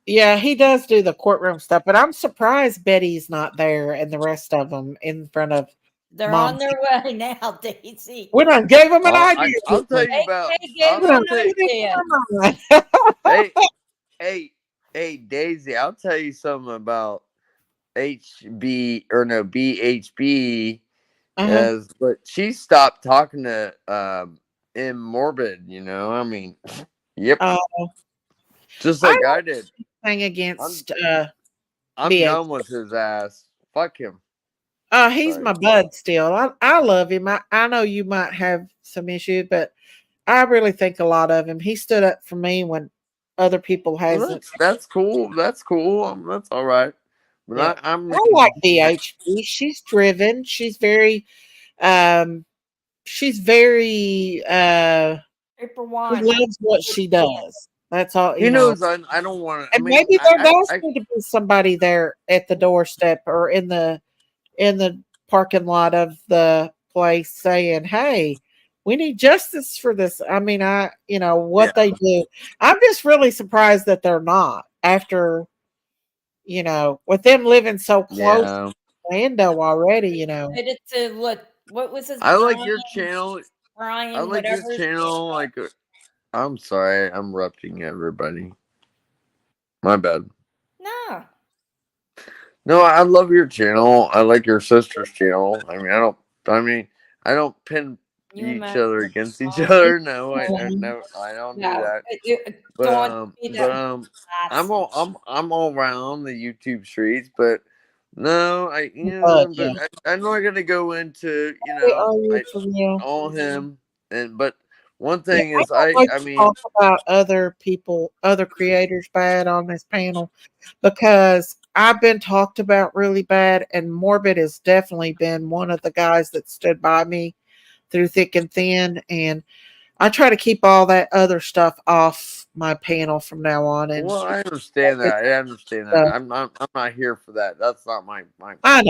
Yeah, he does do the courtroom stuff, but I'm surprised Betty's not there and the rest of them in front of They're Mom. on their way now, Daisy. We done gave him an idea. I'll tell didn't we? you about. They gave We him done an put it idea. in their mind. Hey, Daisy. I'll tell you something about HB or no BHB. Uh-huh. But she stopped talking to in Morbid. I mean, yep, Uh, just I like I don't did. hang I'm against I'm BH. done with his ass. Fuck him. He's Sorry. my bud still. I love him. I know you might have some issues, but I really think a lot of him. He stood up for me when other people Well, hasn't. that's cool. That's cool. That's all right. But Yeah. I I like BHP. She's driven. Um she's very Paper she wine. loves what she does. That's all, he knows I don't want to. I And mean, maybe there does I need to be somebody there at the doorstep or in the parking lot of the place saying, "Hey, we need justice for this." I mean, yeah what they do. I'm just really surprised that they're not after, with them living so close to yeah. Orlando already, Made it to what was his I like Brian? your channel. I Brian, like his whatever his name channel. was. I'm sorry, I'm interrupting everybody. My bad. No. No, I love your channel. I like your sister's channel. I mean, I don't pin You and each Matt. other against each Oh, other. No, no, I don't do no. that. But Dawn made but that last. I'm all around the YouTube streets. But no, but yeah. but I'm not gonna go into Hey, are you for real? all him. But one Yeah, thing I is, don't like I to mean, talk about other people, other creators bad on this panel because I've been talked about really bad, and Morbid has definitely been one of the guys that stood by me through thick and thin. And I try to keep all that other stuff off my panel from now on. And well, I understand that. I understand that. uh, I'm not here for that. That's not my. I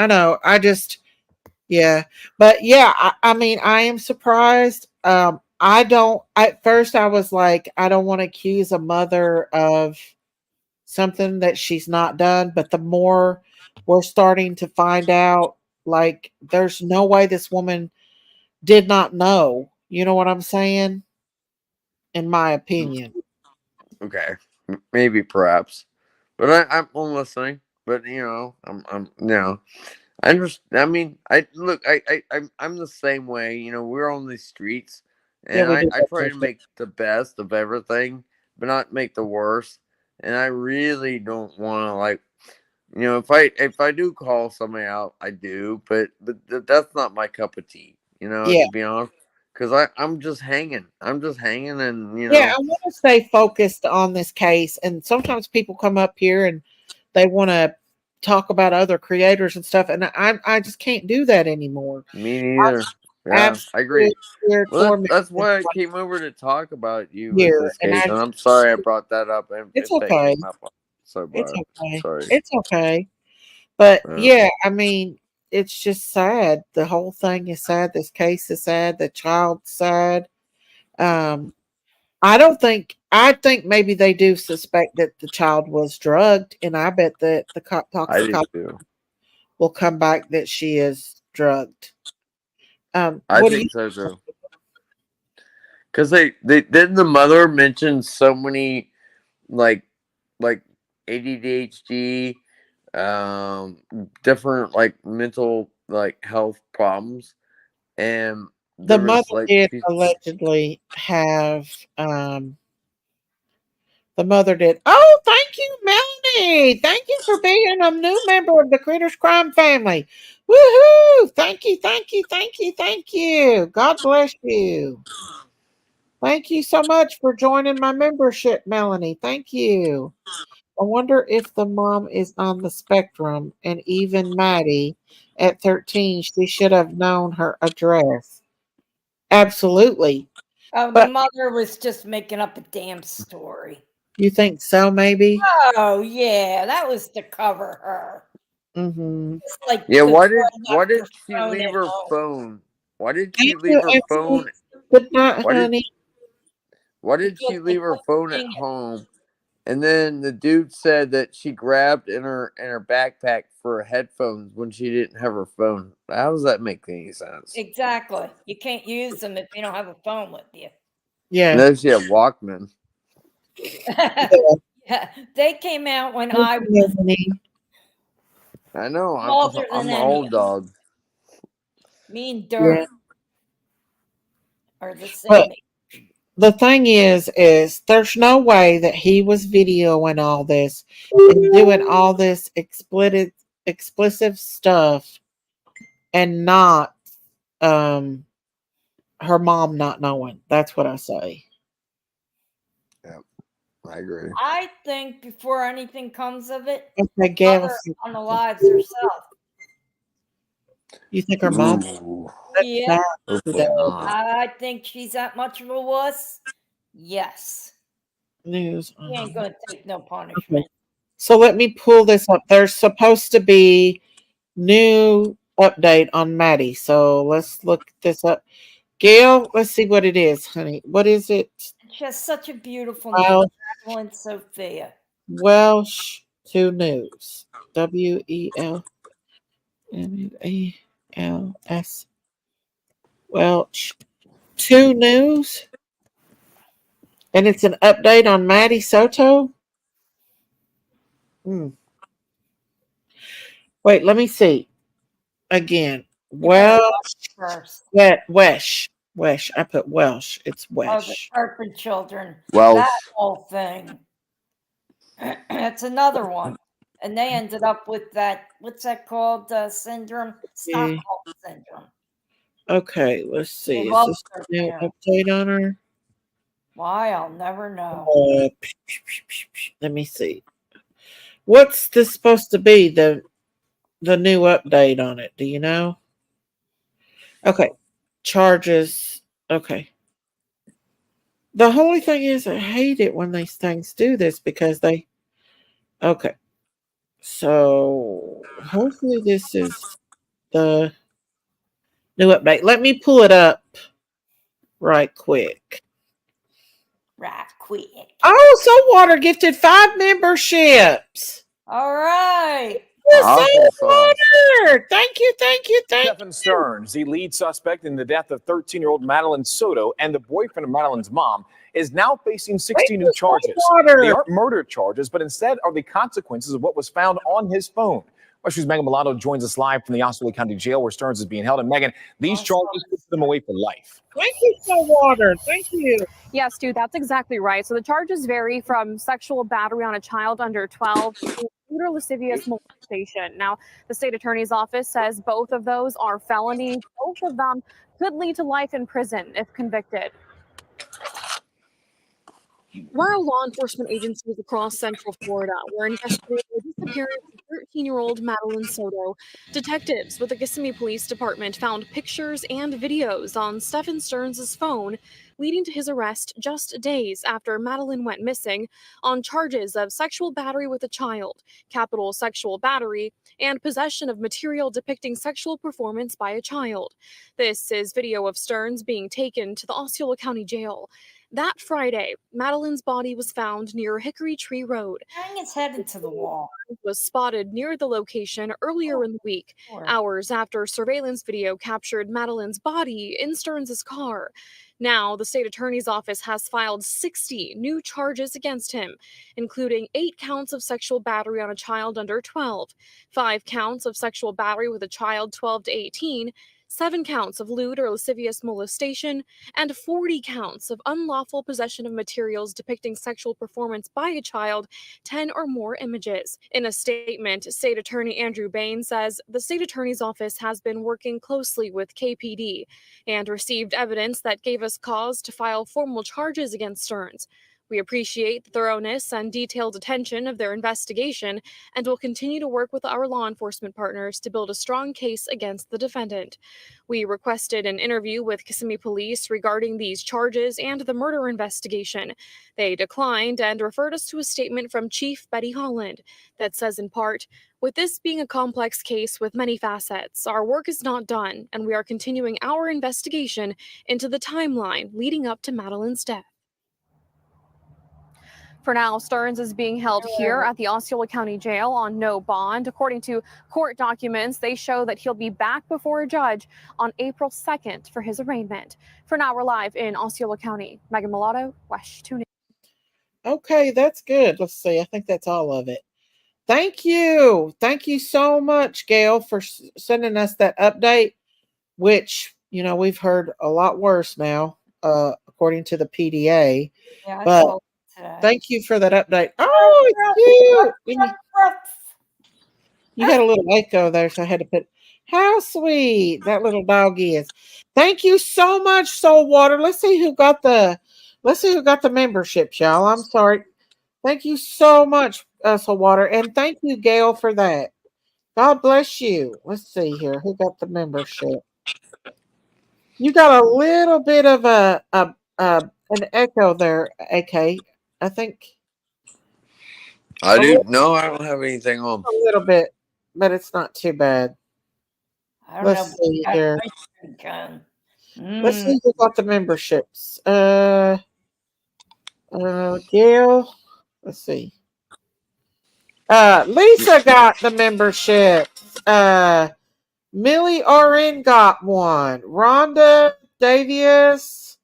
know, I just, yeah, but yeah, I mean, I am surprised. I don't. At first, I was like, I don't want to accuse a mother of something that she's not done. But the more we're starting to find out, like, there's no way this woman did not know. You know what I'm saying? In my opinion. Okay, maybe perhaps, but I'm listening. But I'm I understand. I mean, I look. I'm the same way. We're on these streets, Yeah, and we do. I try to make the best of everything, but not make the worst. And I really don't want to You know, if I do call somebody out, I do, but that's not my cup of tea. You know, Yeah. to be honest, because I'm just hanging. I'm just hanging, and you Yeah, know, I want to stay focused on this case. And sometimes people come up here and they want to talk about other creators and stuff, and I just can't do that anymore. me neither. Yeah, I agree. Absolutely scared Well, for me that's why I came over to talk about you with here, this and case, and I'm sorry I brought that up. it's If that okay. came up, so It's bad. okay. Sorry. It's okay. But Uh, yeah, I mean, it's just sad. The whole thing is sad. This case is sad. The child's sad. Um, I think maybe they do suspect that the child was drugged, and I bet that the I do toxicology too. will come back that she is drugged. I What do you think so too. Because they didn't the mother mention so many like like ADHD, different like mental like health problems, and the there mother was like did allegedly have the mother did. Oh, thank you, Melanie. Thank you for being a new member of the Critters Crime family. Woohoo! Thank you, thank you, thank you, thank you. God bless you. Thank you so much for joining my membership, Melanie. Thank you. I wonder if the mom is on the spectrum, and even Maddie at 13, she should have known her address. Absolutely. Oh, the But mother was just making up a damn story. you think so, maybe? Oh yeah, that was to cover her. Mm-hmm. It's like yeah. the girl Why left did her she phone leave at her home. phone? Why did she Thank leave you, her Anthony. phone? Good night, Why did honey. she Because they leave her couldn't phone at ping it. home? And then the dude said that she grabbed in her backpack for headphones when she didn't have her phone. How does that make any sense? Exactly. You can't use them if you don't have a phone with you. Yeah. Unless she had Walkman. Yeah. Yeah, they came out when Thank I you, was Melanie. I know. older I'm than an any of old dog. me and Yeah. Dirt are the But same. the thing is there's no way that he was videoing all this and doing all this explicit stuff and not her mom not knowing. That's what I say. Yep, I agree. I think before anything comes of it, Okay, Gail. mother unalives herself. You think her mom? Ooh, That's Yeah, sad hopefully today. not. I think she's that much of a wuss. Yes. News. She ain't gonna take no Okay. punishment. So let me pull this up. There's supposed to be new update on Maddie. So let's look this up. Gail, let's see what it is, honey. What is it? She has such a beautiful name, Well, Madeline Sophia. Welsh 2 News. WELMALS. Welsh 2 News. And it's an update on Maddie Soto. Hmm. Wait, let me see. Again. You better Welsh. look first. Wesh. Wesh. I put Welsh. It's Oh, the Wesh. Serpent Children. Welsh. That whole thing. It's another one. And they ended up with that, what's that called? Syndrome? Okay. Stockholm syndrome. Okay, let's They see. Is lost this their the new parents. update on her? Why? I'll never know. Let me see. What's this supposed to be? The new update on it? Do you know? Okay, charges. Okay. The only thing is, I hate it when these things do this because they. Okay, so hopefully this is the new update. Let me pull it up right quick. Right quick. Oh, Saltwater gifted 5 memberships. All right. Awesome sauce. Saltwater. Thank you, thank you, thank Stephen Stearns, the lead suspect in the death of 13-year-old Madeline Soto and the boyfriend of Madeline's mom, is now facing 60 new charges. They aren't murder charges, but instead are the consequences of what was found on his phone. West News' Megan Mulatto joins us live from the Osceola County Jail where Stearns is being held. And Megan, these charges put them away for life. Thank you, Saltwater. Thank you. Yes, Stu, that's exactly right. So the charges vary from sexual battery on a child under 12 to or lascivious molestation. Now, the state attorney's office says both of those are felonies. Both of them could lead to life in prison if convicted. While law enforcement agencies across Central Florida were investigating the disappearance of 13-year-old Madeline Soto, detectives with the Kissimmee Police Department found pictures and videos on Stephen Stearns' phone, leading to his arrest just days after Madeline went missing on charges of sexual battery with a child, capital sexual battery, and possession of material depicting sexual performance by a child. This is video of Stearns being taken to the Osceola County Jail. That Friday, Madeline's body was found near Hickory Tree Road. Hang his head into the wall. Was spotted near the location earlier in the week, hours after surveillance video captured Madeline's body in Stearns' car. Now, the state attorney's office has filed 60 new charges against him, including 8 counts of sexual battery on a child under 12, 5 counts of sexual battery with a child 12 to 18, 7 counts of lewd or lascivious molestation, and 40 counts of unlawful possession of materials depicting sexual performance by a child, 10 or more images. In a statement, State Attorney Andrew Bain says the state attorney's office has been working closely with KPD and received evidence that gave us cause to file formal charges against Stearns. We appreciate the thoroughness and detailed attention of their investigation and will continue to work with our law enforcement partners to build a strong case against the defendant. We requested an interview with Kissimmee Police regarding these charges and the murder investigation. They declined and referred us to a statement from Chief Betty Holland that says in part, "With this being a complex case with many facets, our work is not done, and we are continuing our investigation into the timeline leading up to Madeline's death." For now, Stearns is being held here at the Osceola County Jail on no bond. According to court documents, they show that he'll be back before a judge on April 2nd for his arraignment. For now, we're live in Osceola County. Megan Mulatto, WESH 2 News. Okay, that's good. Let's see. I think that's all of it. Thank you. Thank you so much, Gail, for sending us that update, which, we've heard a lot worse now, according to the PDA. Yeah, I But saw it today. thank you for that update. Oh, it's cute. You had a little echo there, so I had to put, how sweet that little dog is. Thank you so much, Soul Water. Let's see who got the memberships, y'all. I'm sorry. Thank you so much, Soul Water. And thank you, Gail, for that. God bless you. Let's see here. Who got the membership? You got a little bit of an echo there, AK. I think. I do. No, I don't have anything on. A little bit, but it's not too bad. I don't Let's know. see here. Let's see who got the memberships. Gail. Let's see. Lisa got the memberships. Millie RN got one. Rhonda Davies.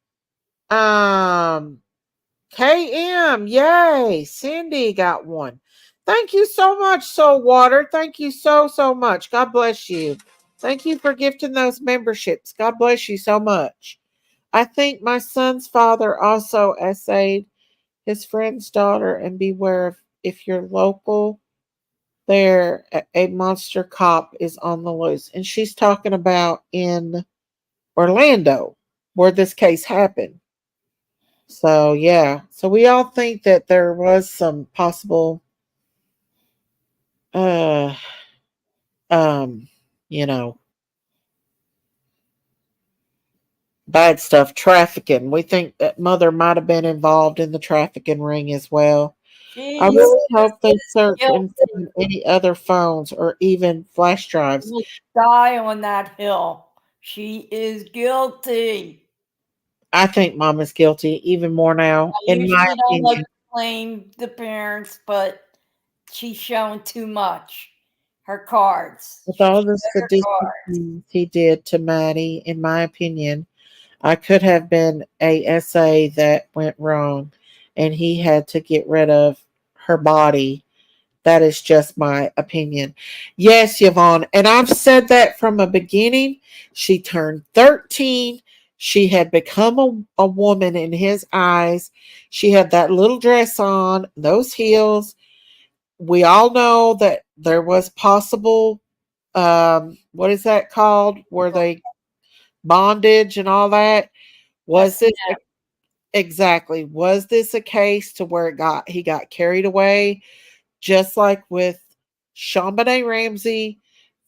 KM. Yay. Cindy got one. Thank you so much, Soul Water. Thank you so much. God bless you. Thank you for gifting those memberships. God bless you so much. I think my son's father also essayed his friend's daughter, and beware of if you're local, there a monster cop is on the loose. And she's talking about in Orlando, where this case happened. So yeah. So we all think that there was some possible bad stuff, trafficking. We think that mother might have been involved in the trafficking ring as well. I really hope they search and find any other phones or even flash drives. Die on that hill. She is guilty. I think mom is guilty even more now. I In my usually don't like opinion, to blame the parents, but she's showing too much. Her cards. with all the sadistic things he did to Maddie, in my opinion, I could have been a SA that went wrong, and he had to get rid of her body. That is just my opinion. Yes, Yvonne. And I've said that from the beginning. She turned 13. She had become a woman in his eyes. She had that little dress on, those heels. we all know that there was possible, what is that called? Where they bondage and all that. Was this exactly? Was this a case to where he got carried away, just like with Shambane Ramsey?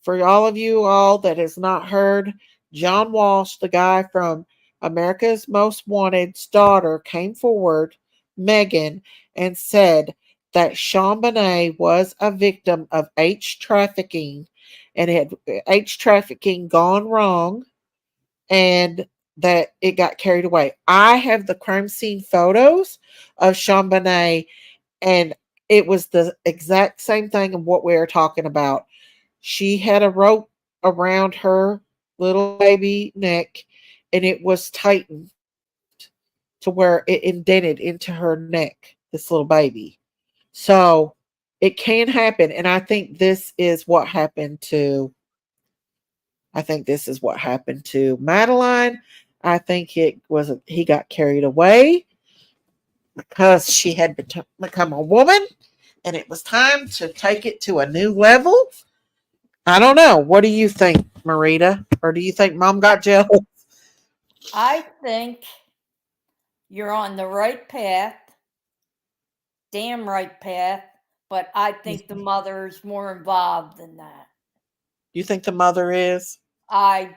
For all of you all that has not heard, John Walsh, the guy from America's Most Wanted's daughter, came forward, Megan, and said that Shambane was a victim of H trafficking, and had H trafficking gone wrong, and that it got carried away. I have the crime scene photos of Shambane, and it was the exact same thing of what we are talking about. She had a rope around her little baby neck, and it was tightened to where it indented into her neck, this little baby. So it can happen. And I think this is what happened to Madeline. I think it was he got carried away because she had become a woman, and it was time to take it to a new level. I don't know. What do you think, Marita? Or do you think Mom got jealous? I think you're on the right path, damn right path, but I think the mother's more involved than that. You think the mother is? I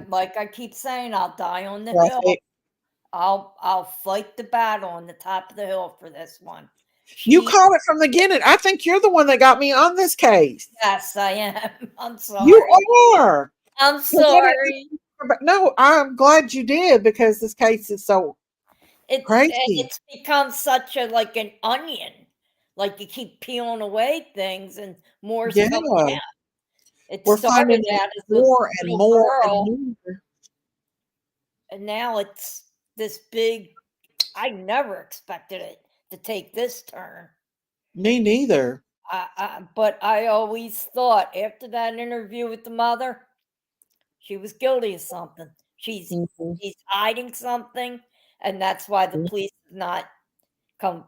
like I keep saying, I'll die on the hill. Right. I'll fight the battle on the top of the hill for this one. You called it from the beginning. I think you're the one that got me on this case. Yes, I am. I'm sorry. You are. I'm sorry. No, I'm glad you did, because this case is so crazy. It's become such a like an onion. Like you keep peeling away things and more Yeah. stuff out. It We're started finding out as a more and little more girl, and more. and now it's this big. I never expected it to take this turn. Me neither. But I always thought after that interview with the mother, she was guilty of something. She's hiding something, and that's why the police have not come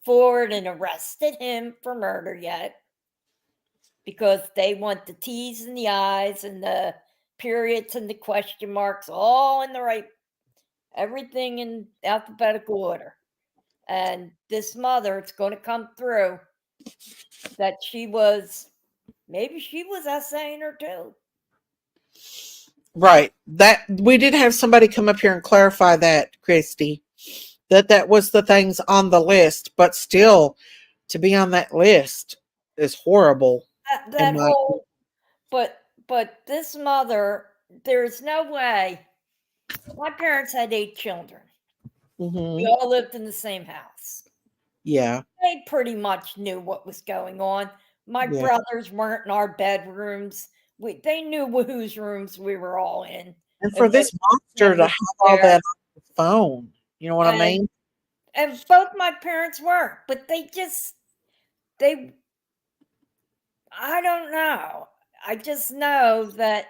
forward and arrested him for murder yet, because they want the T's and the I's and the periods and the question marks all in the right, everything in alphabetical order. And this mother, it's going to come through that maybe she was essaying her too. Right. That we did have somebody come up here and clarify that, Christy, that was the things on the list, but still to be on that list is horrible. That whole, but this mother, there's no way. My parents had 8 children. We all lived in the same house. Yeah. They pretty much knew what was going on. My brothers weren't in our bedrooms. They knew whose rooms we were all in. And for this monster to have all that on the phone, you know what I mean? And both my parents were, but I don't know. I just know that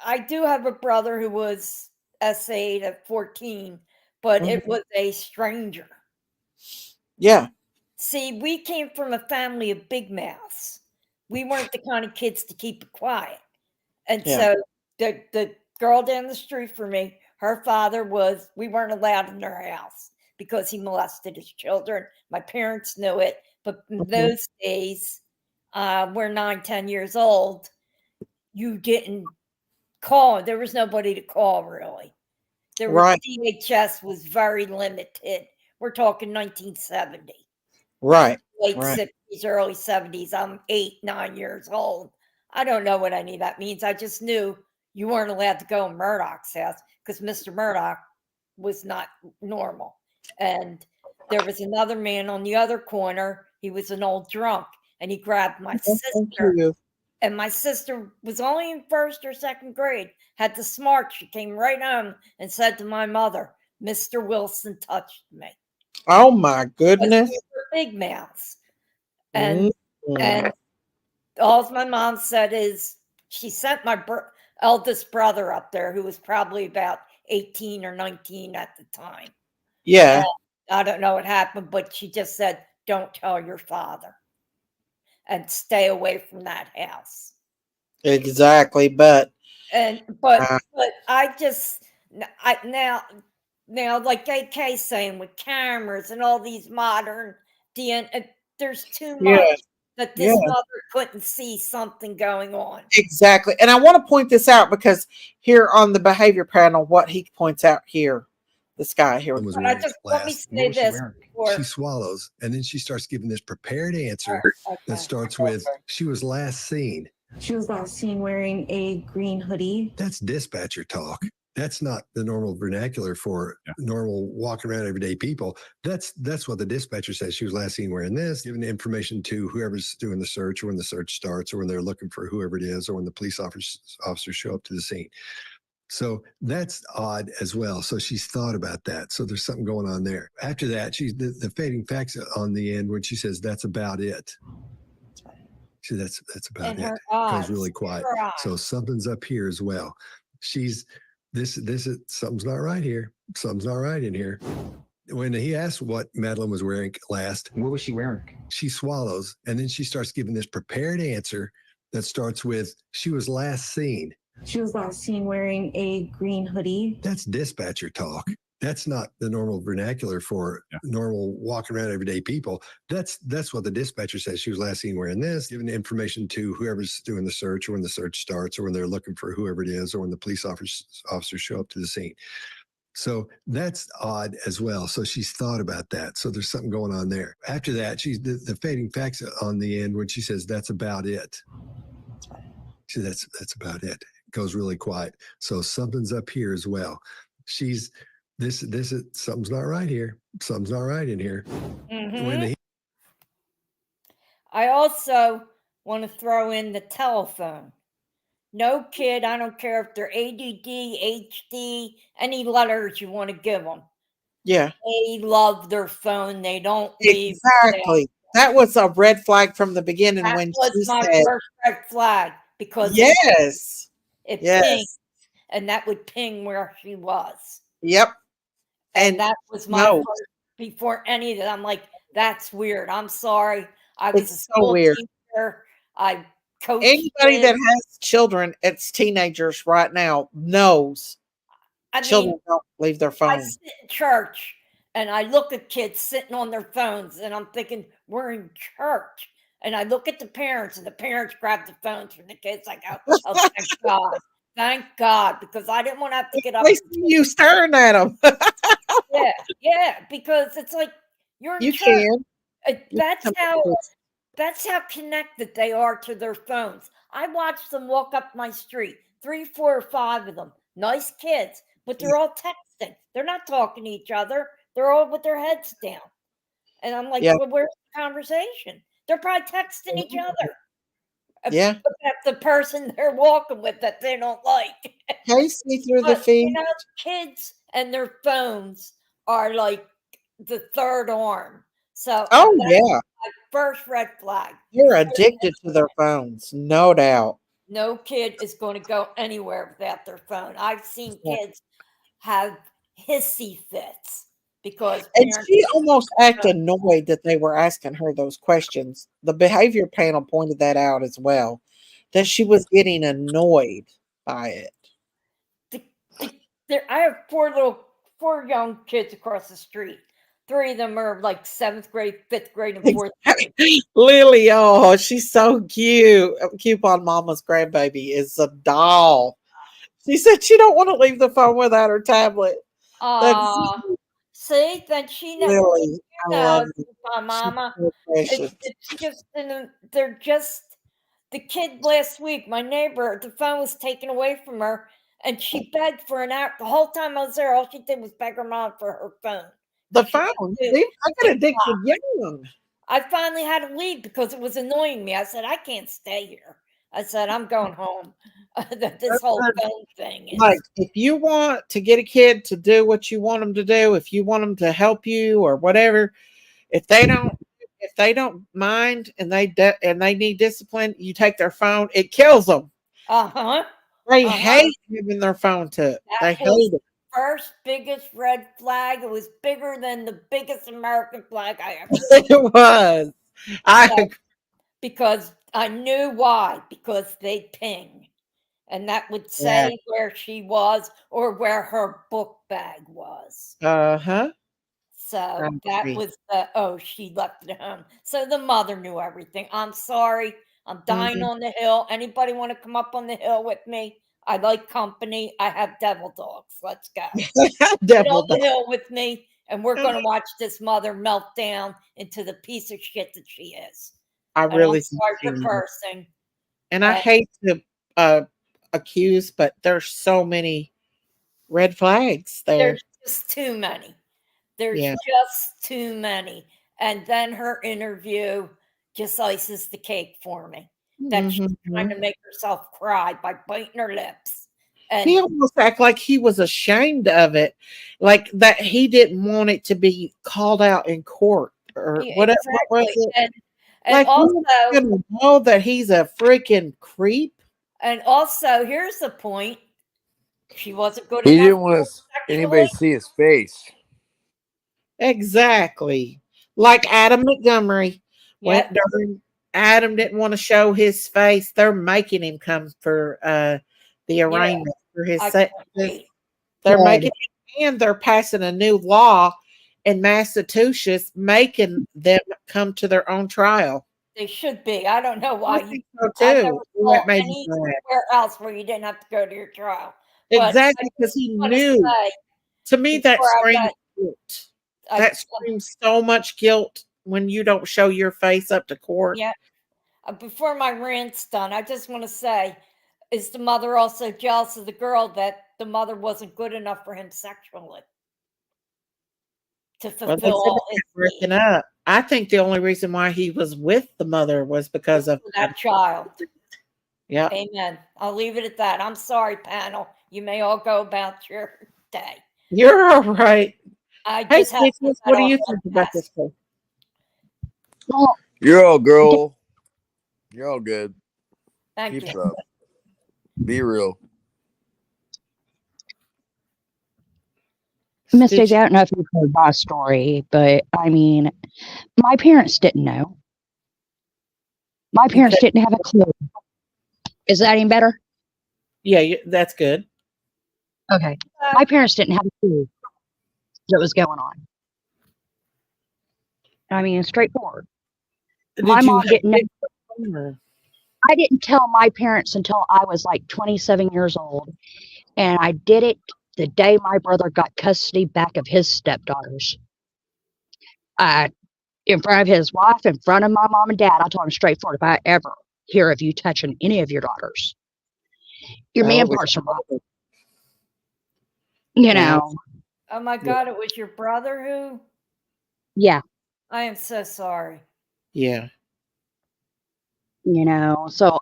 I do have a brother who was essayed at 14, but it was a stranger. Yeah. See, we came from a family of big mouths. We weren't the kind of kids to keep it quiet. And so the girl down the street from me, her father we weren't allowed in their house because he molested his children. My parents knew it. But in those days, we're 9, 10 years old, you didn't call. There was nobody to call, really. DHS was very limited. We're talking 1970. Right. Late 60s, early 70s. I'm 8, 9 years old. I don't know what any of that means. I just knew you weren't allowed to go in Murdoch's house because Mr. Murdoch was not normal. And there was another man on the other corner. He was an old drunk, and he grabbed my sister. And my sister was only in 1st or 2nd grade, had the smarts. She came right home and said to my mother, Mr. Wilson touched me. Oh my goodness. We were big mouths. And all my mom said is she sent my eldest brother up there, who was probably about 18 or 19 at the time. Yeah. I don't know what happened, but she just said, "Don't tell your father and stay away from that house." Exactly. But But uh, I just now like AK saying with cameras and all these modern DNA, there's too yeah, much that yeah, this mother couldn't see something going on. exactly. And I want to point this out because here on the behavior panel, what he points out here, this guy here. Was But I wearing just let me last. What say was she this wearing? before. She swallows, and then she starts giving this prepared answer that Okay. starts with, "She was last seen." She was last seen wearing a green hoodie. That's dispatcher talk. That's not the normal vernacular for normal walking around everyday people. That's what the dispatcher says. She was last seen wearing this, giving the information to whoever's doing the search, or when the search starts, or when they're looking for whoever it is, or when the police officers show up to the scene. So that's odd as well. So she's thought about that. So there's something going on there. After that, she's the fading facts on the end when she says, "That's about it." She said, that's about In it. her Goes eyes. really quiet. Her eyes. So something's up here as well. She's this is something's not right here. Something's not right in here. When he asked what Madeline was wearing last, what was she wearing? She swallows, and then she starts giving this prepared answer that starts with, "She was last seen." She was last seen wearing a green hoodie. That's dispatcher talk. That's not the normal vernacular for normal walking around everyday people. That's what the dispatcher says. She was last seen wearing this, giving the information to whoever's doing the search, or when the search starts, or when they're looking for whoever it is, or when the police officers show up to the scene. So that's odd as well. So she's thought about that. So there's something going on there. After that, she's the fading facts on the end when she says, "That's about it." She said, that's about it. Goes really quiet. So something's up here as well. She's this is something's not right here. Something's not right in here. Mm-hmm. I also want to throw in the telephone. No kid, I don't care if they're ADD, HD, any letters you want to give them. Yeah. They love their phone. They don't leave. Exactly. That was a red flag from the beginning That when was she my said, first red flag, because yes. it Yes. pinged, and that would ping where she was. Yep. And that was my first, before any of that. I'm like, that's weird. I'm sorry. I was a school teacher. I coached anybody that kids. has children, it's teenagers right now, knows children don't leave their I phone. sit in church and I look at kids sitting on their phones, and I'm thinking, we're in church. And I look at the parents, and the parents grab the phones from the kids. I go, oh, thank God. Thank God, because I didn't want to have to get up. They see you staring at them. Yeah, because it's like, you're in You church. can. That's how connected they are to their phones. I watched them walk up my street, 3, 4, or 5 of them. Nice kids, but they're all texting. They're not talking to each other. They're all with their heads down. And I'm like, well, where's the conversation? They're probably texting each other. Yeah. About the person they're walking with that they don't like. Hey, see through the feed. Kids and their phones are like the third arm. So yeah, my first red flag. You're addicted to their phones, no doubt. No kid is going to go anywhere without their phone. I've seen kids have hissy fits because and she almost acted annoyed that they were asking her those questions. The behavior panel pointed that out as well, that she was getting annoyed by it. I have 4 young kids across the street. 3 of them are like 7th grade, 5th grade, and 4th grade. Lily, oh, she's so cute. Coupon Mama's grandbaby is a doll. She said she don't want to leave the phone without her tablet. See, then she knows. Lily, I love it. Mama. It's just, they're just, the kid last week, my neighbor, the phone was taken away from her, and she begged for an hour. The whole time I was there, all she did was beg her mom for her phone. The phone? I got addicted young. I finally had to leave because it was annoying me. I said, I can't stay here. I said, I'm going home. This whole phone thing is. Like, if you want to get a kid to do what you want them to do, if you want them to help you or whatever, if they don't mind and they need discipline, you take their phone. It kills them. They hate having their phone took. They hate it. first biggest red flag. It was bigger than the biggest American flag I ever It was. saw, because I knew why. Because they ping, and that would Yeah. say where she was or where her book bag was. Uh-huh. So that was she left it home. So the mother knew everything. I'm sorry. I'm dying Mhm. on the hill. Anybody want to come up on the hill with me? I like company. I have devil dogs. Let's go. Get Devil on the dog. hill with me, and we're going to watch this mother melt down into the piece of shit that she is. I And I'm really think sorry she for is. cursing. And I hate to accuse, but there's so many red flags there. There's just too many. There's Yeah. just too many. And then her interview just ices the cake for me. That she's trying to Mhm. make herself cry by biting her lips. He And almost act like he was ashamed of it, like that he didn't want it to be called out in court or whatever. What was exactly. it? And Like, we're also, gonna know that he's a freaking creep. here's the point. She wasn't good He enough didn't want anybody sexually. to see his face. Exactly. Like Adam Montgomery went Yep. during Adam didn't want to show his face. They're making him come for the arraignment for his I sex. can't wait. They're Good. making and they're passing a new law in Massachusetts making them come to their own trial. They should be. I don't know why. I think so I never too. saw That made me mad. anywhere else where you didn't have to go to your trial. But I Exactly, because just he want to knew. say, To me, that before I screams got, guilt. I, That screams so much guilt when you don't show your face up to court. yeah, before my rant's done, I just want to say, is the mother also jealous of the girl that the mother wasn't good enough for him sexually to Well, they fulfill said all they his got broken needs up. I think the only reason why he was with the mother was because of for that child? yeah. Amen. I'll leave it at that. I'm sorry, panel. You may all go about your day. You're all right. I Hey, just had to get Stitches, that what do off you my think about this chest. case? Well, You're all girl. You're all good. Thank Keep you. it up. Be real. Miss Daisy, Stitches, I don't know if you've heard my story, but I mean, my parents didn't know. My you parents could, didn't have a clue. Is that any better? yeah, that's good. Okay. My parents didn't have a clue what was going on. I mean, straightforward. My Did you mom didn't know. or- I didn't tell my parents until I was like 27 years old. And I did it the day my brother got custody back of his stepdaughters. In front of his wife, in front of my mom and dad, I told him straightforward, if I ever hear of you touching any of your daughters, your Oh, man it was parts are mine. You wow. know, Oh my Yeah. God, it was your brother who? yeah, I am so sorry. Yeah. you know. So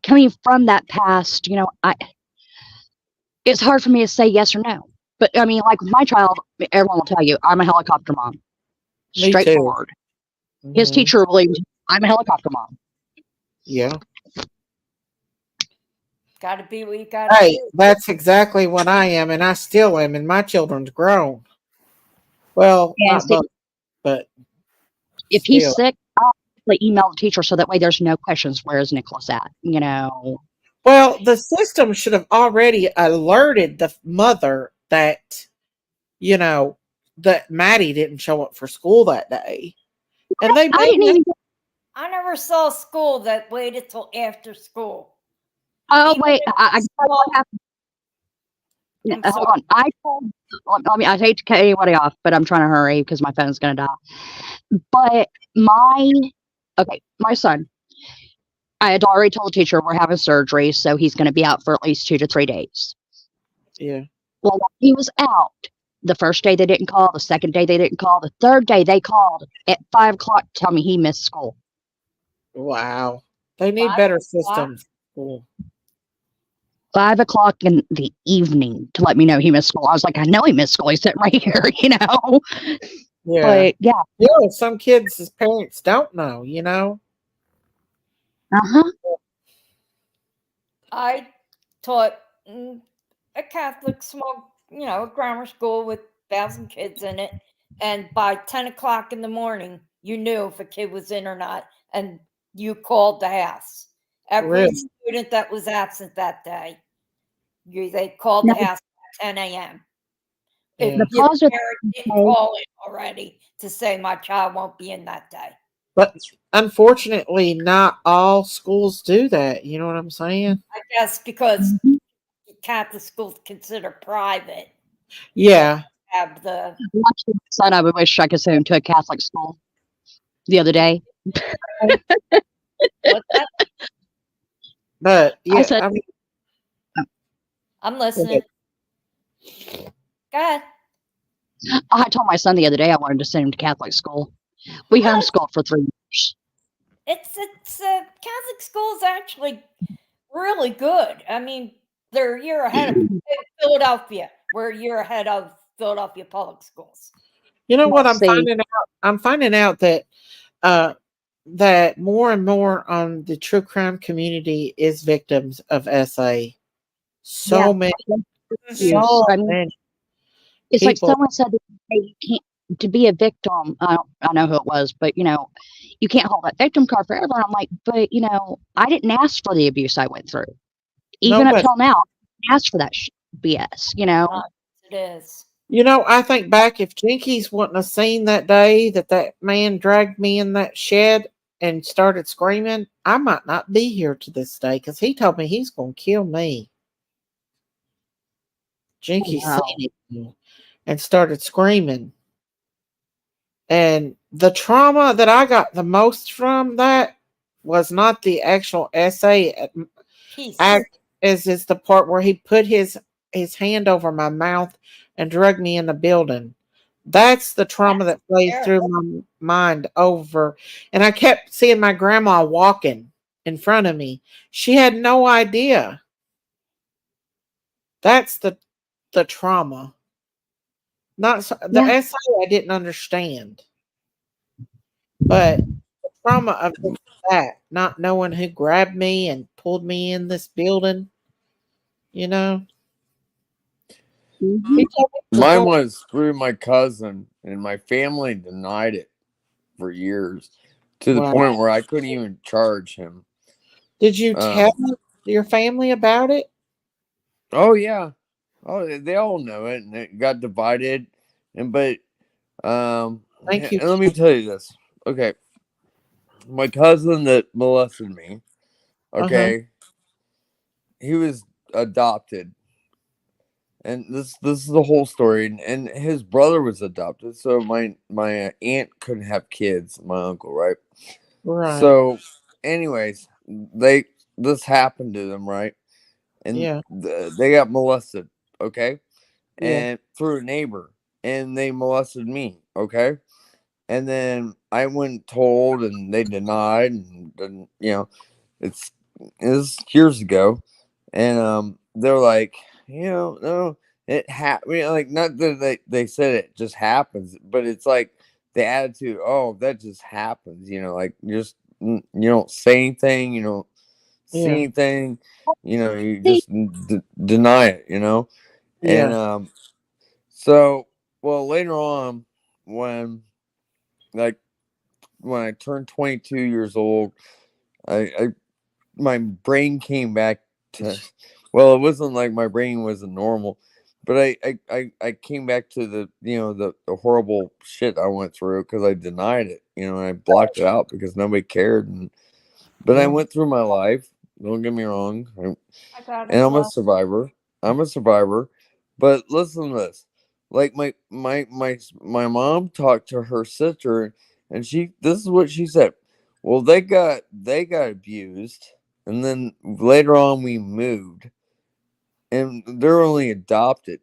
coming from that past, it's hard for me to say yes or no. But I mean, like with my child, everyone will tell you, I'm a helicopter mom. Me too. Straightforward. His Mhm. teacher believes I'm a helicopter mom. Yeah. Got to be what you got to Hey, do. that's exactly what I am, and I still am, and my children's grown. Well, And not see, both, but if he's still. sick, I'll email the teacher so that way there's no questions. Where is Nicholas at? You know. Well, the system should have already alerted the mother that, you know, that Maddie didn't show up for school that day. And they I made didn't that. even. I never saw a school that waited till after school. Oh Even wait, if I it's what small- happened. I'm Hold sorry. on. I told. I mean, I hate to cut anybody off, but I'm trying to hurry because my phone's gonna die. But my son. I had already told the teacher we're having surgery, so he's going to be out for at least 2 to 3 days. Yeah. Well, he was out. The first day they didn't call. The second day they didn't call. The third day they called at 5 o'clock to tell me he missed school. Wow. They need 5 better o'clock? systems. Cool. 5 o'clock in the evening to let me know he missed school. I was like, I know he missed school. He's sitting right here, you know. Yeah. But yeah, Yeah, some kids' parents don't know, you know? uh-huh. I taught a Catholic small a grammar school with 1,000 kids in it. And by 10 o'clock in the morning, you knew if a kid was in or not, and you called the house. Every Really? student that was absent that day, they called Now, the house at 10 a.m. If Yeah. the your positive parent didn't say, call in already to say my child won't be in that day. But unfortunately, not all schools do that. You know what I'm saying? I guess because Mhm. Catholic schools consider private, Yeah. have the Watching my son, I would wish I could send him to a Catholic school the other day. what's that? But I yeah, said, I mean, I'm listening. Go ahead. I told my son the other day I wanted to send him to Catholic school. We homeschooled for 3 years. It's Catholic schools actually really good. I mean, they're a year ahead of Philadelphia. We're a year ahead of Philadelphia public schools. you know what Well, I'm see, finding out? I'm finding out that uh that more and more on the true crime community is victims of SA. yeah, So many, abuse. so I mean, many it's like people. someone said, hey, you can't, to be a victim. I know who it was, but you can't hold that victim card forever. And I'm like, but I didn't ask for the abuse I went through. Even up Nobody. till now, I didn't ask for that BS. It is. You know, I think back if Jinkies wouldn't have seen that day that that man dragged me in that shed and started screaming, I might not be here to this day because he told me he's going to kill me. Jinky Wow. seen it and started screaming. And the trauma that I got the most from that was not the actual essay Peace. act, as is the part where he put his hand over my mouth and dragged me in the building. That's the trauma that plays Scary. through my mind over. And I kept seeing my grandma walking in front of me. She had no idea. That's the trauma. Not so, the Yeah. essay I didn't understand, but the trauma of just that, not knowing who grabbed me and pulled me in this building, you know. Mhm. He told me it was Mine going. was through my cousin, and my family denied it for years to the Wow. point where I couldn't even charge him. Did you Um, tell your family about it? oh yeah, oh they all know it, and it got divided. But Thank you. and let me tell you this. Okay, my cousin that molested me. Okay, he was adopted, and this is the whole story. And his brother was adopted, so my aunt couldn't have kids. My uncle, right? Right. So, anyways, this happened to them, right? And Yeah. they got molested, okay, Yeah. and through a neighbor, and they molested me, okay. And then I went told, and they denied, and it's years ago, and they're like, no, it happened. Like, not that they said it just happens, but it's like the attitude, oh, that just happens, like you don't say anything, you don't see Yeah. anything, you See, just deny it, and Yeah. so, well, later on, when like when I turned 22 years old, I my brain came back to, well, it wasn't like my brain wasn't normal, but I came back to the horrible shit I went through because I denied it, and I blocked it out because nobody cared. But I Yeah. went through my life. Don't get me wrong, I got and it. I'm a survivor. I'm a survivor. But listen to this. Like my mom talked to her sister, and this is what she said. Well, they got abused, and then later on we moved, and they're only adopted.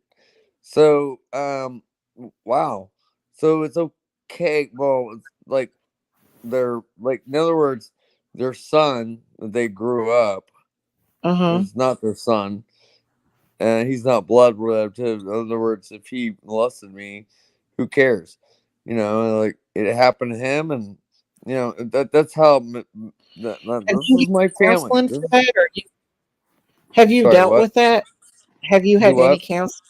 So wow. So it's okay. Well, it's like they're like, in other words, their son that they grew up Uh-huh. is not their son, and he's not blood relative. In other words, if he molested me, who cares? Like, it happened to him, and that's how Have this you is my used family. counseling for that, or have you Sorry, dealt what? with that? Have you Do had any what? counseling?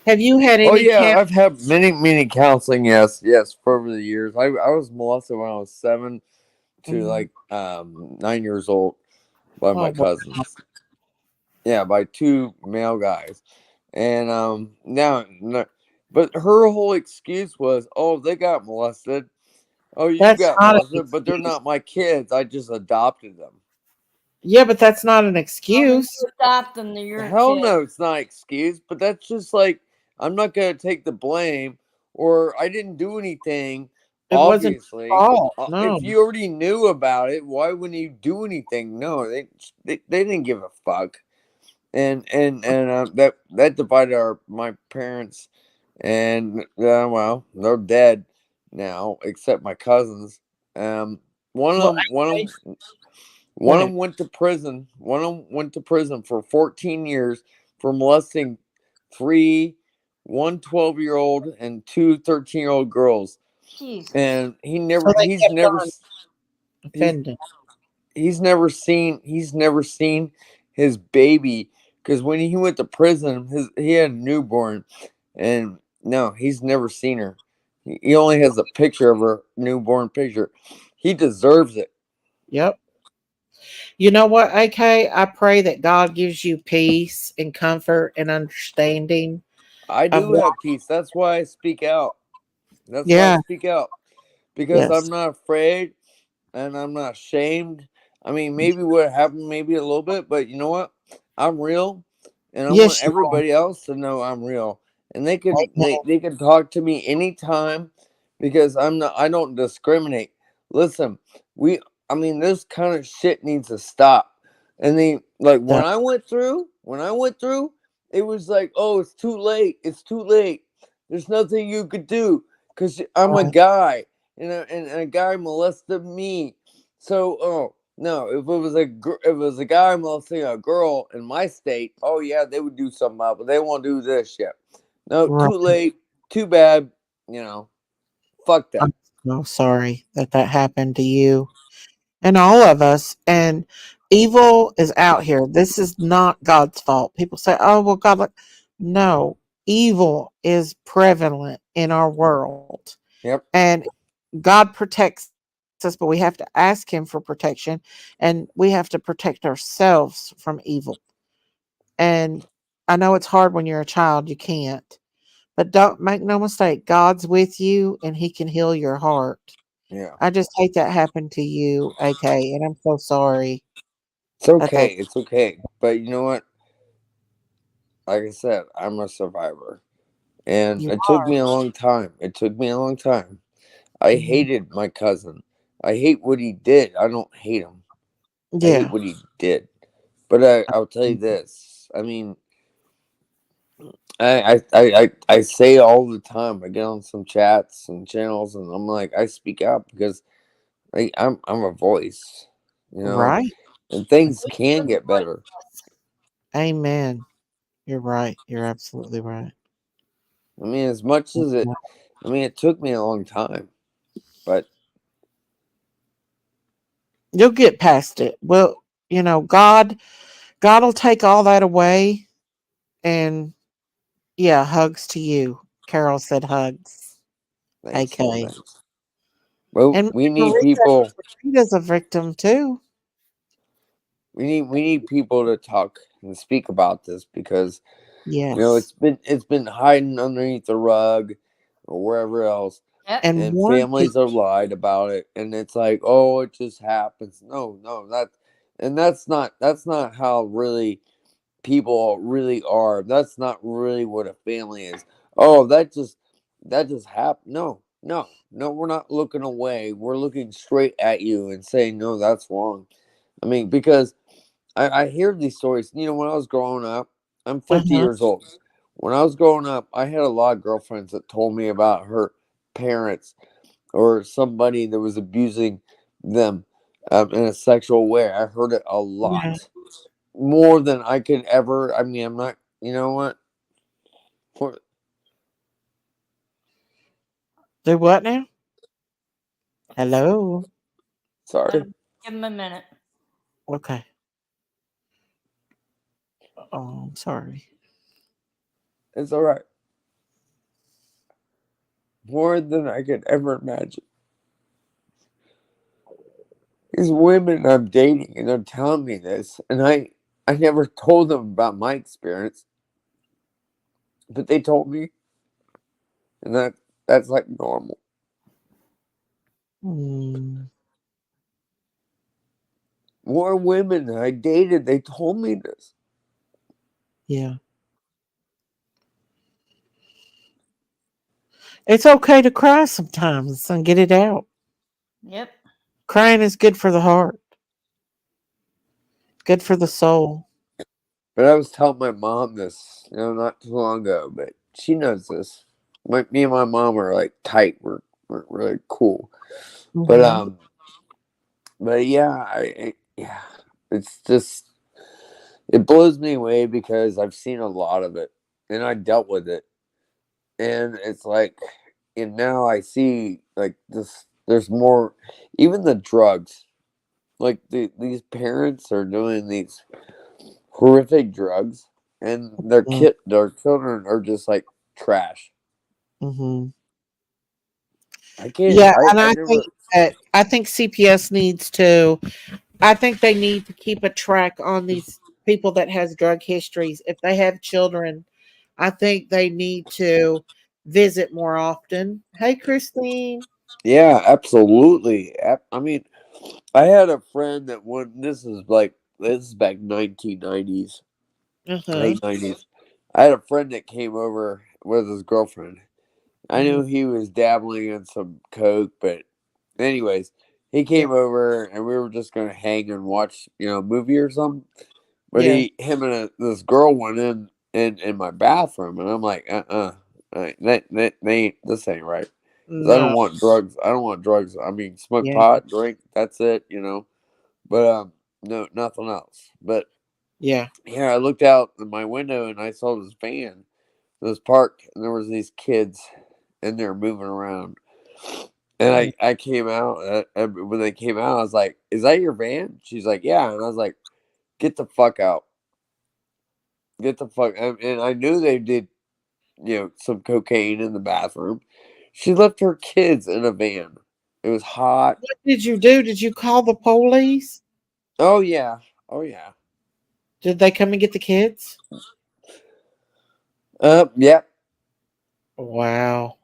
Have you had Oh any yeah, I've had many counseling. Yes, for over the years. I was molested when I was 7 to like 9 years old by my Oh, wow. cousins. Yeah, by 2 male guys, and now, no, but her whole excuse was, "Oh, they got molested. Oh, you That's got not an molested, but they're excuse. not my kids. I just adopted them." Yeah, but that's not an Well, when excuse. you adopt them, they're your Hell kid. no, it's not an excuse, but that's just like, I'm not gonna take the blame, or I didn't do anything. It wasn't your Obviously, fault. No. if you already knew about it, why wouldn't you do anything? No, they didn't give a fuck, and that divided my parents, and well, they're dead now, except my cousins. One of Well, them, one of okay. them Go One of ahead. them went to prison. One of them went to prison for 14 years for molesting one 12-year-old and two 13-year-old girls. Jesus. And So they he's kept never, on he's, offending. he's never seen his baby, because when he went to prison, he had a newborn, and no, he's never seen her. He only has a picture of her newborn picture. He deserves it. Yep. You know what, AK? I pray that God gives you peace and comfort and understanding I of do what. have peace. That's why I speak out. That's why I Yeah. speak out, because I'm Yes. not afraid and I'm not ashamed. I mean, maybe what happened, maybe a little bit, but you know what? I'm real, and I want Yes, you are. everybody else to know I'm real, and Amen. they can talk to me anytime, because I don't discriminate. Listen, we I mean, this kind of shit needs to stop. And then, like, Yeah. when I went through, it was like, oh, it's too late. It's too late. There's nothing you could do, because I'm a Right. guy, and a guy molested me. So, oh no, if it was a guy molesting a girl in my state, oh yeah, they would do something about it, but they won't do this shit. No, Right. too late, too bad. Fuck them. I'm so sorry that that happened to you and all of us. And evil is out here. This is not God's fault. People say, "Oh, well, God." No, evil is prevalent in our world, Yep. and God protects us, but we have to ask Him for protection, and we have to protect ourselves from evil. And I know it's hard when you're a child; you can't. But don't make no mistake, God's with you, and He can heal your heart. Yeah. I just hate that happened to you, AK, and I'm so sorry It's that okay. that It's okay. But you know what? Like I said, I'm a survivor. And you it took are. me a long time. It took me a long time. I Mhm. hated my cousin. I hate what he did. I don't hate him. I hate Yeah. what he did. But I'll tell you this. I mean, I say all the time. I get on some chats and channels, and I'm like, I speak out because I'm a voice, you know, Right. and things can get better. Amen. You're right. You're absolutely right. I mean, as much as it, I mean, it took me a long time, but You'll get past it. Well, God will take all that away, and yeah, hugs to you. Carol said hugs. thanks, AK. thanks. Well, And we need Marita, people. Marita's a victim too. We need people to talk and speak about this, because Yes. it's been hiding underneath the rug or wherever else, Yep. And and warn families people. are lied about it, and it's like, oh, it just happens. No, that's not how really people really are. That's not really what a family is. Oh, that just happened. No, we're not looking away. We're looking straight at you and saying, no, that's wrong. I mean, because I hear these stories. When I was growing up, I'm 50 Uh-huh. years old. When I was growing up, I had a lot of girlfriends that told me about her parents or somebody that was abusing them in a sexual way. I heard it a Yeah. lot, more than I could ever. I mean, I'm not. You know what? For, Do what now? Hello. sorry, Give him a minute. Okay. Oh, I'm sorry. it's all right. more than I could ever imagine. These women I'm dating, and they're telling me this, and I never told them about my experience, but they told me, and that's like normal. Mm, More women that I dated, they told me this. yeah. It's okay to cry sometimes and get it out. Yep. Crying is good for the heart, good for the soul. But I was telling my mom this, not too long ago, but she knows this. Me and my mom are like tight. We're really cool. But Mhm. yeah, yeah, it's just it blows me away because I've seen a lot of it and I dealt with it, and it's like, and now I see like this. There's more, even the drugs. Like these parents are doing these horrific drugs, and Mm, their children are just like trash. mhm. I can't. Yeah, and I I think never. that I think CPS needs to. I think they need to keep a track on these people that has drug histories. If they have children, I think they need to visit more often. Hey, Christine. Yeah, absolutely. I mean, I had a friend that when this is back 1990s, Uh huh. late 90s. I had a friend that came over with his girlfriend. I Hmm. knew he was dabbling in some coke, but anyways, he Yeah. came over and we were just gonna hang and watch, a movie or something. But Yeah. him and this girl went in my bathroom, and I'm like, this ain't right. 'Cause I No. don't want drugs. I don't want drugs. I mean, smoke Yeah. pot, drink. That's it. But no, nothing else. But Yeah. yeah, I looked out in my window and I saw this van that was parked, and there was these kids in there moving around. And Mm. I came out. When they came out, I was like, "Is that your van?" She's like, "Yeah." And I was like, "Get the fuck out! Get the fuck!" And I knew they did, some cocaine in the bathroom. She left her kids in a van. It was hot. What did you do? Did you call the police? Oh yeah. Oh yeah. Did they come and get the kids? Yeah. Wow.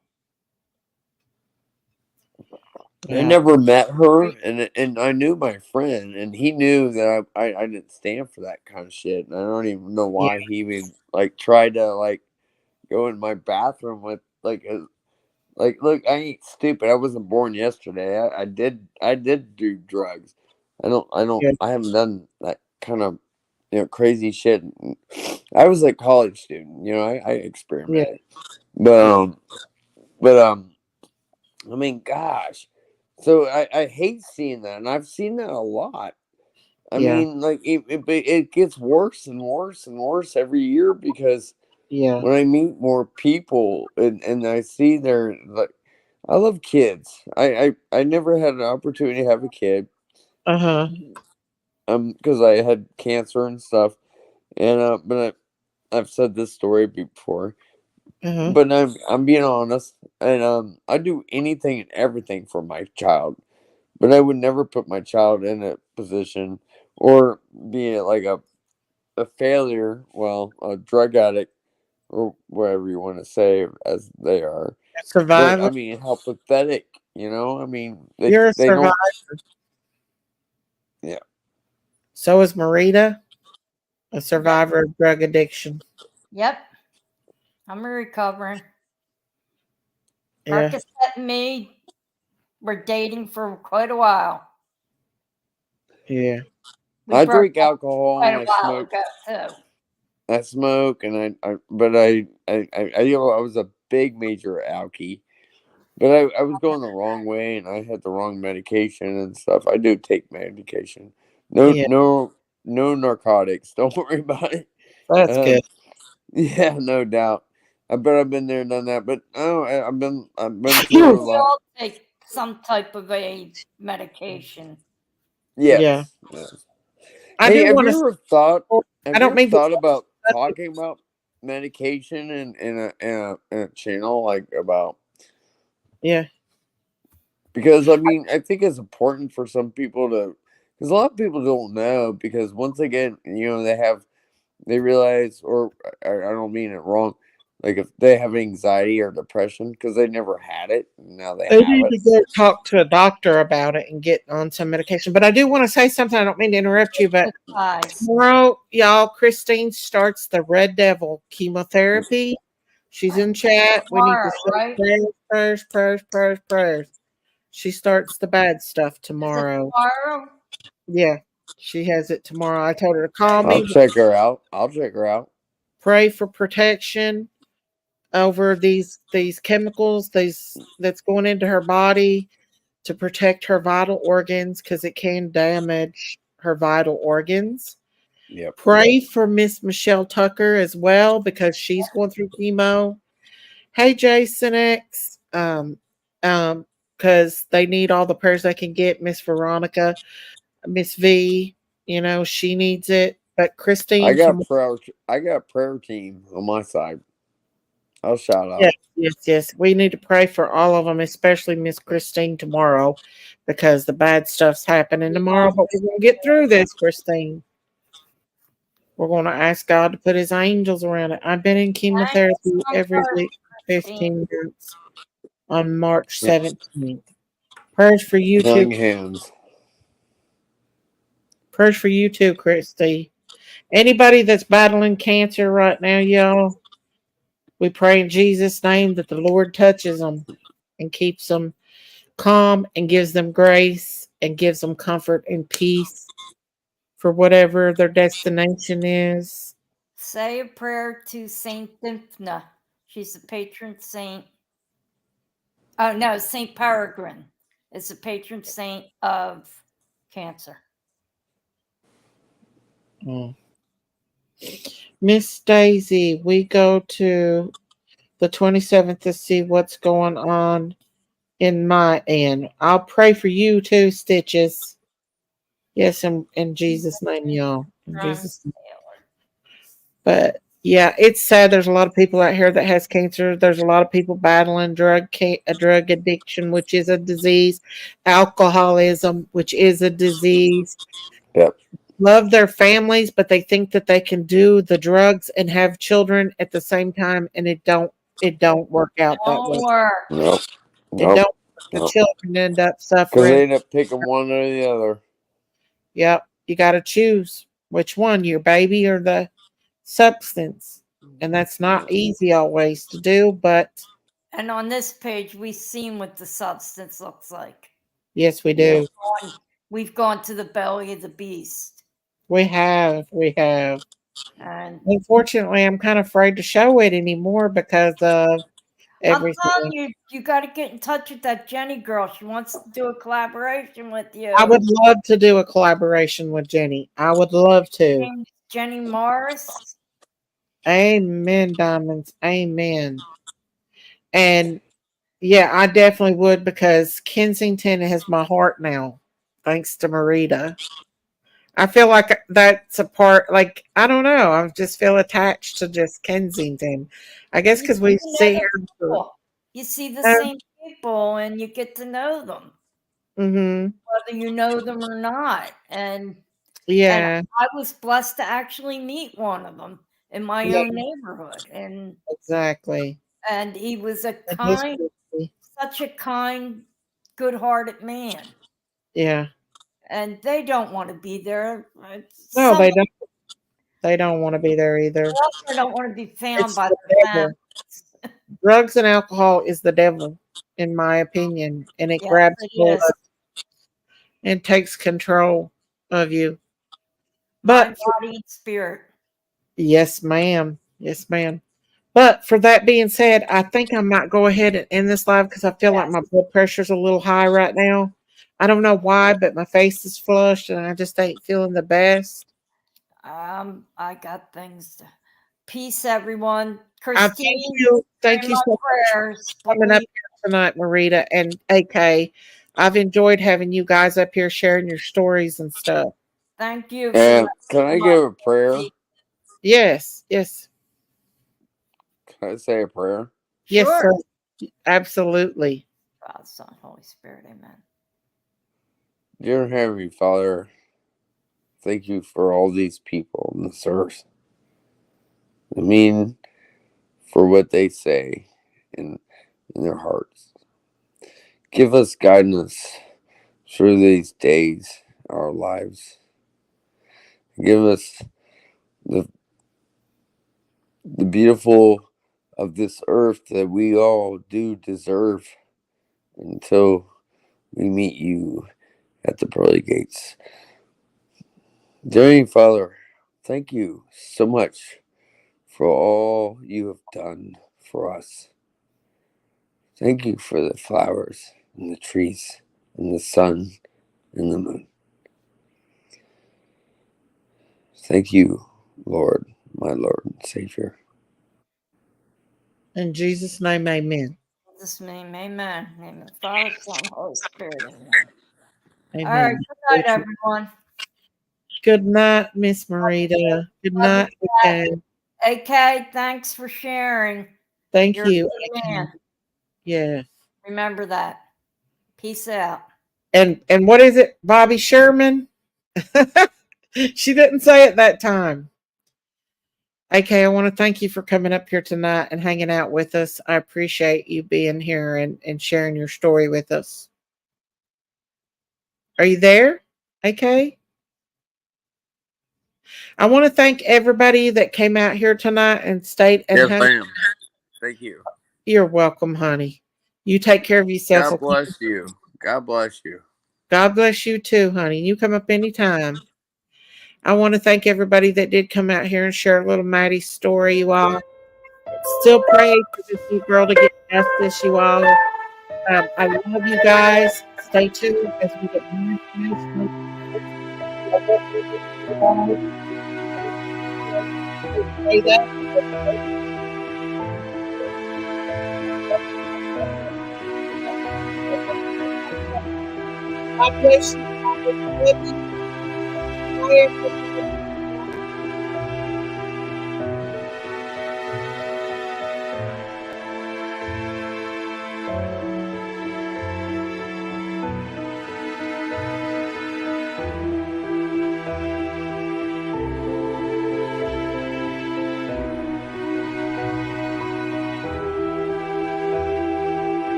I Wow. never met her, and I knew my friend, and he knew that I didn't stand for that kind of shit. And I don't even know Yeah. why he even like tried to like go in my bathroom with like, look, I ain't stupid. I wasn't born yesterday. I did do drugs. Yeah. I haven't done that kind of crazy shit. I was a college student. I Yeah. experimented, but Yeah. I mean, gosh. So I hate seeing that, and I've seen that a lot. I Yeah. mean, like it gets worse and worse and worse every year because Yeah. when I meet more people and I see their like, I love kids. I never had an opportunity to have a kid, Uh huh. because I had cancer and stuff, and but I've said this story before, Uh huh. but I'm being honest, and I do anything and everything for my child. But I would never put my child in a position or be like a failure, well, a drug addict or whatever you want to say as they are. A But I survivor. mean, how pathetic, I mean, You're a they survivor. don't. Yeah, So is Marita, a Yep. survivor of drug addiction. Yep. I'm recovering. Yeah. Marcus and me were dating for quite a while. Yeah. We I broke drink up alcohol quite and a I while smoke. ago too. I smoke and but I was a big major alkie. But I was going the wrong way and I had the wrong medication and stuff. I do take medication. No, Yeah. no, no narcotics. Don't worry about it. That's good. Um, yeah, no doubt. I bet I've been there and done that. But no, I've been through a We lot. all take some type of a medication. Yeah. Yes, yes. I Hey, do want to. I have you don't ever mean to. thought about talking about medication in a channel like about Yeah. Because I mean, I think it's important for some people to, because a lot of people don't know. Because once again, they realize, or I don't mean it wrong, like if they have anxiety or depression because they never had it, now they They have need it. to go talk to a doctor about it and get on some medication. But I do want to say something. I don't mean to interrupt you, but tomorrow, y'all, Christine starts the Red Devil chemotherapy. She's in chat. We need to say prayers. She starts the bad stuff tomorrow. Tomorrow? Yeah, she has it tomorrow. I told her to call me. I'll check her out. Pray for protection over these chemicals that's going into her body to protect her vital organs because it can damage her vital organs. Yep. Pray for Miss Michelle Tucker as well because she's going through chemo. Hey, Jason X, because they need all the prayers they can get. Miss Veronica, Miss V, she needs it. But Christine, I got prayer team on my side. I'll shout out. Yes. We need to pray for all of them, especially Miss Christine tomorrow, because the bad stuff's happening tomorrow. But we're going to get through this, Christine. We're going to ask God to put His angels around it. I've been in chemotherapy every week, 15 months on March 17th. Prayers for you Young too. hands. Prayers for you too, Christy. Anybody that's battling cancer right now, y'all, we pray in Jesus' name that the Lord touches them and keeps them calm and gives them grace and gives them comfort and peace for whatever their destination is. Say a prayer to Saint Dymphna. She's the patron saint. Oh no, Saint Peregrine is the patron saint of cancer. Miss Daisy, we go to the 27th to see what's going on in my end. I'll pray for you too, Stitches. Yes, in Jesus' name, y'all. In Jesus' name. But yeah, it's sad. There's a lot of people out here that has cancer. There's a lot of people battling drug addiction, which is a disease, alcoholism, which is a disease. Yep. Love their families, but they think that they can do the drugs and have children at the same time, and it don't work out that way. Nope. It don't. The children end up Because suffering. they end up picking one or the other. Yep. You got to choose which one, your baby or the substance. And that's not easy always to do, but. And on this page, we've seen what the substance looks like. Yes, we do. We've gone to the belly of the beast. We have. And unfortunately, I'm kind of afraid to show it anymore because of everything. I'm telling you got to get in touch with that Jenny girl. She wants to do a collaboration with you. I would love to do a collaboration with Jenny. I would love to. Jenny Morris. Amen, Diamonds. Amen. And yeah, I definitely would because Kensington has my heart now, thanks to Marita. I feel like that's a part, like, I don't know. I just feel attached to just Kensington. I guess because we see her. You see the same people and you get to know them. Mm-hmm. Whether you know them or not. And yeah. And I was blessed to actually meet one of them in my own neighborhood. And exactly. And he was such a kind, good-hearted man. Yeah. And they don't want to be there. No, they don't. They don't want to be there either. They don't want to be found by the the devil. Drugs and alcohol is the devil, in my opinion, and it grabs hold of and takes control of you. But mind, body, and spirit. Yes, ma'am. Yes, ma'am. But for that being said, I think I might go ahead and end this live because I feel like my blood pressure's a little high right now. I don't know why, but my face is flushed and I just ain't feeling the best. I got things. Peace, everyone. Christine, thank you so much for coming up here tonight, Marita and AK. I've enjoyed having you guys up here sharing your stories and stuff. Thank you. And can I give a prayer? Yes. Can I say a prayer? Yes, sir. Absolutely. Father, Son, Holy Spirit. Amen. Dear Heavenly Father, thank you for all these people on this earth. I mean, for what they say in their hearts. Give us guidance through these days, our lives. Give us the beautiful of this earth that we all do deserve until we meet you at the pearly gates. Dear Father, thank you so much for all you have done for us. Thank you for the flowers and the trees and the sun and the moon. Thank you, Lord, my Lord and Savior. In Jesus' name, amen. In Jesus' name, amen. Name of the Father, Son, Holy Spirit. Amen. All right. Amen. Good night, everyone. Good night, Miss Marita. Good night, okay. AK, thanks for sharing. Thank You're you. a good man. Yeah. Remember that. Peace out. And what is it, Bobby Sherman? She didn't say it that time. Okay, I want to thank you for coming up here tonight and hanging out with us. I appreciate you being here and sharing your story with us. Are you there? Okay. I want to thank everybody that came out here tonight and stayed and Yes, hung. ma'am. Thank you. You're welcome, honey. You take care of yourself. God bless you. God bless you. God bless you too, honey. You come up anytime. I want to thank everybody that did come out here and share a little Maddie's story, you all. Still pray for this new girl to get justice, you all. I love you guys. Stay tuned as we get more information. God bless you.